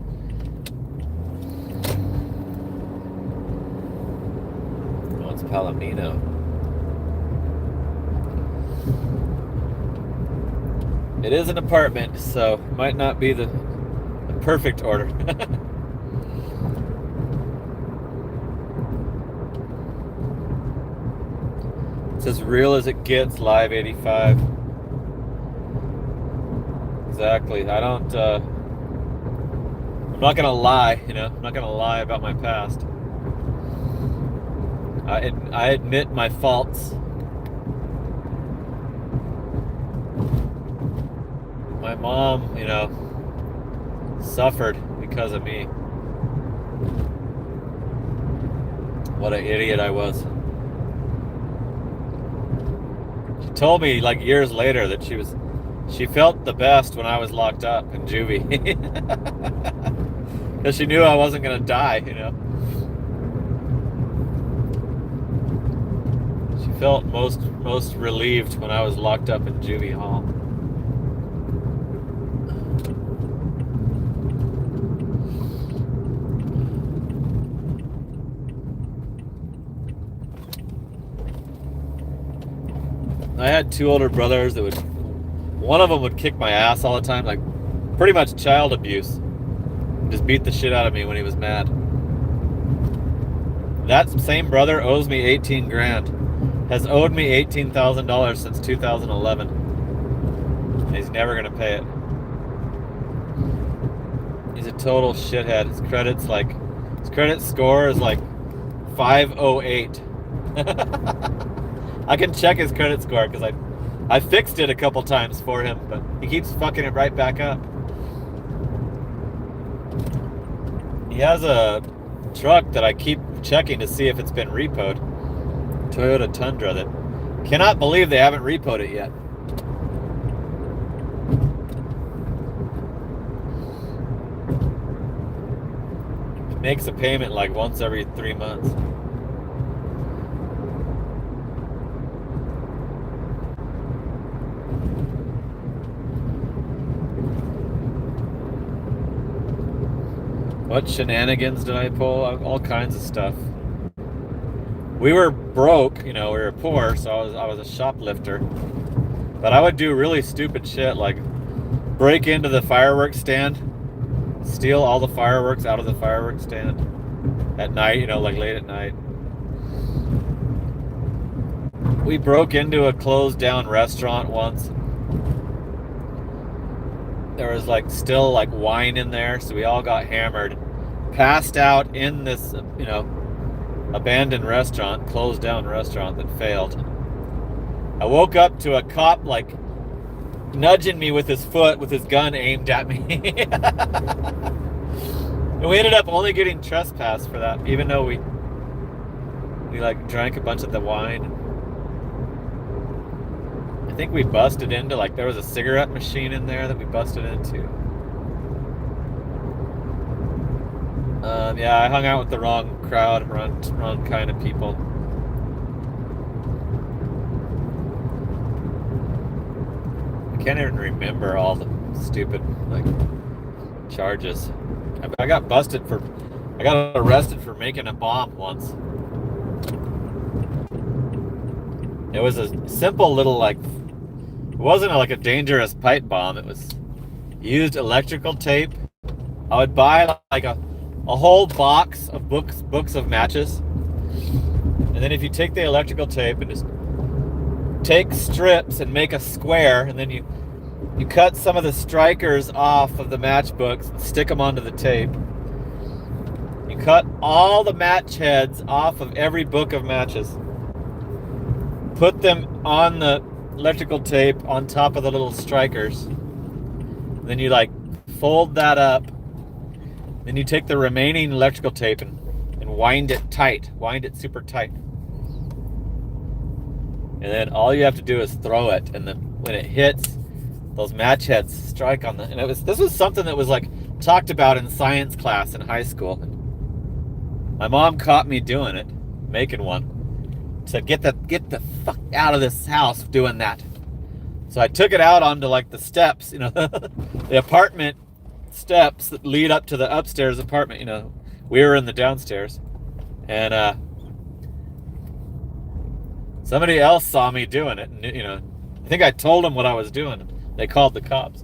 Oh, it's Palomino. It is an apartment, so it might not be the perfect order. It's as real as it gets, Live 85. Exactly. I'm not gonna lie, you know. I'm not gonna lie about my past. I admit my faults. My mom, you know, suffered because of me. What an idiot I was. She told me, like, years later that she felt the best when I was locked up in juvie. Because she knew I wasn't going to die, you know. She felt most relieved when I was locked up in juvie hall. I had two older brothers that would, one of them would kick my ass all the time, like pretty much child abuse. Just beat the shit out of me when he was mad. That same brother owes me 18 grand. Has owed me $18,000 since 2011. And he's never gonna pay it. He's a total shithead. His credit score is like 508. I can check his credit score because I fixed it a couple times for him, but he keeps fucking it right back up. He has a truck that I keep checking to see if it's been repoed. Toyota Tundra that cannot believe they haven't repoed it yet. It makes a payment like once every 3 months. What shenanigans did I pull? All kinds of stuff. We were broke, we were poor, so I was a shoplifter. But I would do really stupid shit like break into the fireworks stand, steal all the fireworks out of the fireworks stand at night, like late at night. We broke into a closed down restaurant once. There was still wine in there, so we all got hammered, passed out in this, abandoned restaurant, closed down restaurant that failed. I woke up to a cop nudging me with his foot with his gun aimed at me. And we ended up only getting trespassed for that, even though we drank a bunch of the wine. I think we busted into there was a cigarette machine in there that we busted into. Yeah, I hung out with the wrong crowd, wrong kind of people. I can't even remember all the stupid charges. I got arrested for making a bomb once. It was a simple little it wasn't a dangerous pipe bomb. It was used electrical tape. I would buy a whole box of books of matches, and then if you take the electrical tape and just take strips and make a square, and then you cut some of the strikers off of the matchbooks and stick them onto the tape. You cut all the match heads off of every book of matches, put them on the electrical tape on top of the little strikers, and then you fold that up. Then you take the remaining electrical tape and wind it tight. Wind it super tight. And then all you have to do is throw it. And then when it hits, those match heads strike on the... And this was something that was talked about in science class in high school. My mom caught me doing it, making one. Said, get the fuck out of this house doing that. So I took it out onto the steps, the apartment steps that lead up to the upstairs apartment. We were in the downstairs, and somebody else saw me doing it, and I think I told them what I was doing. They called the cops.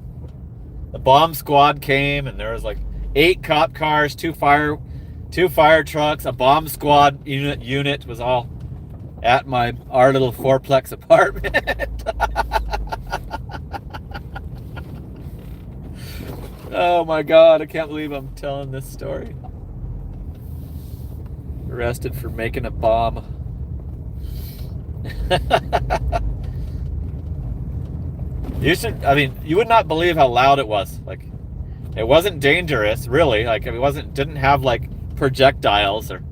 The bomb squad came, and there was 8 cop cars, 2 fire trucks, a bomb squad unit was all at our little 4-plex apartment. Oh my God, I can't believe I'm telling this story. Arrested for making a bomb. You would not believe how loud it was. It wasn't dangerous, really. It didn't have projectiles or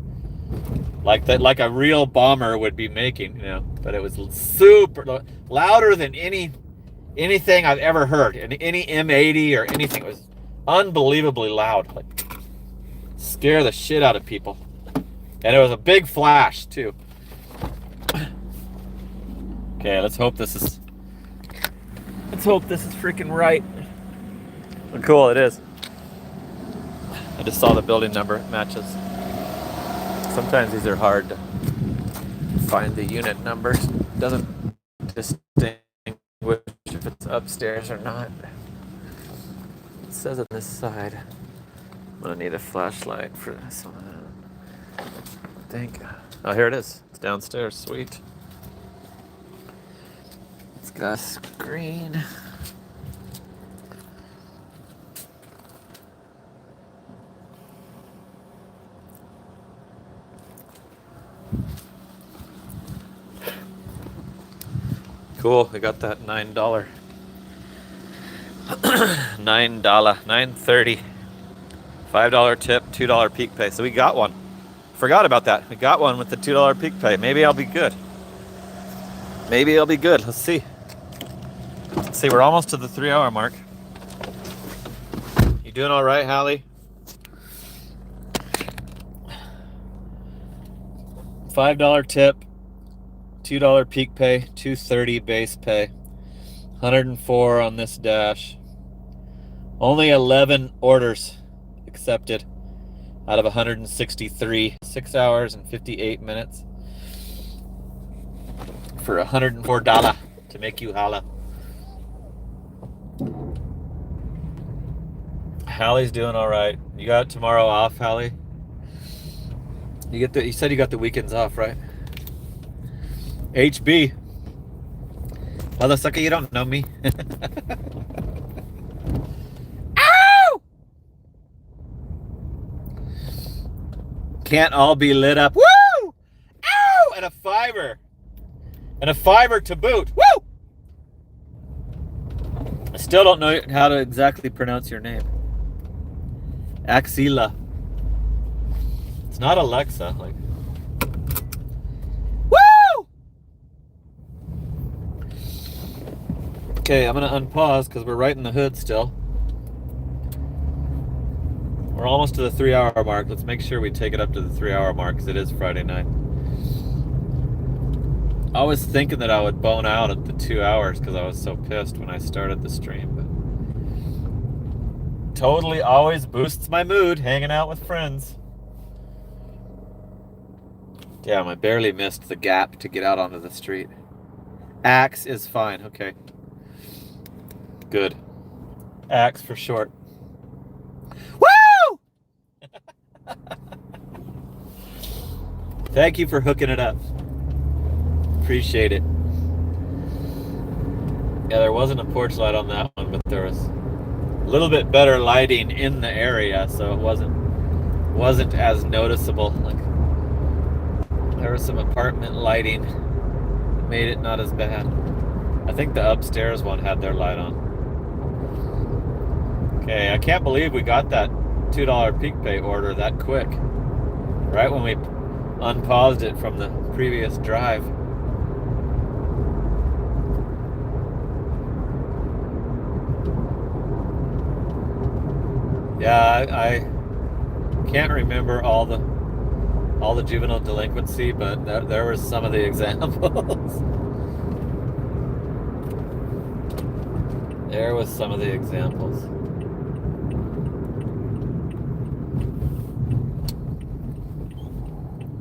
like a real bomber would be making, but it was super louder than anything I've ever heard. Any M80 or anything. It was unbelievably loud. Scare the shit out of people. And it was a big flash too. Okay, let's hope this is freaking right. Oh, cool, it is. I just saw the building number. It matches. Sometimes these are hard to find the unit numbers. Doesn't distinguish if it's upstairs or not. It says on this side. I'm gonna need a flashlight for this one. I think. Oh, here it is. It's downstairs. Sweet. It's got a screen. Cool. We got that $9. $9.30. $5 tip, $2 peak pay. So we got one. Forgot about that. We got one with the $2 peak pay. Maybe I'll be good. Maybe I'll be good. Let's see. Let's see. We're almost to the 3-hour mark. You doing all right, Hallie? $5 tip, $2 peak pay, $2.30 base pay, $104 on this dash. Only 11 orders accepted out of 163. 6 hours and 58 minutes for $104 to make you holla. Hallie's doing all right. You got tomorrow off, Hallie? You said you got the weekends off, right? HB. Mother sucker, you don't know me. Ow! Can't all be lit up. Woo! Ow! And a fiber. And a fiber to boot. Woo! I still don't know how to exactly pronounce your name. Axila. It's not Alexa. Like. Woo! Okay, I'm gonna unpause because we're right in the hood still. We're almost to the 3-hour mark. Let's make sure we take it up to the 3-hour mark because it is Friday night. I was thinking that I would bone out at the 2 hours because I was so pissed when I started the stream, but totally always boosts my mood hanging out with friends. Damn, I barely missed the gap to get out onto the street. Axe is fine. Okay. Good. Axe for short. Woo! Thank you for hooking it up. Appreciate it. Yeah, there wasn't a porch light on that one, but there was a little bit better lighting in the area, so it wasn't as noticeable. Like there was some apartment lighting that made it not as bad. I think the upstairs one had their light on. Okay, I can't believe we got that $2 peak pay order that quick. Right when we unpaused it from the previous drive. Yeah, I can't remember all the juvenile delinquency, but there were some of the examples. There was some of the examples.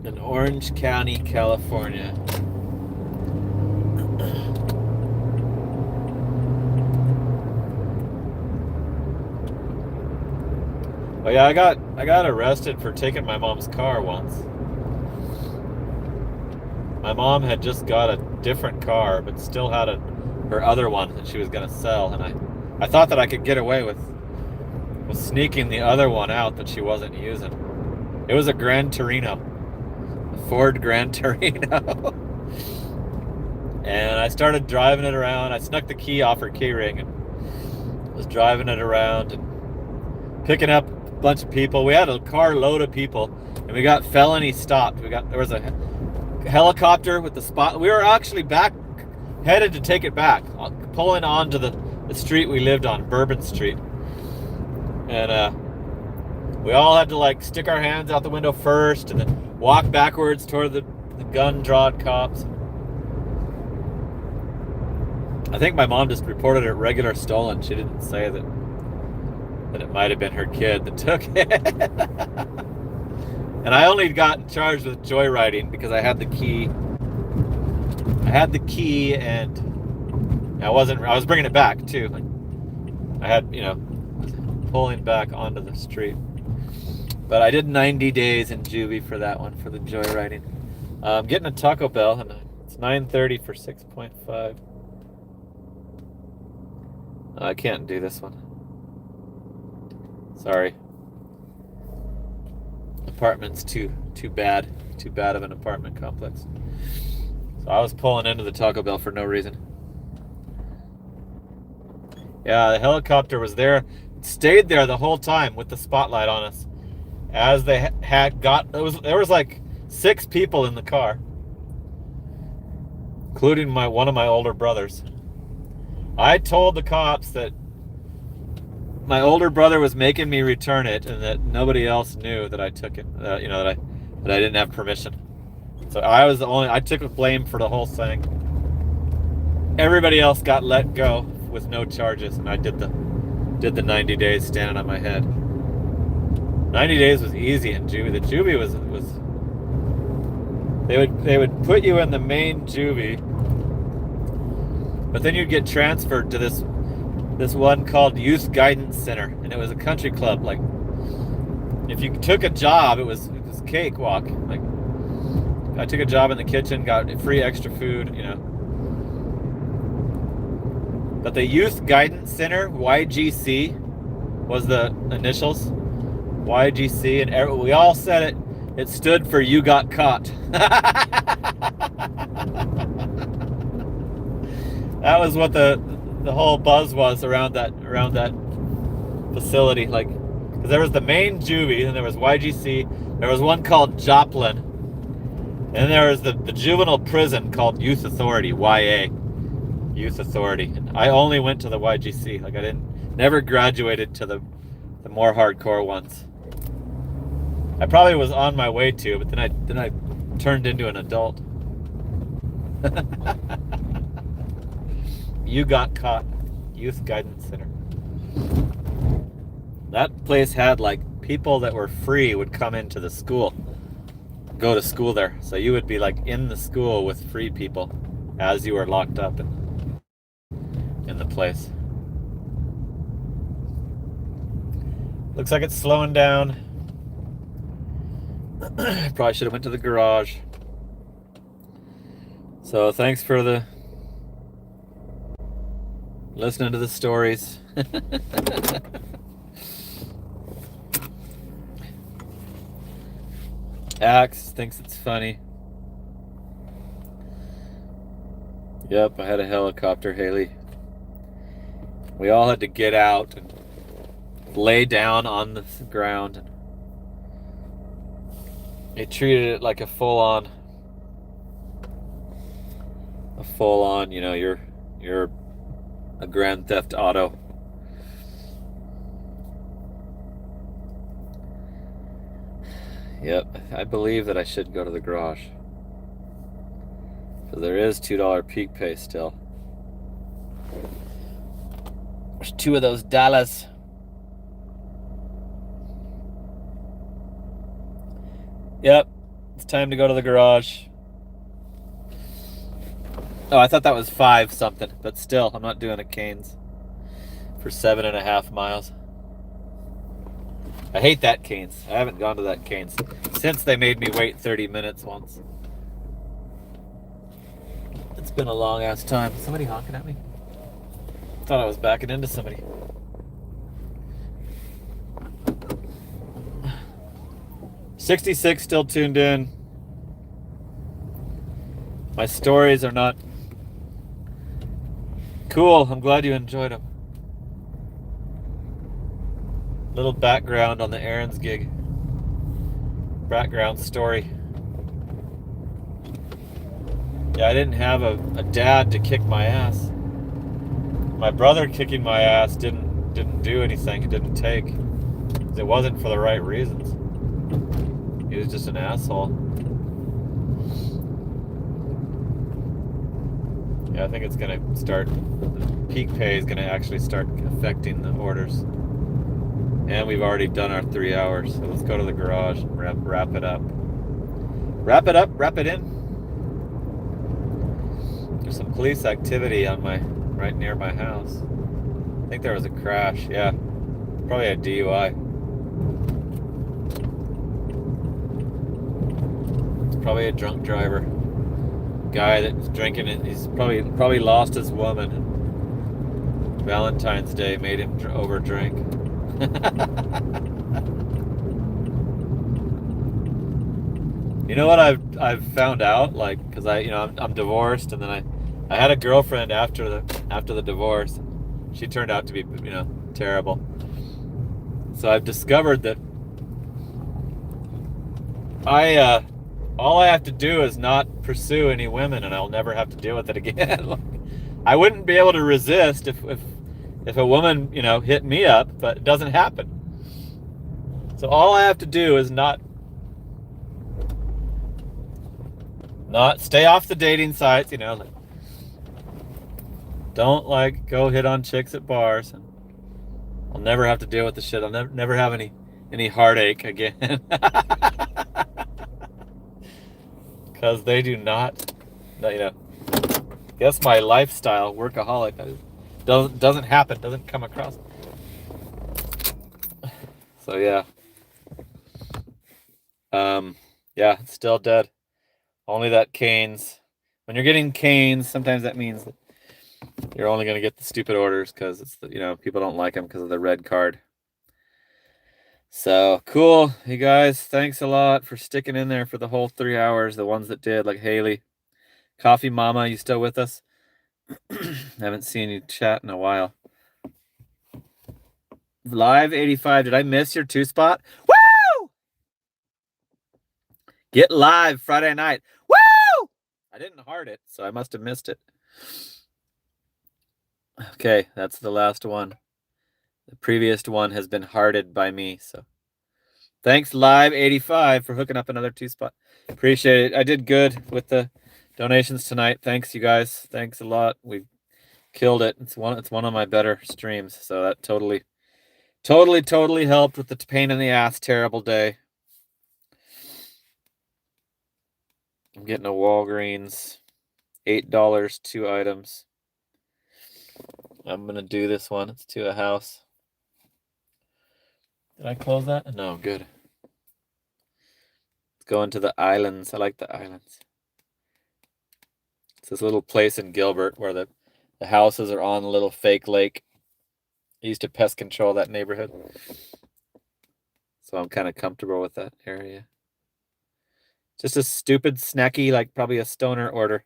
In Orange County, California. Oh yeah, I got arrested for taking my mom's car once. My mom had just got a different car, but still had her other one that she was gonna sell, and I thought that I could get away with sneaking the other one out that she wasn't using. It was a Gran Torino, a Ford Gran Torino, and I started driving it around. I snuck the key off her key ring and was driving it around and picking up bunch of people. We had a car load of people, and we got felony stopped. There was a helicopter with the spot. We were actually headed to take it back, pulling onto the street we lived on, Bourbon Street, and we all had to like stick our hands out the window first, and then walk backwards toward the gun-drawn cops. I think my mom just reported it regular stolen. She didn't say that it might have been her kid that took it. And I only got charged with joyriding because I had the key. I had the key and I was bringing it back too. Like, I had, pulling back onto the street. But I did 90 days in juvie for that one, for the joyriding. I'm getting a Taco Bell, and it's $9.30 for 6.5. I can't do this one. Sorry. Apartment's too bad. Too bad of an apartment complex. So I was pulling into the Taco Bell for no reason. Yeah, the helicopter was there. It stayed there the whole time with the spotlight on us. As they there was like 6 people in the car, including one of my older brothers. I told the cops that my older brother was making me return it, and that nobody else knew that I took it. That I didn't have permission. So I took the blame for the whole thing. Everybody else got let go with no charges, and I did the 90 days standing on my head. 90 days was easy in juvie. The juvie was they would put you in the main juvie, but then you'd get transferred to this one called Youth Guidance Center, and it was a country club. Like, if you took a job, it was cakewalk. Like, I took a job in the kitchen, got free extra food, But the Youth Guidance Center, YGC, was the initials. YGC, and we all said it stood for "You Got Caught." That was what the whole buzz was around that facility. Like, because there was the main juvie, and there was YGC. There was one called Joplin, and there was the juvenile prison called Youth Authority, YA, Youth Authority. And I only went to the YGC. Like, I never graduated to the more hardcore ones. I probably was on my way to, but then I turned into an adult. You Got Caught, Youth Guidance Center. That place had, like, people that were free would come into the school, go to school there. So you would be, like, in the school with free people as you were locked up in the place. Looks like it's slowing down. Probably should have went to the garage. So thanks for listening to the stories. Axe thinks it's funny. Yep, I had a helicopter, Haley. We all had to get out and lay down on the ground. They treated it like a full-on, you're a Grand Theft Auto. Yep, I believe that I should go to the garage. So there is $2 peak pay still. There's 2 of those dollars. Yep, it's time to go to the garage. Oh, I thought that was 5 something, but still, I'm not doing a Canes for 7.5 miles. I hate that Canes. I haven't gone to that Canes since they made me wait 30 minutes once. It's been a long ass time. Somebody honking at me? Thought I was backing into somebody. $66 still tuned in. My stories are not cool. I'm glad you enjoyed them. Little background on the Aaron's gig. Background story. Yeah, I didn't have a dad to kick my ass. My brother kicking my ass didn't do anything. It didn't take. It wasn't for the right reasons. He was just an asshole. Yeah, I think it's gonna start. The peak pay is gonna actually start affecting the orders. And we've already done our 3 hours, so let's go to the garage and wrap it up. Wrap it up, wrap it in. There's some police activity on right near my house. I think there was a crash. Yeah, probably a DUI. It's probably a drunk driver. Guy that was drinking it. He's probably lost his woman. Valentine's Day made him overdrink. You know what I've found out, like, because I'm divorced, and then I had a girlfriend after the divorce. She turned out to be terrible. So I've discovered that all I have to do is not pursue any women, and I'll never have to deal with it again. Like, I wouldn't be able to resist if a woman hit me up, but it doesn't happen. So all I have to do is not stay off the dating sites, don't go hit on chicks at bars. And I'll never have to deal with the shit. I'll never have any heartache again. Because they do not, guess my lifestyle, workaholic, doesn't happen, doesn't come across. So yeah. Yeah, it's still dead. Only that canes. When you're getting canes, sometimes that means that you're only going to get the stupid orders because it's people don't like them because of the red card. So cool, you guys. Thanks a lot for sticking in there for the whole 3 hours. The ones that did, like Haley, Coffee Mama, you still with us? Haven't seen you chat in a while. Live 85. Did I miss your 2-spot? Woo! Get live Friday night. Woo! I didn't heart it, so I must have missed it. Okay, that's the last one. The previous one has been hearted by me, so thanks Live 85 for hooking up another 2-spot. Appreciate it. I did good with the donations tonight. Thanks, you guys. Thanks a lot. We killed it. It's one of my better streams, so that totally helped with the pain in the ass terrible day. I'm getting a Walgreens, $8, 2 items. I'm gonna do this one. It's to a house. Did I close that? No, good. Let's go into the islands. I like the islands. It's this little place in Gilbert where the houses are on a little fake lake. I used to pest control that neighborhood. So I'm kind of comfortable with that area. Just a stupid, snacky, like probably a stoner order.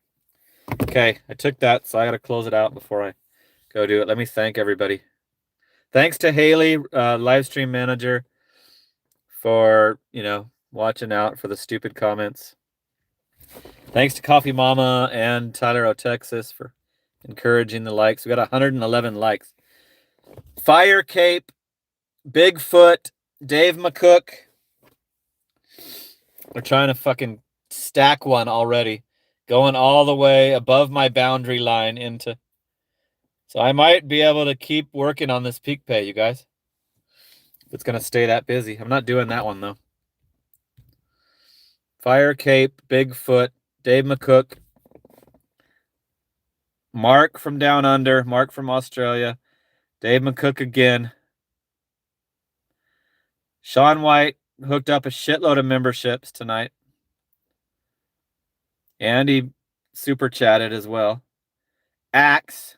Okay, I took that, so I got to close it out before I go do it. Let me thank everybody. Thanks to Haley, live stream manager, for, watching out for the stupid comments. Thanks to Coffee Mama and Tyler O Texas for encouraging the likes. We got 111 likes. Fire Cape, Bigfoot, Dave McCook. We're trying to fucking stack one already. Going all the way above my boundary line into. So I might be able to keep working on this peak pay, you guys. If it's going to stay that busy. I'm not doing that one, though. Fire Cape, Bigfoot, Dave McCook, Mark from Down Under, Mark from Australia, Dave McCook again. Sean White hooked up a shitload of memberships tonight. And he super chatted as well. Axe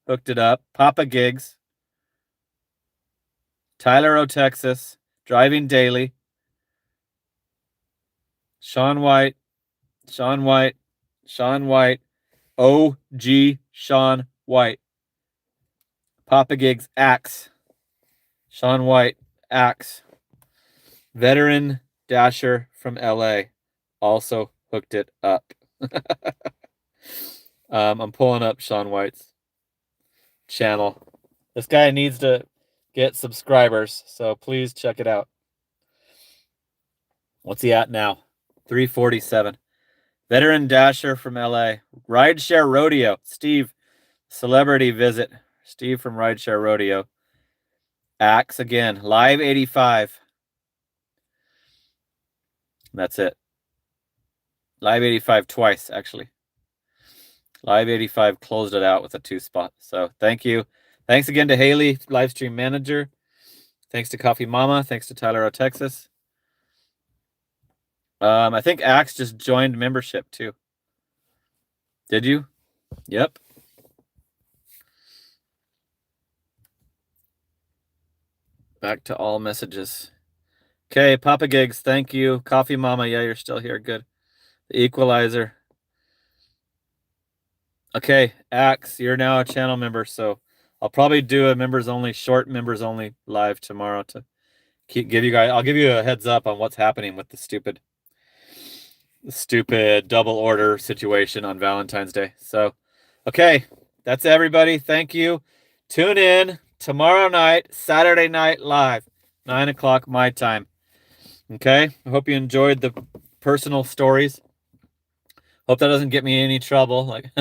hooked it up. Papa Gigs. Tyler O Texas, Driving Daily. Sean White. OG Sean White. Papa Gigs, Axe. Sean White, Axe. Veteran Dasher from LA also hooked it up. I'm pulling up Sean White's channel. This guy needs to get subscribers, so please check it out. What's he at now? 347. Veteran Dasher from LA. Rideshare Rodeo. Steve, celebrity visit. Steve from Rideshare Rodeo. Axe again. Live 85. That's it. Live 85 twice, actually. Live 85 closed it out with a 2-spot. So thank you. Thanks again to Haley, live stream manager. Thanks to Coffee Mama. Thanks to Tyler, Texas. I think Axe just joined membership too. Did you? Yep. Back to all messages. Okay, Papa Gigs, thank you. Coffee Mama, yeah, you're still here. Good. The Equalizer. Okay, Axe, you're now a channel member, so I'll probably do a short members only live tomorrow to give you guys. I'll give you a heads up on what's happening with the stupid double order situation on Valentine's Day. So, okay, that's everybody. Thank you. Tune in tomorrow night, Saturday night live, 9 o'clock my time. Okay, I hope you enjoyed the personal stories. Hope that doesn't get me in any trouble. Like,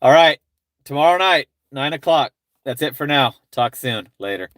all right, tomorrow night, 9 o'clock. That's it for now. Talk soon. Later.